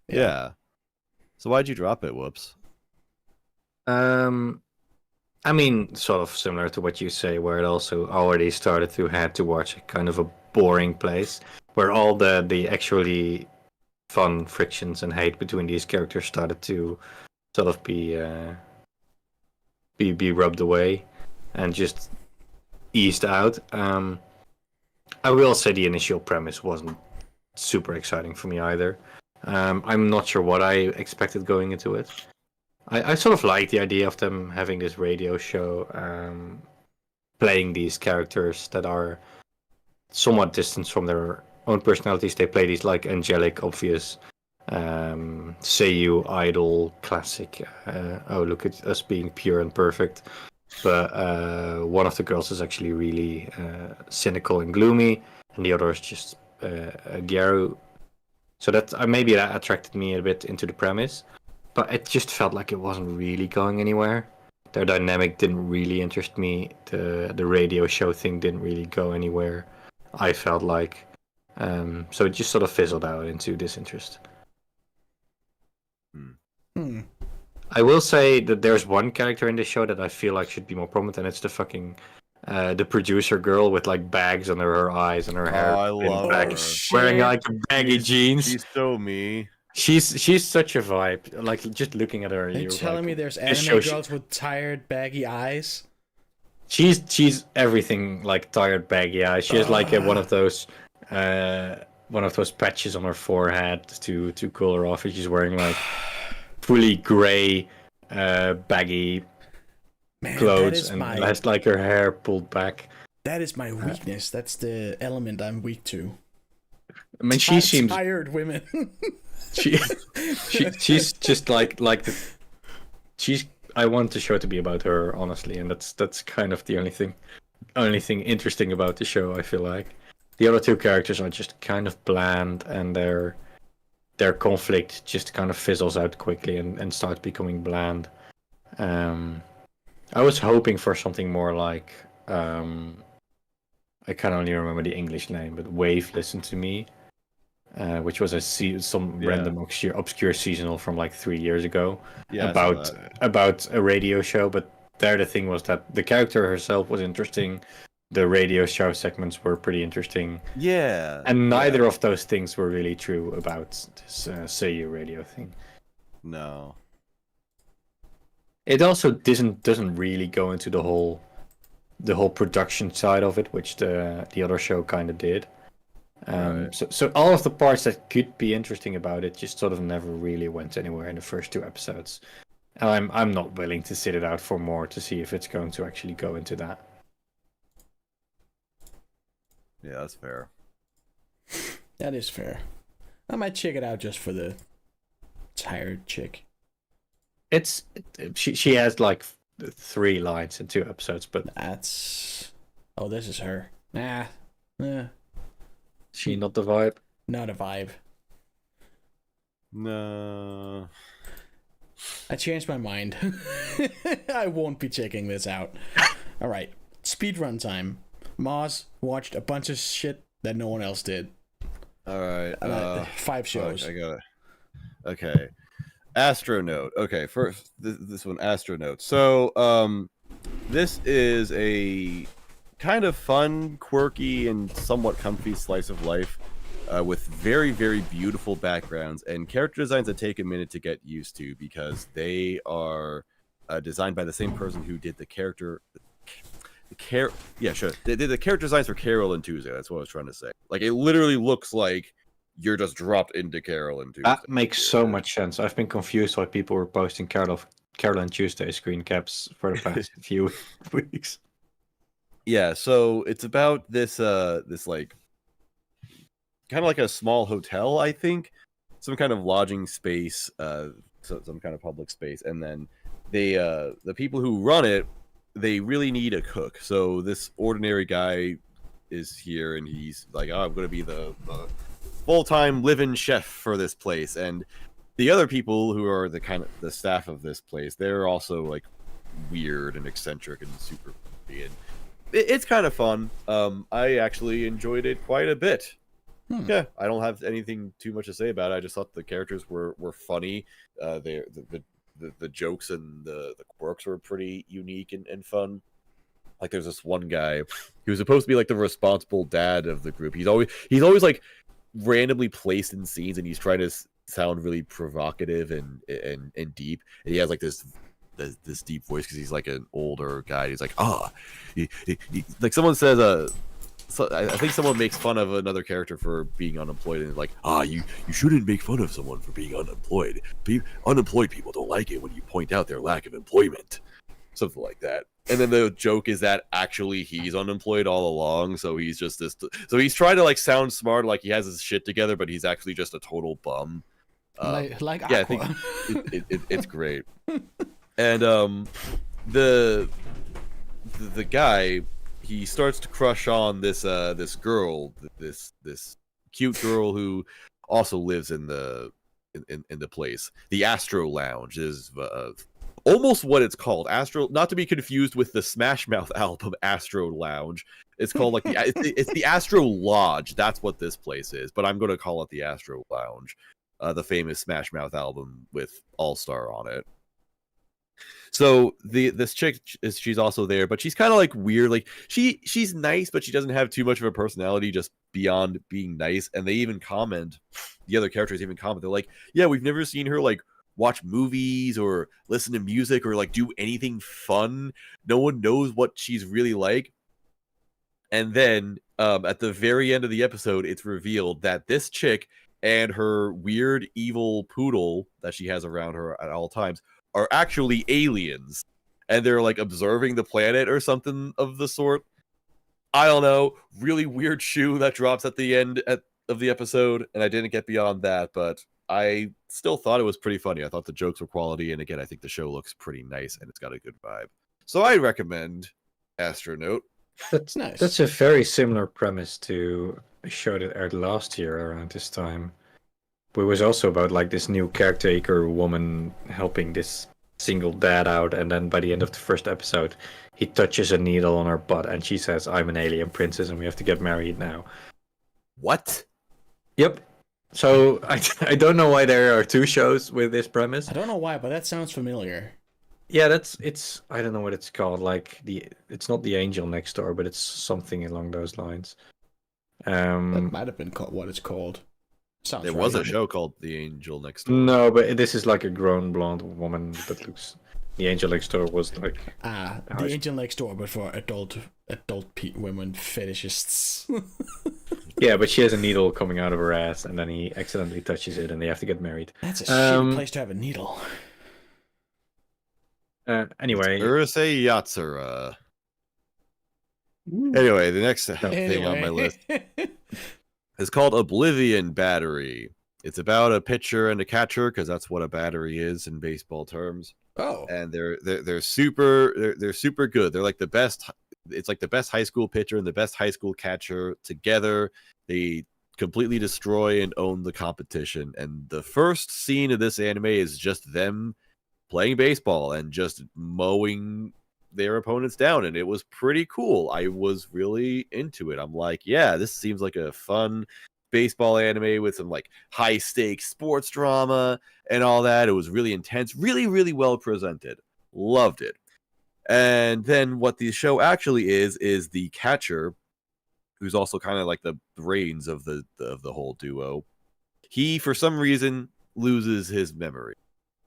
Yeah. So why'd you drop it? Whoops. I mean, sort of similar to what you say, where it also already started to had to watch a kind of a boring place, where all the actually fun frictions and hate between these characters started to sort of be rubbed away and just eased out. I will say the initial premise wasn't super exciting for me either. I'm not sure what I expected going into it. I sort of like the idea of them having this radio show, playing these characters that are somewhat distant from their own personalities. They play these like angelic, obvious, Seiyu idol classic. Oh, look at us being pure and perfect. But one of the girls is actually really cynical and gloomy, and the other is just a Gyaru. So that maybe that attracted me a bit into the premise. But it just felt like it wasn't really going anywhere. Their dynamic didn't really interest me. The radio show thing didn't really go anywhere, I felt like. So it just sort of fizzled out into disinterest. I will say that there's one character in this show that I feel like should be more prominent, and it's the fucking the producer girl with like bags under her eyes and her hair I love back, her. wearing like baggy jeans. She's so me. She's such a vibe. Like just looking at her, Are you you're telling like, me there's this anime show girls with tired, baggy eyes? She's everything like tired, baggy eyes. She has like one of those patches on her forehead to cool her off. And she's wearing like fully gray, baggy clothes, and has like her hair pulled back. That is my weakness. That's the element I'm weak to. I mean, she seems tired women. she's just like she's. I want the show to be about her, honestly, and that's kind of the only thing interesting about the show. I feel like the other two characters are just kind of bland, and their conflict just kind of fizzles out quickly and starts becoming bland. I was hoping for something more like I can only remember the English name, but Wave Listen to Me, which was some random obscure seasonal from like 3 years ago, about a radio show. But there the thing was that the character herself was interesting, the radio show segments were pretty interesting, and neither of those things were really true about this Seiyu radio thing. No, it also doesn't really go into the whole production side of it, which the other show kind of did. So all of the parts that could be interesting about it just sort of never really went anywhere in the first 2 episodes. And I'm not willing to sit it out for more to see if it's going to actually go into that. Yeah, that's fair. That is fair. I might check it out just for the tired chick. She has like 3 lines in 2 episodes, but that's this is her. She not the vibe? Not a vibe. No. I changed my mind. I won't be checking this out. All right, speedrun time. Maz watched a bunch of shit that no one else did. All right. 5 shows. I got it. Okay. Astronaut. Okay, first this one, Astronaut. So, this is a kind of fun, quirky, and somewhat comfy slice of life with very, very beautiful backgrounds and character designs that take a minute to get used to because they are designed by the same person who did the character. Yeah, sure. They did the character designs for Carol and Tuesday. That's what I was trying to say. Like, it literally looks like you're just dropped into Carol and Tuesday. That makes so much sense. I've been confused why people were posting Carol and Tuesday screen caps for the past few weeks. Yeah, so it's about this this like kind of like a small hotel, I think, some kind of lodging space, so some kind of public space, and then they the people who run it, they really need a cook. So this ordinary guy is here, and he's like, "Oh, I'm going to be the full-time live-in chef for this place," and the other people who are the staff of this place, they're also like weird and eccentric and super and it's kind of fun. I actually enjoyed it quite a bit. Yeah, I don't have anything too much to say about it. I just thought the characters were funny. The jokes and the quirks were pretty unique and fun. Like there's this one guy who was supposed to be like the responsible dad of the group. He's always like randomly placed in scenes, and he's trying to sound really provocative and deep. And he has like this deep voice because he's like an older guy. He's like, like someone says, so I think someone makes fun of another character for being unemployed, and like, you shouldn't make fun of someone for being unemployed. Unemployed people don't like it when you point out their lack of employment, something like that. And then the joke is that actually he's unemployed all along, so he's just this. So he's trying to like sound smart, like he has his shit together, but he's actually just a total bum. Like yeah, Aqua. I think it's great. And the guy, he starts to crush on this girl, this cute girl who also lives in the place. The Astro Lounge is almost what it's called. Astro, not to be confused with the Smash Mouth album Astro Lounge. It's called like it's the Astro Lodge. That's what this place is, but I'm going to call it the Astro Lounge, the famous Smash Mouth album with All Star on it. So this chick she's also there, but she's kind of like weird. Like she's nice, but she doesn't have too much of a personality just beyond being nice. And they even comment, the other characters even comment, they're like, yeah, we've never seen her like watch movies or listen to music or like do anything fun. No one knows what she's really like. And then at the very end of the episode, it's revealed that this chick and her weird evil poodle that she has around her at all times are actually aliens, and they're like observing the planet or something of the sort. I don't know. Really weird shoe that drops at the end of the episode, and I didn't get beyond that, but I still thought it was pretty funny. I thought the jokes were quality, and again, I think the show looks pretty nice, and it's got a good vibe. So I recommend Astronaut. That's nice. That's a very similar premise to a show that aired last year around this time. It was also about like this new caretaker woman helping this single dad out, and then by the end of the first episode, he touches a needle on her butt, and she says, "I'm an alien princess, and we have to get married now." What? Yep. So I don't know why there are two shows with this premise. I don't know why, but that sounds familiar. Yeah, it's I don't know what it's called. Like it's not the Angel Next Door, but it's something along those lines. That might have been what it's called. Sounds there right. was a show called The Angel Next Door. No, but this is like a grown blonde woman that looks. The Angel Next Door was like The Angel Next Door, but for adult women fetishists. Yeah, but she has a needle coming out of her ass, and then he accidentally touches it, and they have to get married. That's a shitty place to have a needle. Anyway, Urusei Yatsura. Anyway, the next thing on my list is called Oblivion Battery. It's about a pitcher and a catcher, because that's what a battery is in baseball terms. Oh, and they're super good. They're like the best. It's like the best high school pitcher and the best high school catcher together. They completely destroy and own the competition. And the first scene of this anime is just them playing baseball and just mowing their opponents down, and it was pretty cool. I was really into it. I'm like, yeah, this seems like a fun baseball anime with some like high stakes sports drama and all that. It was really intense, really, really well presented. Loved it. And then what the show actually is the catcher who's also kind of like the brains of the whole duo. He, for some reason, loses his memory.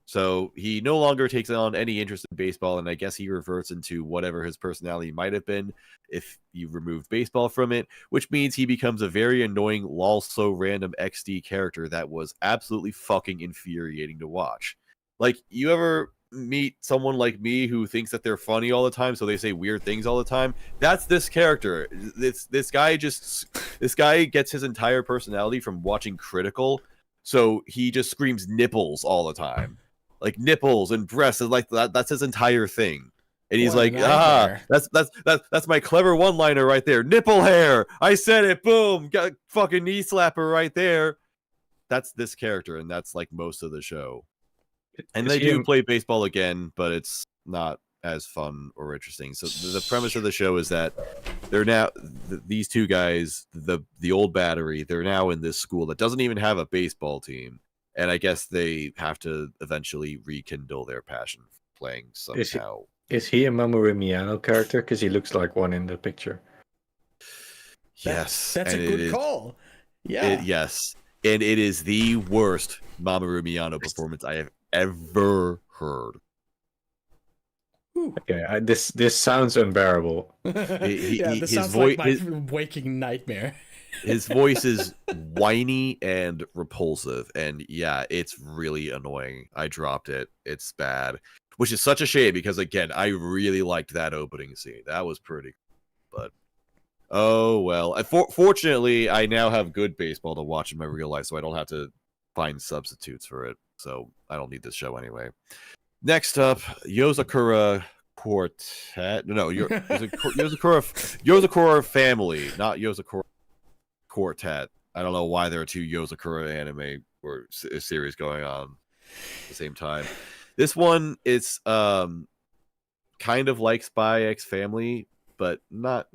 So he no longer takes on any interest in baseball, and I guess he reverts into whatever his personality might have been if you removed baseball from it, which means he becomes a very annoying lol-so random XD character that was absolutely fucking infuriating to watch. Like, you ever meet someone like me who thinks that they're funny all the time, so they say weird things all the time? That's this character. This guy gets his entire personality from watching Critical, so he just screams nipples all the time. Like nipples and breasts, and like that's his entire thing. And he's like, that's my clever one-liner right there. Nipple hair. I said it. Boom. Got fucking knee slapper right there. That's this character, and that's like most of the show. And they do play baseball again, but it's not as fun or interesting. So the premise of the show is that they're now these two guys, the old battery, they're now in this school that doesn't even have a baseball team. And I guess they have to eventually rekindle their passion for playing somehow. Is he a Mamoru Miyano character? Because he looks like one in the picture. Yes. That's a good call. Yeah. Yes. And it is the worst Mamoru Miyano performance I have ever heard. Okay, this sounds unbearable. This sounds like my waking nightmare. His voice is whiny and repulsive, and yeah, it's really annoying. I dropped it. It's bad, which is such a shame because, again, I really liked that opening scene. That was pretty cool. But oh well. Fortunately, I now have good baseball to watch in my real life, so I don't have to find substitutes for it. So I don't need this show anyway. Next up, Yozakura Quartet. No, Yozakura Family, not Yozakura Quartet. I don't know why there are two Yozakura anime or series going on at the same time. This one is kind of like Spy X Family, but not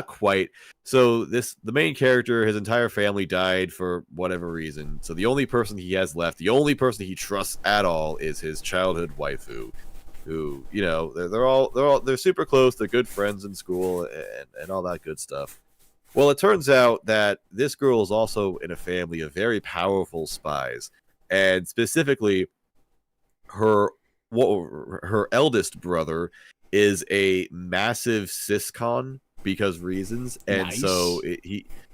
quite. So the main character, his entire family died for whatever reason. So the only person he has left, the only person he trusts at all, is his childhood waifu, who, you know, they're super close, they're good friends in school and all that good stuff. Well, it turns out that this girl is also in a family of very powerful spies, and specifically her eldest brother is a massive syscon because reasons, and so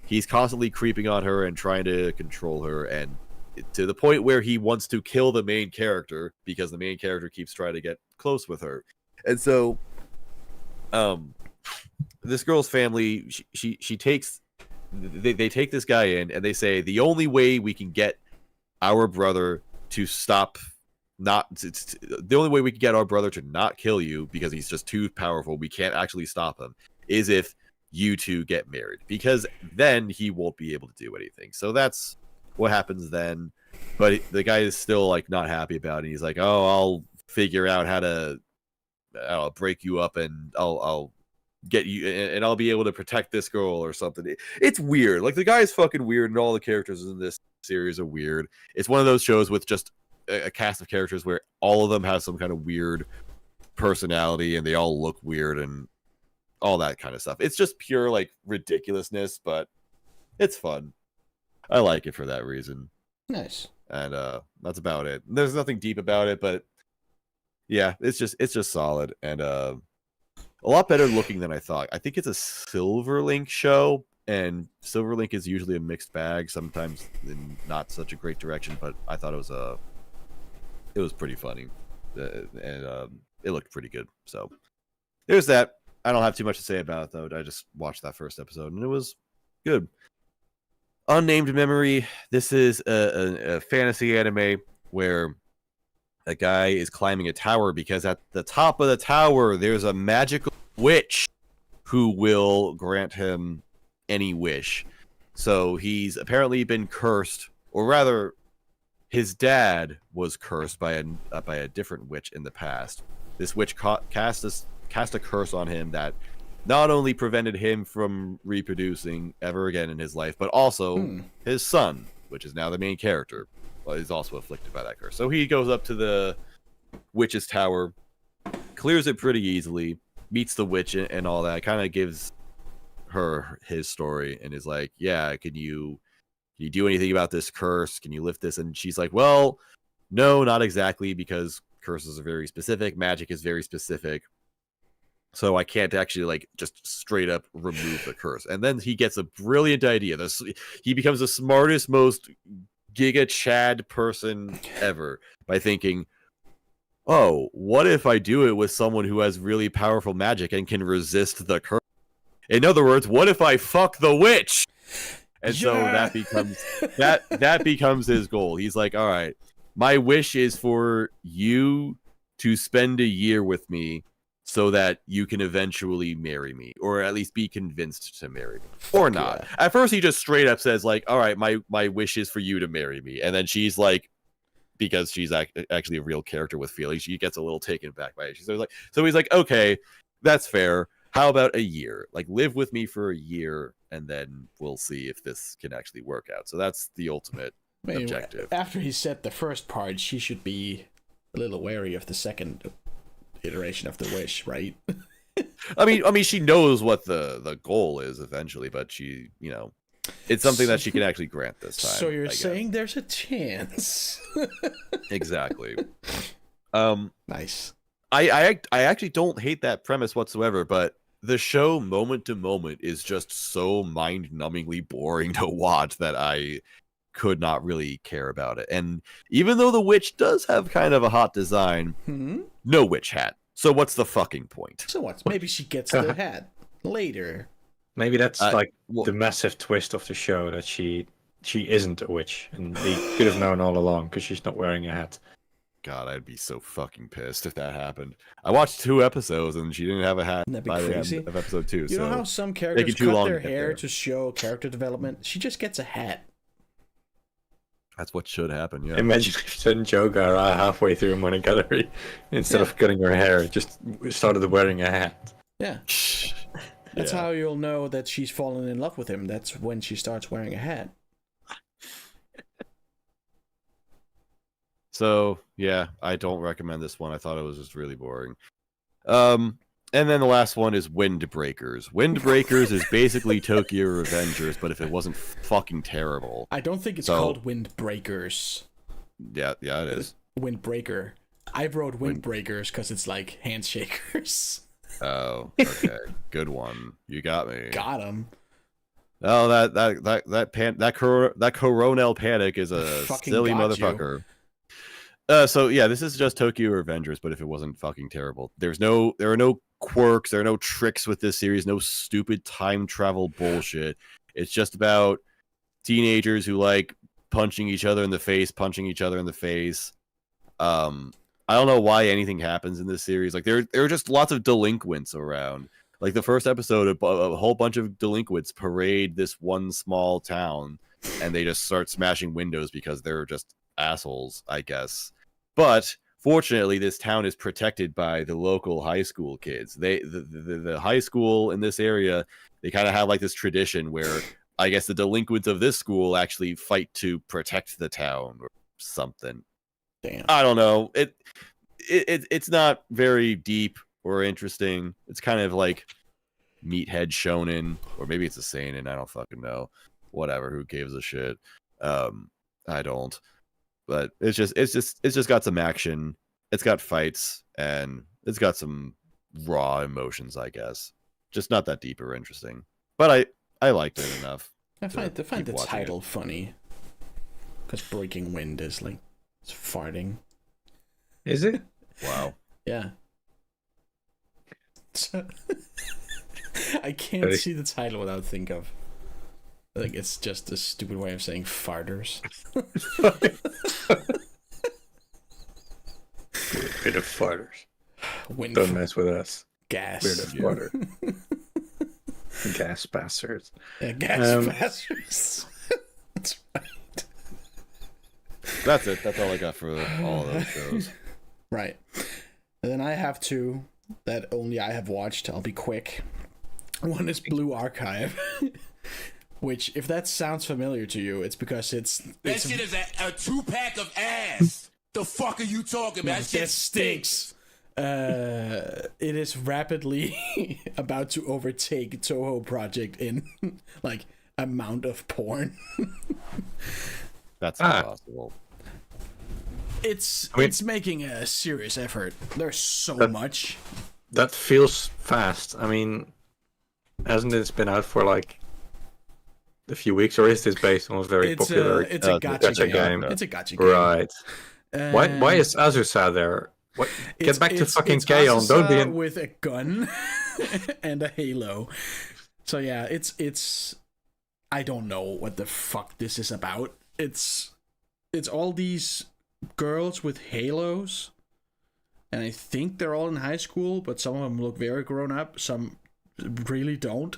he's constantly creeping on her and trying to control her, and to the point where he wants to kill the main character because the main character keeps trying to get close with her. And so this girl's family, she takes they take this guy in, and they say the only way we can get our brother to stop the only way we can get our brother to not kill you, because he's just too powerful, we can't actually stop him, is if you two get married, because then he won't be able to do anything. So that's what happens then. But the guy is still like not happy about it. He's like, oh, I'll figure out how to break you up, and I'll get you, and I'll be able to protect this girl or something. It's weird. Like, the guy is fucking weird, and all the characters in this series are weird. It's one of those shows with just a cast of characters where all of them have some kind of weird personality, and they all look weird and all that kind of stuff. It's just pure like ridiculousness, but it's fun. I like it for that reason. Nice. And that's about it. There's nothing deep about it, but yeah, it's just solid, and a lot better looking than I thought. I think it's a Silverlink show, and Silverlink is usually a mixed bag, sometimes in not such a great direction, but I thought it was pretty funny, and it looked pretty good. So there's that. I don't have too much to say about it, though. I just watched that first episode, and it was good. Unnamed Memory. This is a fantasy anime where a guy is climbing a tower because at the top of the tower there's a magical witch who will grant him any wish. So he's apparently been cursed, or rather, his dad was cursed by a different witch in the past. This witch cast a curse on him that not only prevented him from reproducing ever again in his life, but also his son, which is now the main character, is also afflicted by that curse. So he goes up to the witch's tower, clears it pretty easily, meets the witch and all that, kind of gives his story and is like, yeah, can you do anything about this curse? Can you lift this? And she's like, well, no, not exactly, because curses are very specific. Magic is very specific. So I can't actually like just straight up remove the curse. And then he gets a brilliant idea. He becomes the smartest, most Giga Chad person ever by thinking, oh, what if I do it with someone who has really powerful magic and can resist the curse? In other words, what if I fuck the witch? And so that becomes that becomes his goal. He's like, all right, my wish is for you to spend a year with me so that you can eventually marry me, or at least be convinced to marry me, or not. Yeah. At first, he just straight up says like, all right, my wish is for you to marry me. And then she's like, because she's actually a real character with feelings, she gets a little taken back by it. She's like, so he's like, okay, that's fair. How about a year? Like, live with me for a year, and then we'll see if this can actually work out. So that's the ultimate objective. After he said the first part, she should be a little wary of the second iteration of the wish, right? I mean, she knows what the goal is eventually, but she, it's something that she can actually grant this time. So you're saying there's a chance? Exactly. Nice. I actually don't hate that premise whatsoever, but the show moment to moment is just so mind-numbingly boring to watch that I could not really care about it. And even though the witch does have kind of a hot design, no witch hat. So what's the fucking point? So what? Maybe she gets the hat later. Maybe that's the massive twist of the show, that she isn't a witch, and they could have known all along because she's not wearing a hat. God, I'd be so fucking pissed if that happened. I watched 2 episodes and she didn't have a hat by the end of episode 2. You know how some characters cut their hair to show character development? She just gets a hat. That's what should happen, yeah. Imagine if Joe got halfway through Monogatari, instead of cutting her hair, just started wearing a hat. Yeah. That's how you'll know that she's fallen in love with him. That's when she starts wearing a hat. So, yeah, I don't recommend this one. I thought it was just really boring. And then the last one is Windbreakers. Windbreakers is basically Tokyo Revengers, but if it wasn't fucking terrible. I don't think it's called Windbreakers. Yeah, it is. Windbreaker. I wrote Windbreakers because it's like handshakers. Oh, okay. Good one. You got me. Got him. Oh, that coronel panic is a silly motherfucker. So yeah, this is just Tokyo Revengers, but if it wasn't fucking terrible. There are no quirks, there are no tricks with this series, no stupid time travel bullshit. It's just about teenagers who like punching each other in the face. I don't know why anything happens in this series. Like there are just lots of delinquents around. Like the first episode, a whole bunch of delinquents parade this one small town, and they just start smashing windows because they're just assholes, I guess. But fortunately, this town is protected by the local high school kids. The high school in this area, they kind of have like this tradition where I guess the delinquents of this school actually fight to protect the town or something. Damn. I don't know. It's not very deep or interesting. It's kind of like meathead shonen, or maybe it's a seinen. I don't fucking know. Whatever. Who gives a shit? I don't. But it's just got some action. It's got fights, and it's got some raw emotions, I guess. Just not that deep or interesting. But I liked it enough. I find the title funny. Because Breaking Wind is like, it's farting. Is it? Wow. Yeah. I can't see the title without thinking of. I think it's just a stupid way of saying farters. We're the farters. Don't mess with us. Gas. We're the farter. Gas bastards. Yeah, gas bastards. That's right. That's it. That's all I got for all of those shows. Right. And then I have 2 that only I have watched. I'll be quick. One is Blue Archive. Which, if that sounds familiar to you, it's because it's that shit is a 2-pack of ass. The fuck are you talking about? That stinks. It is rapidly about to overtake Toho Project in like amount of porn. That's impossible. It's making a serious effort. There's so much. That feels fast. I mean, hasn't this been out for like a few weeks, or is this based on a very popular? It's a gacha game. It's a gacha game. Right. Why is Azusa there? What? Get back to fucking Kaon. Don't be with a gun and a halo. So yeah, it's. I don't know what the fuck this is about. It's all these girls with halos, and I think they're all in high school, but some of them look very grown up. Some really don't.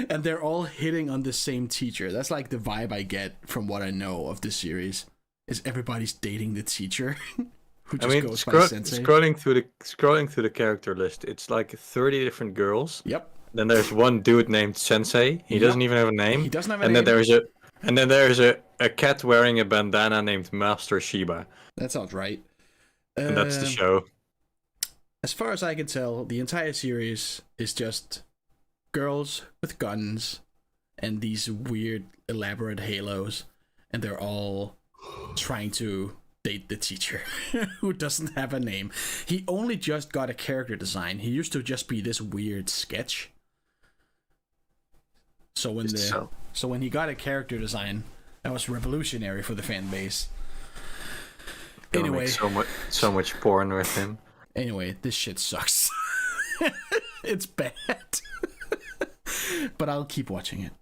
And they're all hitting on the same teacher. That's like the vibe I get from what I know of the series. Is everybody's dating the teacher? Who just goes by sensei. Scrolling through the character list, it's like 30 different girls. Yep. Then there's one dude named Sensei. He doesn't even have a name. He doesn't have a name. And then there's a cat wearing a bandana named Master Shiba. That sounds right. And that's the show. As far as I can tell, the entire series is just girls with guns and these weird elaborate halos, and they're all trying to date the teacher who doesn't have a name. He only just got a character design. He used to just be this weird sketch. So when he got a character design, that was revolutionary for the fan base. Anyway, so much porn with him. Anyway, this shit sucks. It's bad. But I'll keep watching it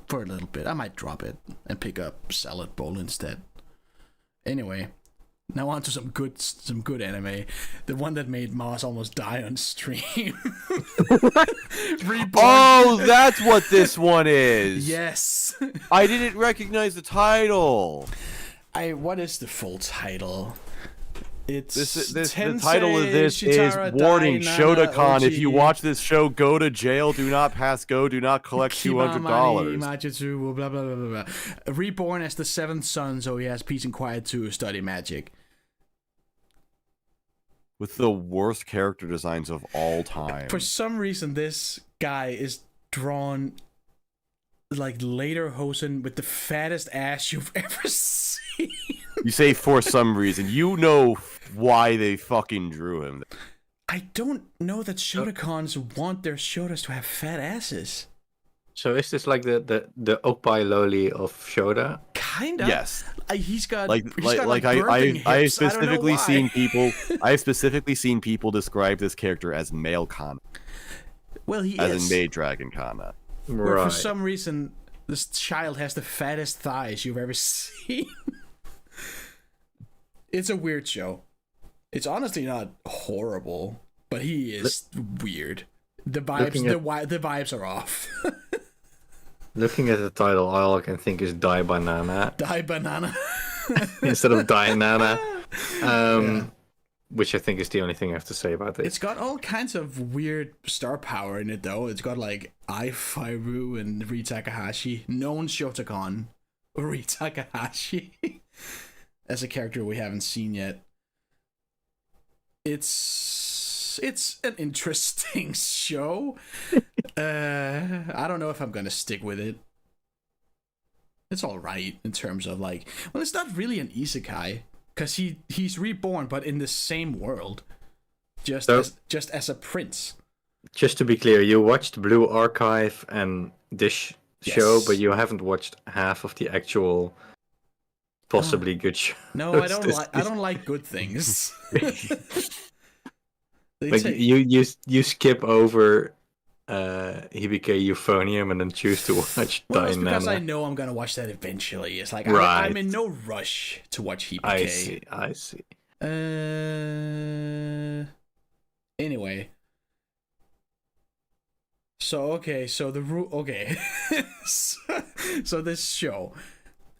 for a little bit. I might drop it and pick up Salad Bowl instead. Anyway, now on to some good anime. The one that made Mars almost die on stream. Reborn. Oh, that's what this one is. Yes. I didn't recognize the title. What is the full title? It's the title of this is Warning Shotokan. If you watch this show, go to jail. Do not pass go. Do not collect $200. Majutsu, blah, blah, blah, blah, blah. Reborn as the seventh son, so he has peace and quiet to study magic. With the worst character designs of all time. For some reason, this guy is drawn like later Hosen with the fattest ass you've ever seen. You say for some reason. You know why they fucking drew him. I don't know that Shotacons want their Shotas to have fat asses. So is this like the Oppai Loli of Shota? Kinda. Yes. He's got I have specifically seen people. I have specifically seen people describe this character as male Kana. Well, he as is. in Maid Dragon Kana. Where for some reason this child has the fattest thighs you've ever seen. It's a weird show. It's honestly not horrible, but he is weird. The vibes are off. Looking at the title, all I can think is Die Banana. Die Banana. Instead of Die Nana. Which I think is the only thing I have to say about this. It's got all kinds of weird star power in it, though. It's got like Ai Fairu and Ri Takahashi. Known Shotokan. Ri Takahashi. As a character we haven't seen yet. It's an interesting show. I don't know if I'm gonna stick with it. It's alright in terms of like, well, it's not really an isekai because he's reborn, but in the same world, just as a prince. Just to be clear, you watched Blue Archive and this show, but you haven't watched half of the actual possibly good show. No, I don't like good things. Like you skip over Hibike Euphonium and then choose to watch Well, it's because Dynana. I know I'm gonna watch that eventually. It's like Right. I'm in no rush to watch Hibike. I see. Anyway. So so this show,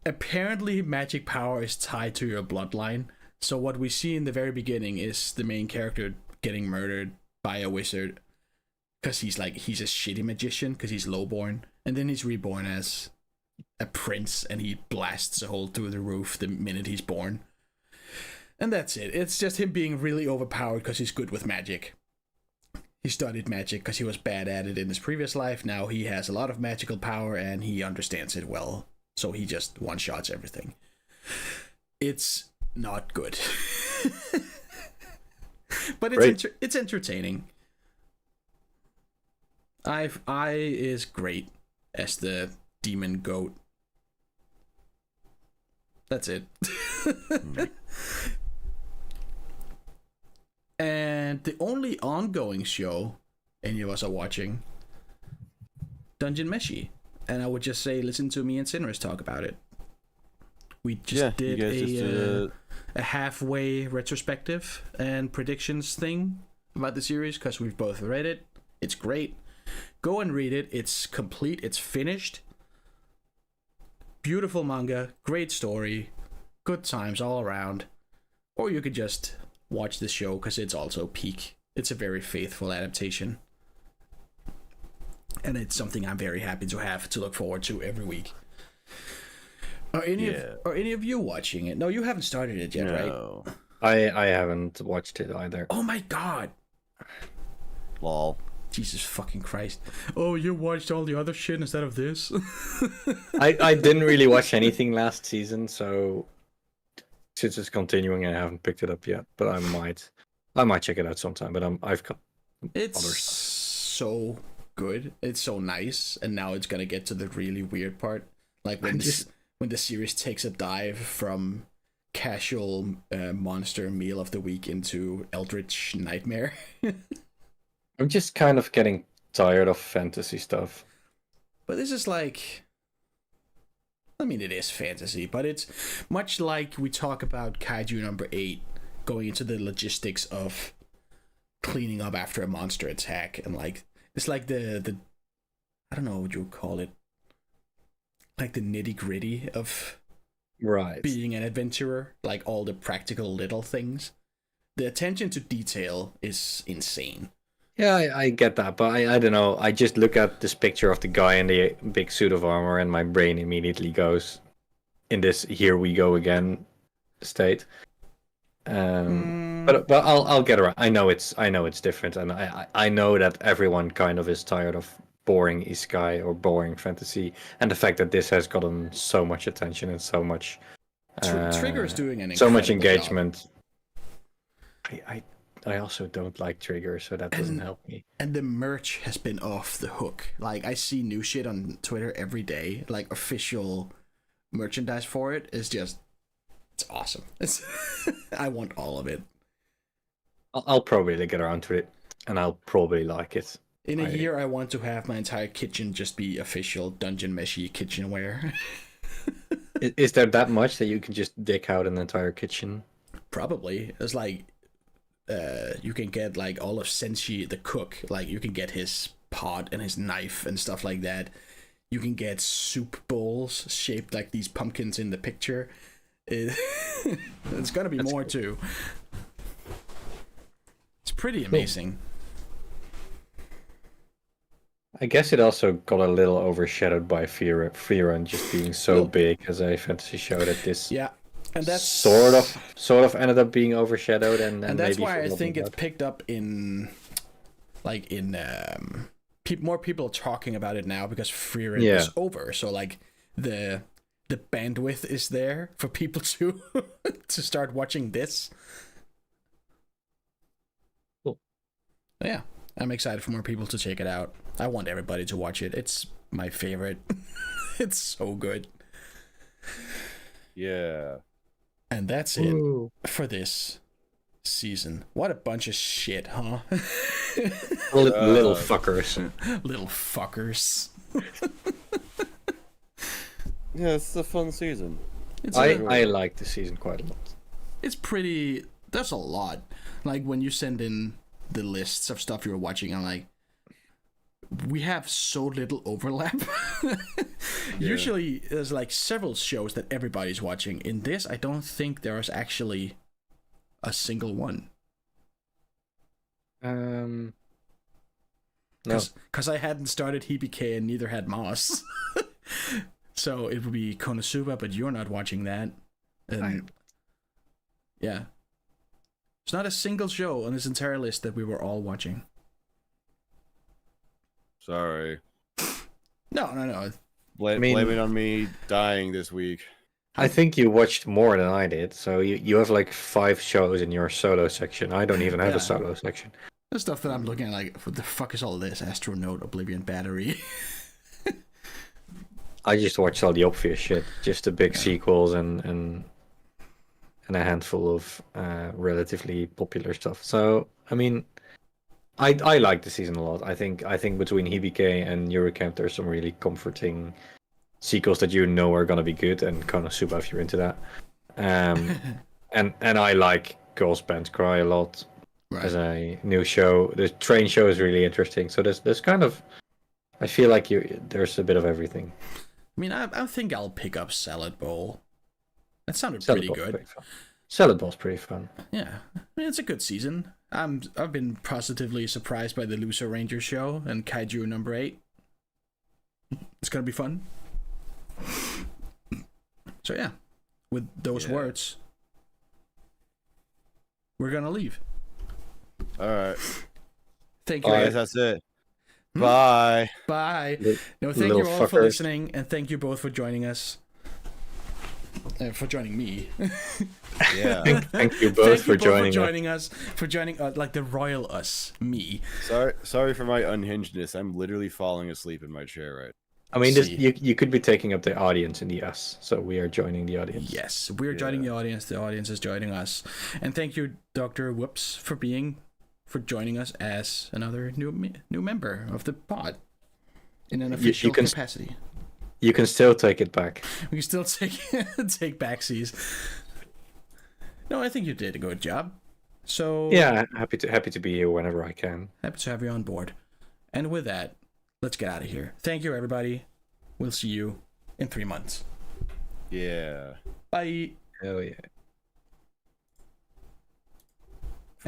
apparently magic power is tied to your bloodline. So what we see in the very beginning is the main character getting murdered by a wizard because he's a shitty magician because he's lowborn, and then he's reborn as a prince and he blasts a hole through the roof the minute he's born. And that's it. It's just him being really overpowered because he's good with magic. He studied magic because he was bad at it in his previous life. Now he has a lot of magical power and he understands it well. So he just one-shots everything. It's not good. But it's entertaining. I is great as the demon goat. That's it. And the only ongoing show any of us are watching, Dungeon Meshi. And I would just say, listen to me and Sinners talk about it. We just did a halfway retrospective and predictions thing about the series because we've both read it. It's great. Go and read it. It's complete. It's finished. Beautiful manga. Great story. Good times all around. Or you could just watch the show because it's also peak. It's a very faithful adaptation. And it's something I'm very happy to have to look forward to every week. Are any of you watching it? No, you haven't started it yet, right? I haven't watched it either. Oh my god. Lol. Jesus fucking Christ. Oh, you watched all the other shit instead of this? I didn't really watch anything last season, so since it's continuing, I haven't picked it up yet. But I might check it out sometime. But I've got it's other stuff. So good. It's so nice, and now it's gonna get to the really weird part, like when the series takes a dive from casual monster meal of the week into eldritch nightmare. I'm just kind of getting tired of fantasy stuff. But this is like, I mean, it is fantasy, but it's much like we talk about Kaiju number 8, going into the logistics of cleaning up after a monster attack, and like it's like the I don't know what you would call it, like the nitty gritty of being an adventurer, like all the practical little things. The attention to detail is insane. Yeah, I get that, but I don't know. I just look at this picture of the guy in the big suit of armor, and my brain immediately goes in this "here we go again" state. But I'll get around. I know it's different, and I know that everyone kind of is tired of boring isekai or boring fantasy, and the fact that this has gotten so much attention and so much Trigger is doing an so much incredible engagement. Job. I also don't like Trigger, so that doesn't help me. And the merch has been off the hook. Like, I see new shit on Twitter every day. Like, official merchandise for it is just, it's awesome. I want all of it. I'll probably get around to it, and I'll probably like it. In a year, I want to have my entire kitchen just be official Dungeon Meshi kitchenware. Is there that much that you can just dick out an entire kitchen? Probably. It's like, you can get like all of Senshi the cook, like you can get his pot and his knife and stuff like that. You can get soup bowls shaped like these pumpkins in the picture. It's gonna be more cool. Too. It's pretty amazing. I guess it also got a little overshadowed by Freerun just being so big as a fantasy show that this and that's sort of ended up being overshadowed, and that's maybe why I think it's picked up in more people talking about it now because Freerun is over. So like the bandwidth is there for people to to start watching this. Cool. Yeah, I'm excited for more people to check it out. I want everybody to watch it. It's my favorite. It's so good. Yeah. And that's it for this season. What a bunch of shit, huh? Little fuckers. Little fuckers. Yeah, it's a fun season. I like the season quite a lot. It's pretty... There's a lot. Like, when you send in the lists of stuff you're watching, I'm like, we have so little overlap. Usually there's like several shows that everybody's watching. In this, I don't think there's actually a single one. No. Because I hadn't started Hibike and neither had Moss. So it would be Konosuba, but you're not watching that. And yeah. There's not a single show on this entire list that we were all watching. Sorry. No. Blame it on me dying this week. I think you watched more than I did, so you have like 5 shows in your solo section. I don't even have a solo section. The stuff that I'm looking at, like, what the fuck is all this? Astronaut, Oblivion Battery. I just watched all the obvious shit, just the big sequels and a handful of relatively popular stuff. So I mean, I like the season a lot. I think between Hibike and Eurocamp, there's some really comforting sequels that are gonna be good, and Konosuba if you're into that. And I like Girls Band Cry a lot as a new show. The train show is really interesting. So there's kind of, I feel like there's a bit of everything. I mean, I think I'll pick up Salad Bowl. That sounded pretty good. Salad Bowl's pretty fun. Yeah, I mean, it's a good season. I've been positively surprised by the Loser Ranger show and Kaiju No. 8. It's gonna be fun. So yeah, with those words, we're gonna leave. All right. Thank you. I guess that's it. Bye. Bye. No, thank you all for listening, and thank you both for joining us. For joining me. Yeah. Thank you both for joining us. For joining like the royal us, me. Sorry for my unhingedness. I'm literally falling asleep in my chair right now. I mean, you could be taking up the audience in the us, so we are joining the audience. Yes, we're joining the audience. The audience is joining us, and thank you, Dr. Whoops, for joining us as another new member of the pod in an official capacity. You can still take it back. We can still take backsies. No, I think you did a good job. So yeah, happy to be here whenever I can. Happy to have you on board. And with that, let's get out of here. Thank you, everybody. We'll see you in 3 months. Yeah. Bye. Hell yeah.